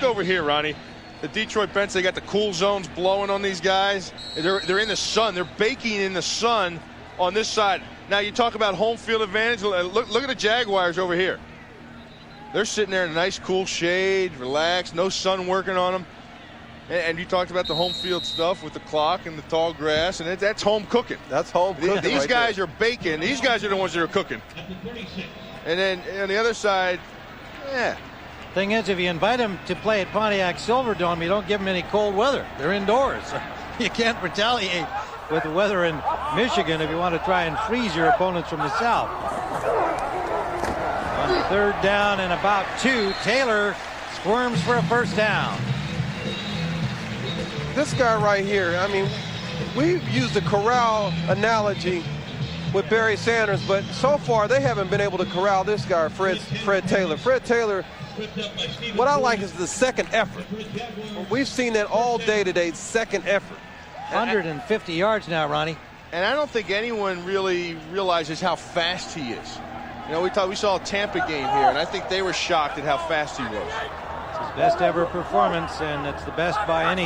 over here, Ronnie. The Detroit bench, they got the cool zones blowing on these guys. They're in the sun. They're baking in the sun on this side. Now you talk about home field advantage. Look at the Jaguars over here. They're sitting there in a nice cool shade, relaxed, no sun working on them. And you talked about the home field stuff with the clock and the tall grass, and that's home cooking. That's home cooking. These right guys there. are baking. These guys are the ones that are cooking. And then on the other side, Thing is, if you invite them to play at Pontiac Silverdome, you don't give them any cold weather. They're indoors. You can't retaliate with the weather in Michigan if you want to try and freeze your opponents from the south. On third down and about 2, Taylor squirms for a first down. This guy right here, I mean, we've used the corral analogy with Barry Sanders, but so far they haven't been able to corral this guy, Fred Taylor. Fred Taylor, what I like is the second effort. We've seen that all day today, second effort. 150 yards now, Ronnie. And I don't think anyone really realizes how fast he is. You know, we saw a Tampa game here, and I think they were shocked at how fast he was. It's his best ever performance, and it's the best by any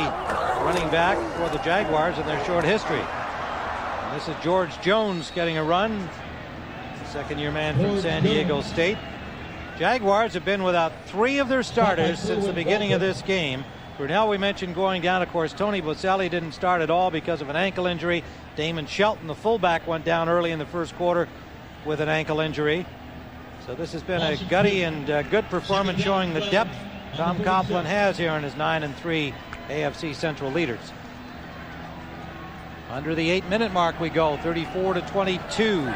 running back for the Jaguars in their short history. And this is George Jones getting a run, second-year man from San Diego State. Jaguars have been without 3 of their starters since the beginning of this game. Brunell, we mentioned going down. Of course, Tony Boselli didn't start at all because of an ankle injury. Damon Shelton, the fullback, went down early in the first quarter with an ankle injury. So this has been a gutty and good performance, showing the depth Tom Coughlin has here in his 9-3 AFC Central leaders. Under the 8-minute mark we go, 34-22.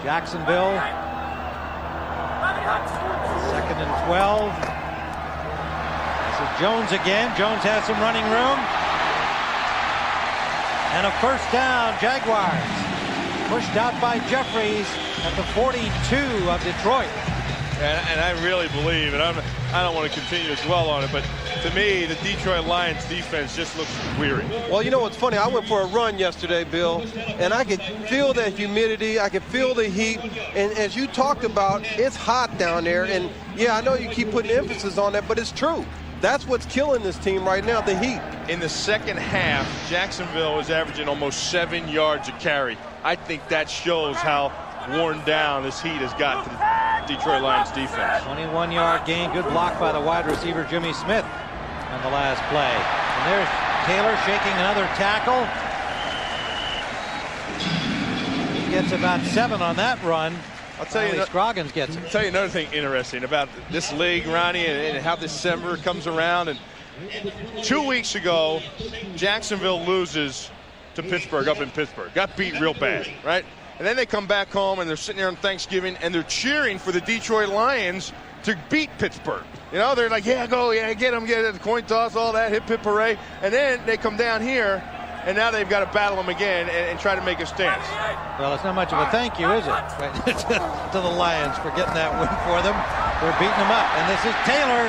Jacksonville. 2nd and 12. This is Jones again. Jones has some running room. And a first down, Jaguars. Pushed out by Jeffries at the 42 of Detroit. And I really believe, and I don't want to continue to dwell on it, but to me, the Detroit Lions defense just looks weary. Well, you know what's funny? I went for a run yesterday, Bill, and I could feel that humidity. I could feel the heat. And as you talked about, it's hot down there. And, yeah, I know you keep putting emphasis on that, but it's true. That's what's killing this team right now, the heat. In the second half, Jacksonville was averaging almost 7 yards a carry. I think that shows how worn down this heat has got to the Detroit Lions defense. 21-yard gain, good block by the wide receiver Jimmy Smith on the last play. And there's Taylor shaking another tackle. He gets about 7 on that run. I'll tell you, Scroggins gets it. I'll tell you another thing interesting about this league, Ronnie, and how December comes around. And 2 weeks ago, Jacksonville loses to Pittsburgh up in Pittsburgh. Got beat real bad, right? And then they come back home and they're sitting there on Thanksgiving and they're cheering for the Detroit Lions to beat Pittsburgh. You know, they're like, yeah, go, yeah, get them, get it, the coin toss, all that, hip, hip, hooray. And then they come down here and now they've got to battle them again and try to make a stance. Well, it's not much of a thank you, is it? Right? to the Lions for getting that win for them. They're beating them up. And this is Taylor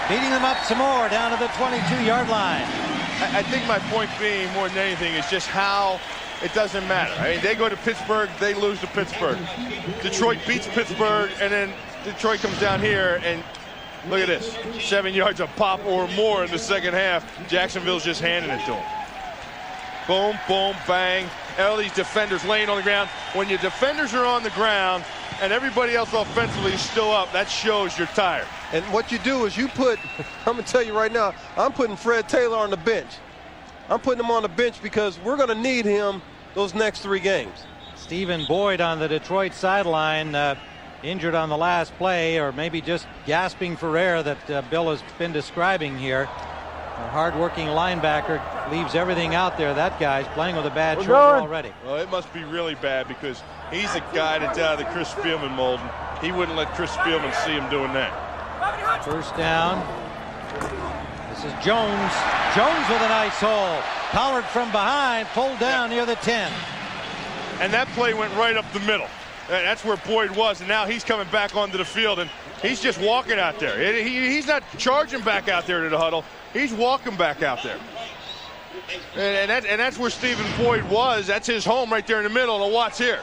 beating them up some more down to the 22-yard line. I think my point being, more than anything, is just how it doesn't matter. I mean, they go to Pittsburgh, they lose to Pittsburgh. Detroit beats Pittsburgh, and then Detroit comes down here and Look at this. 7 yards a pop or more in the second half. Jacksonville's just handing it to him. Boom, boom, bang. All these defenders laying on the ground. When your defenders are on the ground and everybody else offensively is still up, that shows you're tired. And what you do is you put, I'm going to tell you right now, I'm putting Fred Taylor on the bench. I'm putting him on the bench because we're going to need him those next 3 games. Stephen Boyd on the Detroit sideline, injured on the last play, or maybe just gasping for air that Bill has been describing here. A hard-working linebacker leaves everything out there. That guy's playing with a bad shoulder already. Well, it must be really bad because he's a guy that's out of the Chris Spielman mold. He wouldn't let Chris Spielman see him doing that. First down. This is Jones. Jones with a nice hole. Pollard from behind, pulled down near the 10. And that play went right up the middle. That's where Boyd was, and now he's coming back onto the field, and he's just walking out there. He's not charging back out there to the huddle. He's walking back out there. And that's where Stephen Boyd was. That's his home right there in the middle. And watch here.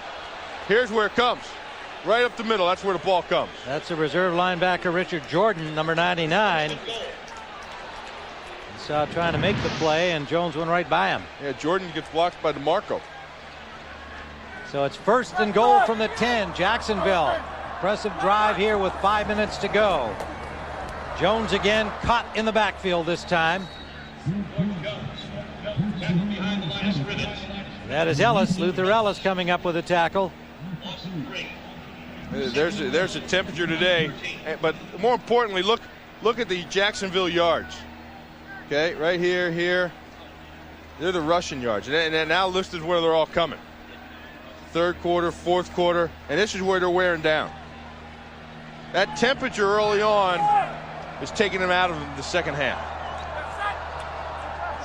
Here's where it comes. Right up the middle. That's where the ball comes. That's a reserve linebacker, Richard Jordan, number 99. Saw trying to make the play, and Jones went right by him. Yeah, Jordan gets blocked by DeMarco. So it's 1st and goal from the 10. Jacksonville. Impressive drive here with 5 minutes to go. Jones again caught in the backfield this time. That is Ellis, Luther Ellis, coming up with a tackle. There's a temperature today, but more importantly, look at the Jacksonville yards. Okay, right here. They're the rushing yards, and now listed where they're all coming. 3rd quarter, 4th quarter, and this is where they're wearing down. That temperature early on is taking them out of the second half.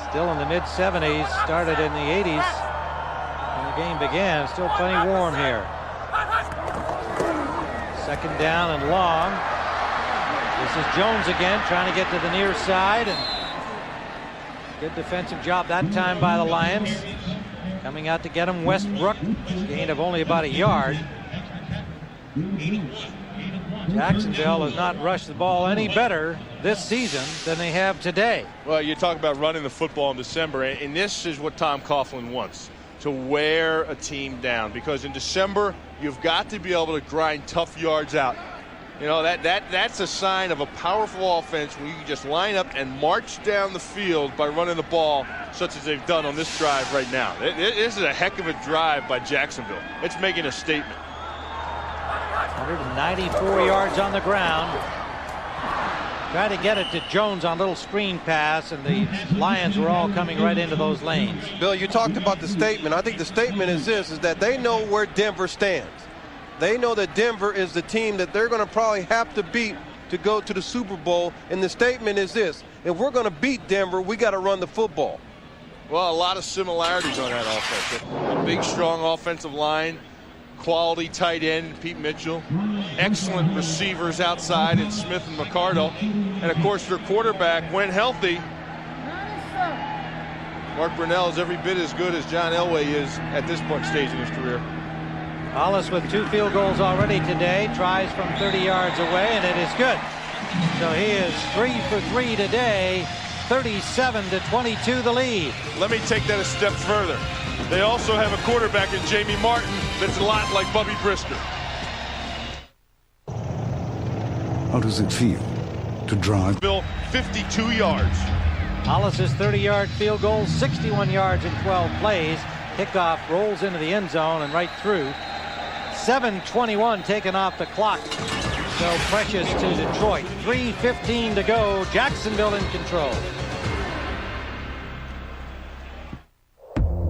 Still in the mid-70s, started in the 80s when the game began. Still plenty warm here. 2nd down and long. This is Jones again, trying to get to the near side, and good defensive job that time by the Lions. Coming out to get him, Westbrook, gain of only about a yard. Jacksonville has not rushed the ball any better this season than they have today. Well, you talk about running the football in December, and this is what Tom Coughlin wants, to wear a team down, because in December you've got to be able to grind tough yards out. You know, that's a sign of a powerful offense when you can just line up and march down the field by running the ball, such as they've done on this drive right now. This is a heck of a drive by Jacksonville. It's making a statement. 194 yards on the ground. Try to get it to Jones on a little screen pass, and the Lions were all coming right into those lanes. Bill, you talked about the statement. I think the statement is this, is that they know where Denver stands. They know that Denver is the team that they're going to probably have to beat to go to the Super Bowl. And the statement is this: if we're going to beat Denver, we got to run the football. Well, a lot of similarities on that offense. A big, strong offensive line, quality tight end, Pete Mitchell, excellent receivers outside in Smith and McCardle. And, of course, their quarterback, when healthy, Mark Brunell is every bit as good as John Elway is at this point stage in his career. Hollis with 2 field goals already today, tries from 30 yards away, and it is good. So he is 3 for 3 today, 37-22 the lead. Let me take that a step further. They also have a quarterback in Jamie Martin that's a lot like Bubby Brisker. How does it feel to drive? Bill, 52 yards. Hollis's 30-yard field goal, 61 yards in 12 plays. Kickoff rolls into the end zone and right through. 7:21 taken off the clock. So precious to Detroit. 3:15 to go. Jacksonville in control.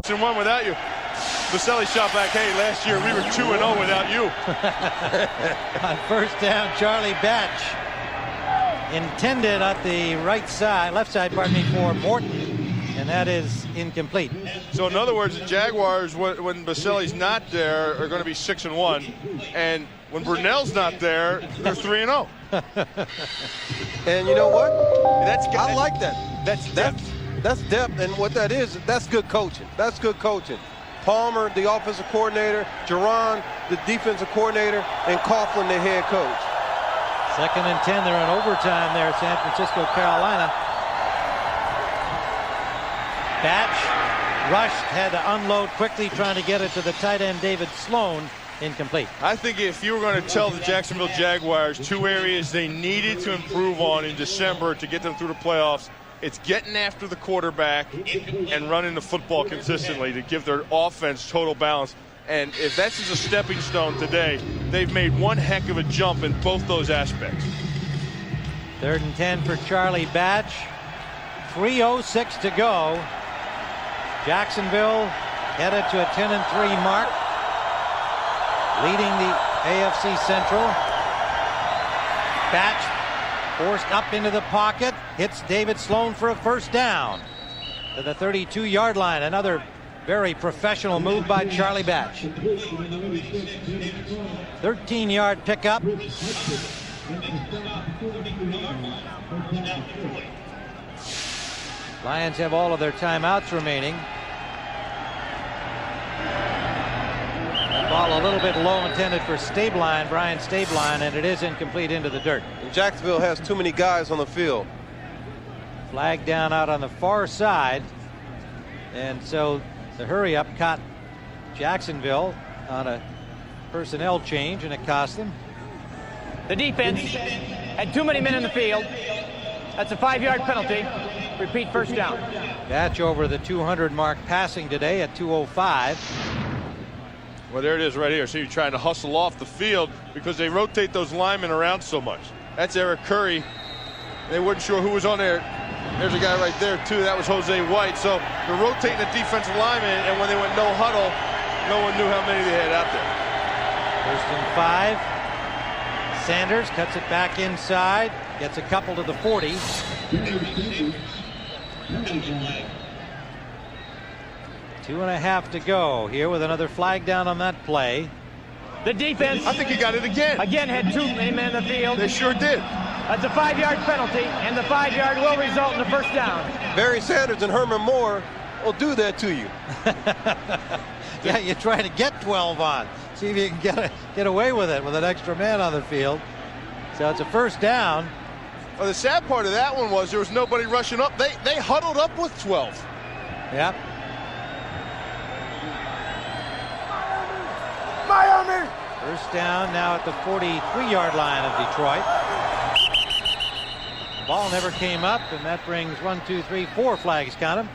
And one without you. Baselli shot back, hey, last year we were 2-0 without you. On first down, Charlie Batch intended at the right side, left side, pardon me, for Morton, and that is incomplete. So in other words, the Jaguars, when Baselli's not there, are going to be 6-1, and when Brunell's not there, they're 3-0. And you know what? I like that. That's depth. That's depth, and what that is, that's good coaching. That's good coaching. Palmer, the offensive coordinator, Jerron, the defensive coordinator, and Coughlin, the head coach. Second and 10. They're in overtime there at San Francisco, Carolina. Batch rushed, had to unload quickly, trying to get it to the tight end David Sloan. Incomplete. I think if you were going to tell the Jacksonville Jaguars 2 areas they needed to improve on in December to get them through the playoffs, it's getting after the quarterback and running the football consistently to give their offense total balance. And if that's just a stepping stone today, they've made one heck of a jump in both those aspects. 3rd and 10 for Charlie Batch. 3:06 to go. Jacksonville headed to a 10-3 mark, leading the AFC Central. Batch forced up into the pocket, hits David Sloan for a first down to the 32-yard line. Another very professional move by Charlie Batch. 13-yard pickup. Lions have all of their timeouts remaining. Ball a little bit low, intended for Stabline, Brian Stabline, and it is incomplete into the dirt. And Jacksonville has too many guys on the field. Flag down out on the far side. And so the hurry up caught Jacksonville on a personnel change, and it cost them. The defense had too many men in the field. That's a 5-yard penalty. Repeat, first down. Batch over the 200 mark passing today at 2:05. Well, there it is right here. So you're trying to hustle off the field because they rotate those linemen around so much. That's Eric Curry. They weren't sure who was on there. There's a guy right there, too. That was Jose White. So they're rotating the defensive linemen, and when they went no huddle, no one knew how many they had out there. 1st and 5. Sanders cuts it back inside, gets a couple to the 40. 2.5 to go here with another flag down on that play. The defense, I think he got it again. Again had too many men in the field. They sure did. That's a 5-yard penalty, and the 5-yard will result in the first down. Barry Sanders and Herman Moore will do that to you. Yeah, you're trying to get 12 on. See if you can get away with it with an extra man on the field. So it's a first down. Well, the sad part of that one was there was nobody rushing up. They huddled up with 12. Yep. Miami! First down now at the 43-yard line of Detroit. Ball never came up, and that brings 1, 2, 3, 4 flags, count them.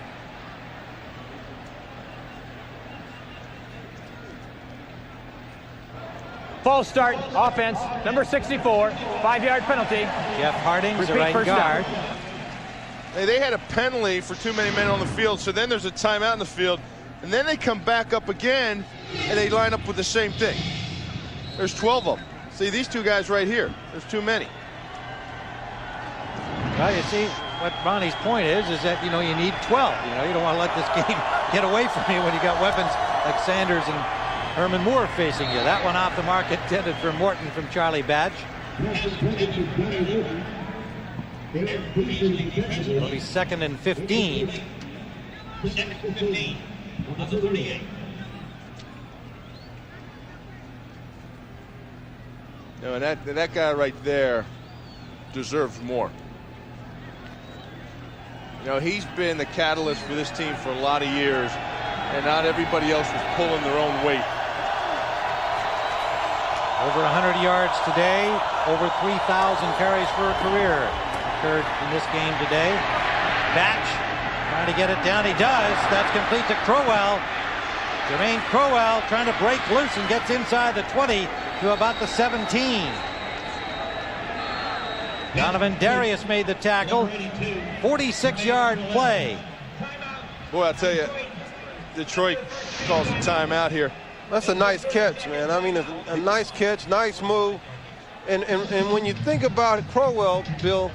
False start, offense, number 64, 5-yard penalty. Jeff Harding's the right first guard. down. They had a penalty for too many men on the field, so then there's a timeout in the field, and then they come back up again, and they line up with the same thing. There's 12 of them. See, these two guys right here, there's too many. Well, you see, what Ronnie's point is that, you need 12. You don't want to let this game get away from you when you got weapons like Sanders and Herman Moore facing you. That one off the mark, intended for Morton from Charlie Batch. It'll be 2nd and 15. 2nd and 15 on the 38. No, and that guy right there deserves more. He's been the catalyst for this team for a lot of years, and not everybody else was pulling their own weight. Over 100 yards today, over 3,000 carries for a career occurred in this game today. Batch trying to get it down. He does. That's complete to Crowell. Jermaine Crowell trying to break loose and gets inside the 20 to about the 17. Donovan Darius made the tackle. 46-yard play. Boy, I'll tell you, Detroit calls a timeout here. That's a nice catch, man. I mean, a nice catch, nice move. And when you think about Crowell, Bill,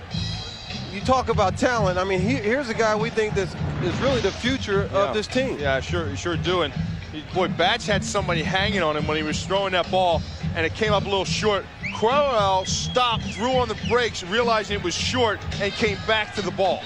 you talk about talent. I mean, here's a guy we think that is really the future of this team. Yeah, sure do. And boy, Batch had somebody hanging on him when he was throwing that ball, and it came up a little short. Crowell stopped, threw on the brakes, realizing it was short, and came back to the ball.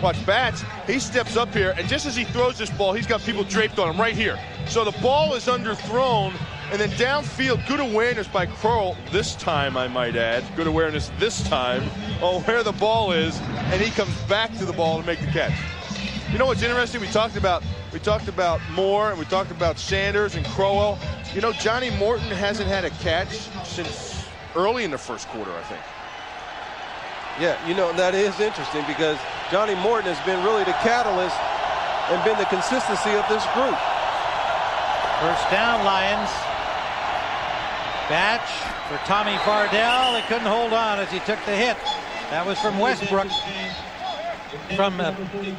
Watch Batch, he steps up here, and just as he throws this ball, he's got people draped on him right here. So the ball is underthrown, And then downfield, good awareness by Crowell this time, I might add. Good awareness this time on where the ball is, and he comes back to the ball to make the catch. You know what's interesting? We talked about Moore, and we talked about Sanders and Crowell. You know, Johnny Morton hasn't had a catch since early in the first quarter, I think. Yeah, you know, that is interesting because Johnny Morton has been really the catalyst and been the consistency of this group. First down, Lions. Batch for Tommy Fardell. He couldn't hold on as he took the hit. That was from Westbrook. From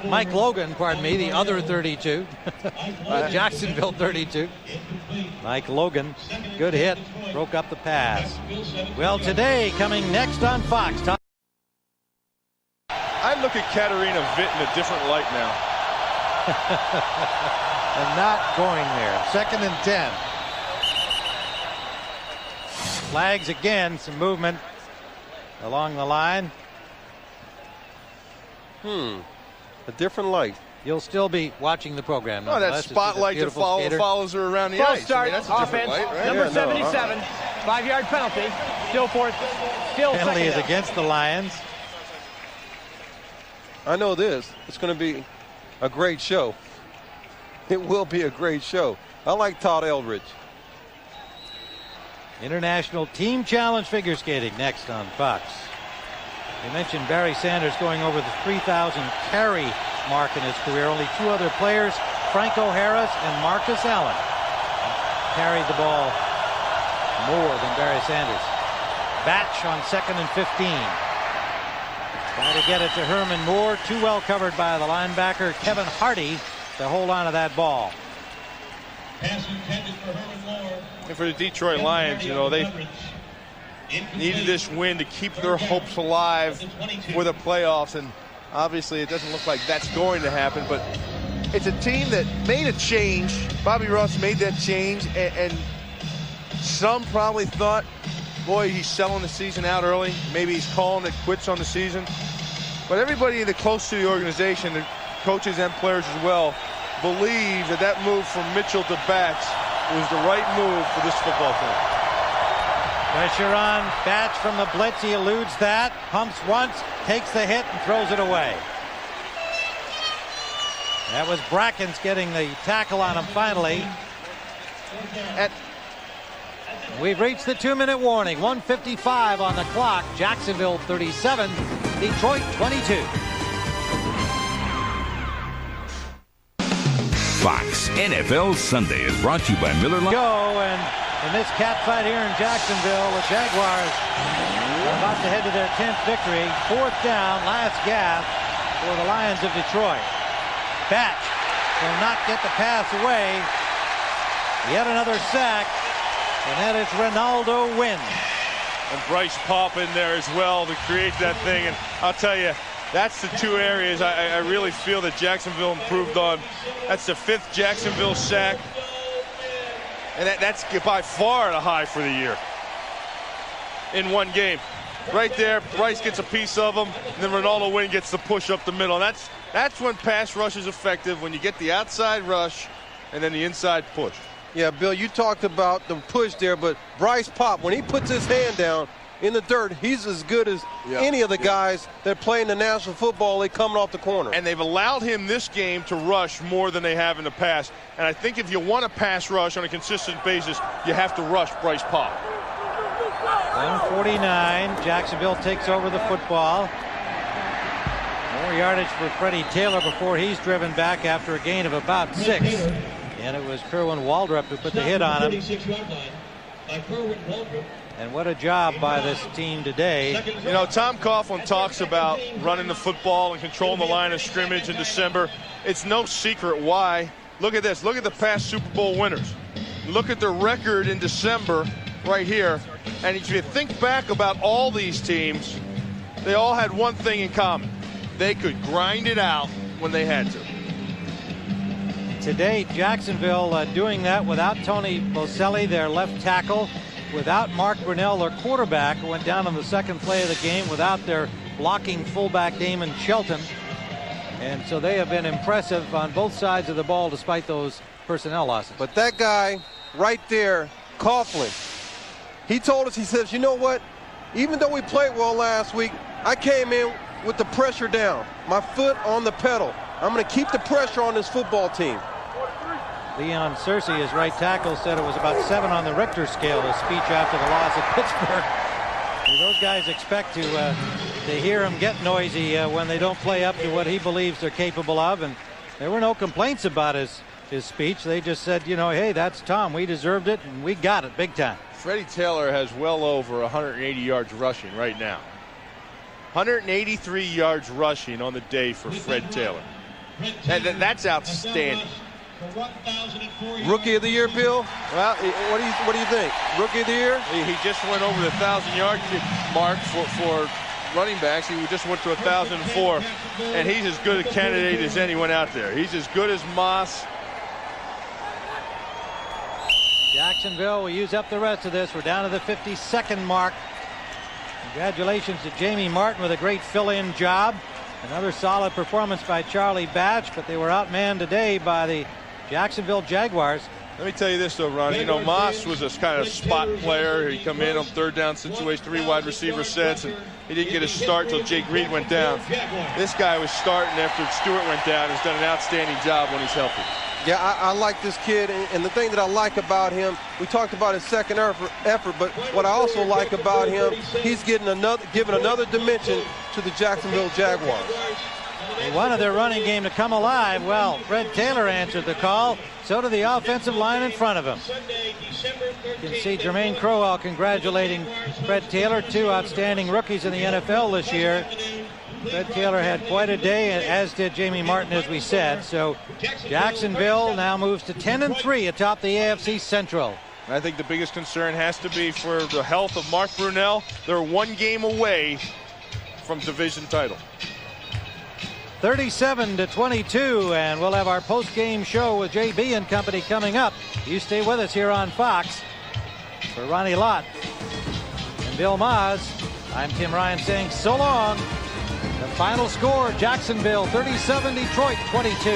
Mike Logan, pardon me, the other 32. Jacksonville 32. Mike Logan, good hit, broke up the pass. Well, today, coming next on Fox. I look at Katarina Witt in a different light now. And not going there. 2nd and 10. Flags again, some movement along the line. A different light. You'll still be watching the program. Oh, that spotlight that follows her around the ice. Start, that's a different offense, light, right? number 77, 5-yard penalty. Still penalty is against the Lions. I know this. It's going to be a great show. It will be a great show. I like Todd Eldridge. International Team Challenge figure skating next on Fox. You mentioned Barry Sanders going over the 3,000 carry mark in his career. Only 2 other players, Franco Harris and Marcus Allen, carried the ball more than Barry Sanders. Batch on 2nd and 15. Try to get it to Herman Moore. Too well covered by the linebacker Kevin Hardy to hold on to that ball. Pass intended for Herman Moore. And for the Detroit Lions, you know, they needed this win to keep their hopes alive for the playoffs, and obviously it doesn't look like that's going to happen, but it's a team that made a change. Bobby Ross made that change, and some probably thought, boy, he's selling the season out early. Maybe he's calling it quits on the season. But everybody close to the organization, the coaches and players as well, believe that move from Mitchell to Batch was the right move for this football team. Pressure on Batch from the blitz. He eludes that. Pumps once, takes the hit, and throws it away. That was Brackens getting the tackle on him finally. We've reached the 2-minute warning. 1:55 on the clock. Jacksonville 37, Detroit 22. Fox NFL Sunday is brought to you by Miller Lite. Go, and in this cat fight here in Jacksonville, the Jaguars are about to head to their 10th victory. 4th down, last gasp for the Lions of Detroit. Batch will not get the pass away. Yet another sack, and that is Ronaldo Wynn. And Bryce Paup in there as well to create that thing. And I'll tell you, that's the 2 areas I really feel that Jacksonville improved on. That's the 5th Jacksonville sack. And that's by far the high for the year in one game. Right there, Bryce gets a piece of them, and then Ronaldo Wynn gets the push up the middle. And that's when pass rush is effective, when you get the outside rush and then the inside push. Yeah, Bill, you talked about the push there, but Bryce Paup, when he puts his hand down in the dirt, he's as good as any of the guys that play in the National Football League coming off the corner. And they've allowed him this game to rush more than they have in the past. And I think if you want to pass rush on a consistent basis, you have to rush Bryce Paup. 1:49. Jacksonville takes over the football. More yardage for Freddie Taylor before he's driven back after a gain of about 6. And it was Kerwin Waldrop who put the hit on him. And what a job by this team today. You know, Tom Coughlin talks about running the football and controlling the line of scrimmage in December. It's no secret why. Look at this. Look at the past Super Bowl winners. Look at their record in December right here. And if you think back about all these teams, they all had one thing in common. They could grind it out when they had to. Today, Jacksonville doing that without Tony Boselli, their left tackle, without Mark Brunell, their quarterback, who went down on the second play of the game, without their blocking fullback Damon Shelton. And so they have been impressive on both sides of the ball despite those personnel losses. But that guy right there Coughlin. He told us, he says, you know what? Even though we played well last week, I came in with the pressure down, my foot on the pedal. I'm going to keep the pressure on this football team. Leon Searcy, his right tackle, said it was about 7 on the Richter scale, his speech after the loss at Pittsburgh. Those guys expect to hear him get noisy when they don't play up to what he believes they're capable of, and there were no complaints about his speech. They just said, you know, hey, that's Tom. We deserved it, and we got it big time. Freddie Taylor has well over 180 yards rushing right now. 183 yards rushing on the day for Fred Taylor. That's outstanding. Rookie of the year, Bill? Well, what do you think? Rookie of the year? He just went over the 1,000-yard mark for running backs. He just went to 1,004, and he's as good a candidate as anyone out there. He's as good as Moss. Jacksonville will use up the rest of this. We're down to the 52nd mark. Congratulations to Jamie Martin with a great fill-in job. Another solid performance by Charlie Batch, but they were outmanned today by the Jacksonville Jaguars. Let me tell you this, though, Ronnie. You know, Moss was a kind of spot player. He come in on third down situation, 3 wide receiver sets, and he didn't get a start until Jake Reed went down. This guy was starting after Stewart went down. He's done an outstanding job when he's healthy. Yeah, I like this kid, and the thing that I like about him, we talked about his second effort, but what I also like about him, he's given another dimension to the Jacksonville Jaguars. They wanted their running game to come alive. Well, Fred Taylor answered the call. So did the offensive line in front of him. You can see Jermaine Crowell congratulating Fred Taylor, 2 outstanding rookies in the NFL this year. Fred Taylor had quite a day, as did Jamie Martin, as we said. So Jacksonville now moves to 10-3 atop the AFC Central. I think the biggest concern has to be for the health of Mark Brunell. They're 1 game away from division title. 37-22, and we'll have our post-game show with JB and company coming up. You stay with us here on Fox. For Ronnie Lott and Bill Maas, I'm Tim Ryan saying so long. The final score, Jacksonville 37, Detroit 22.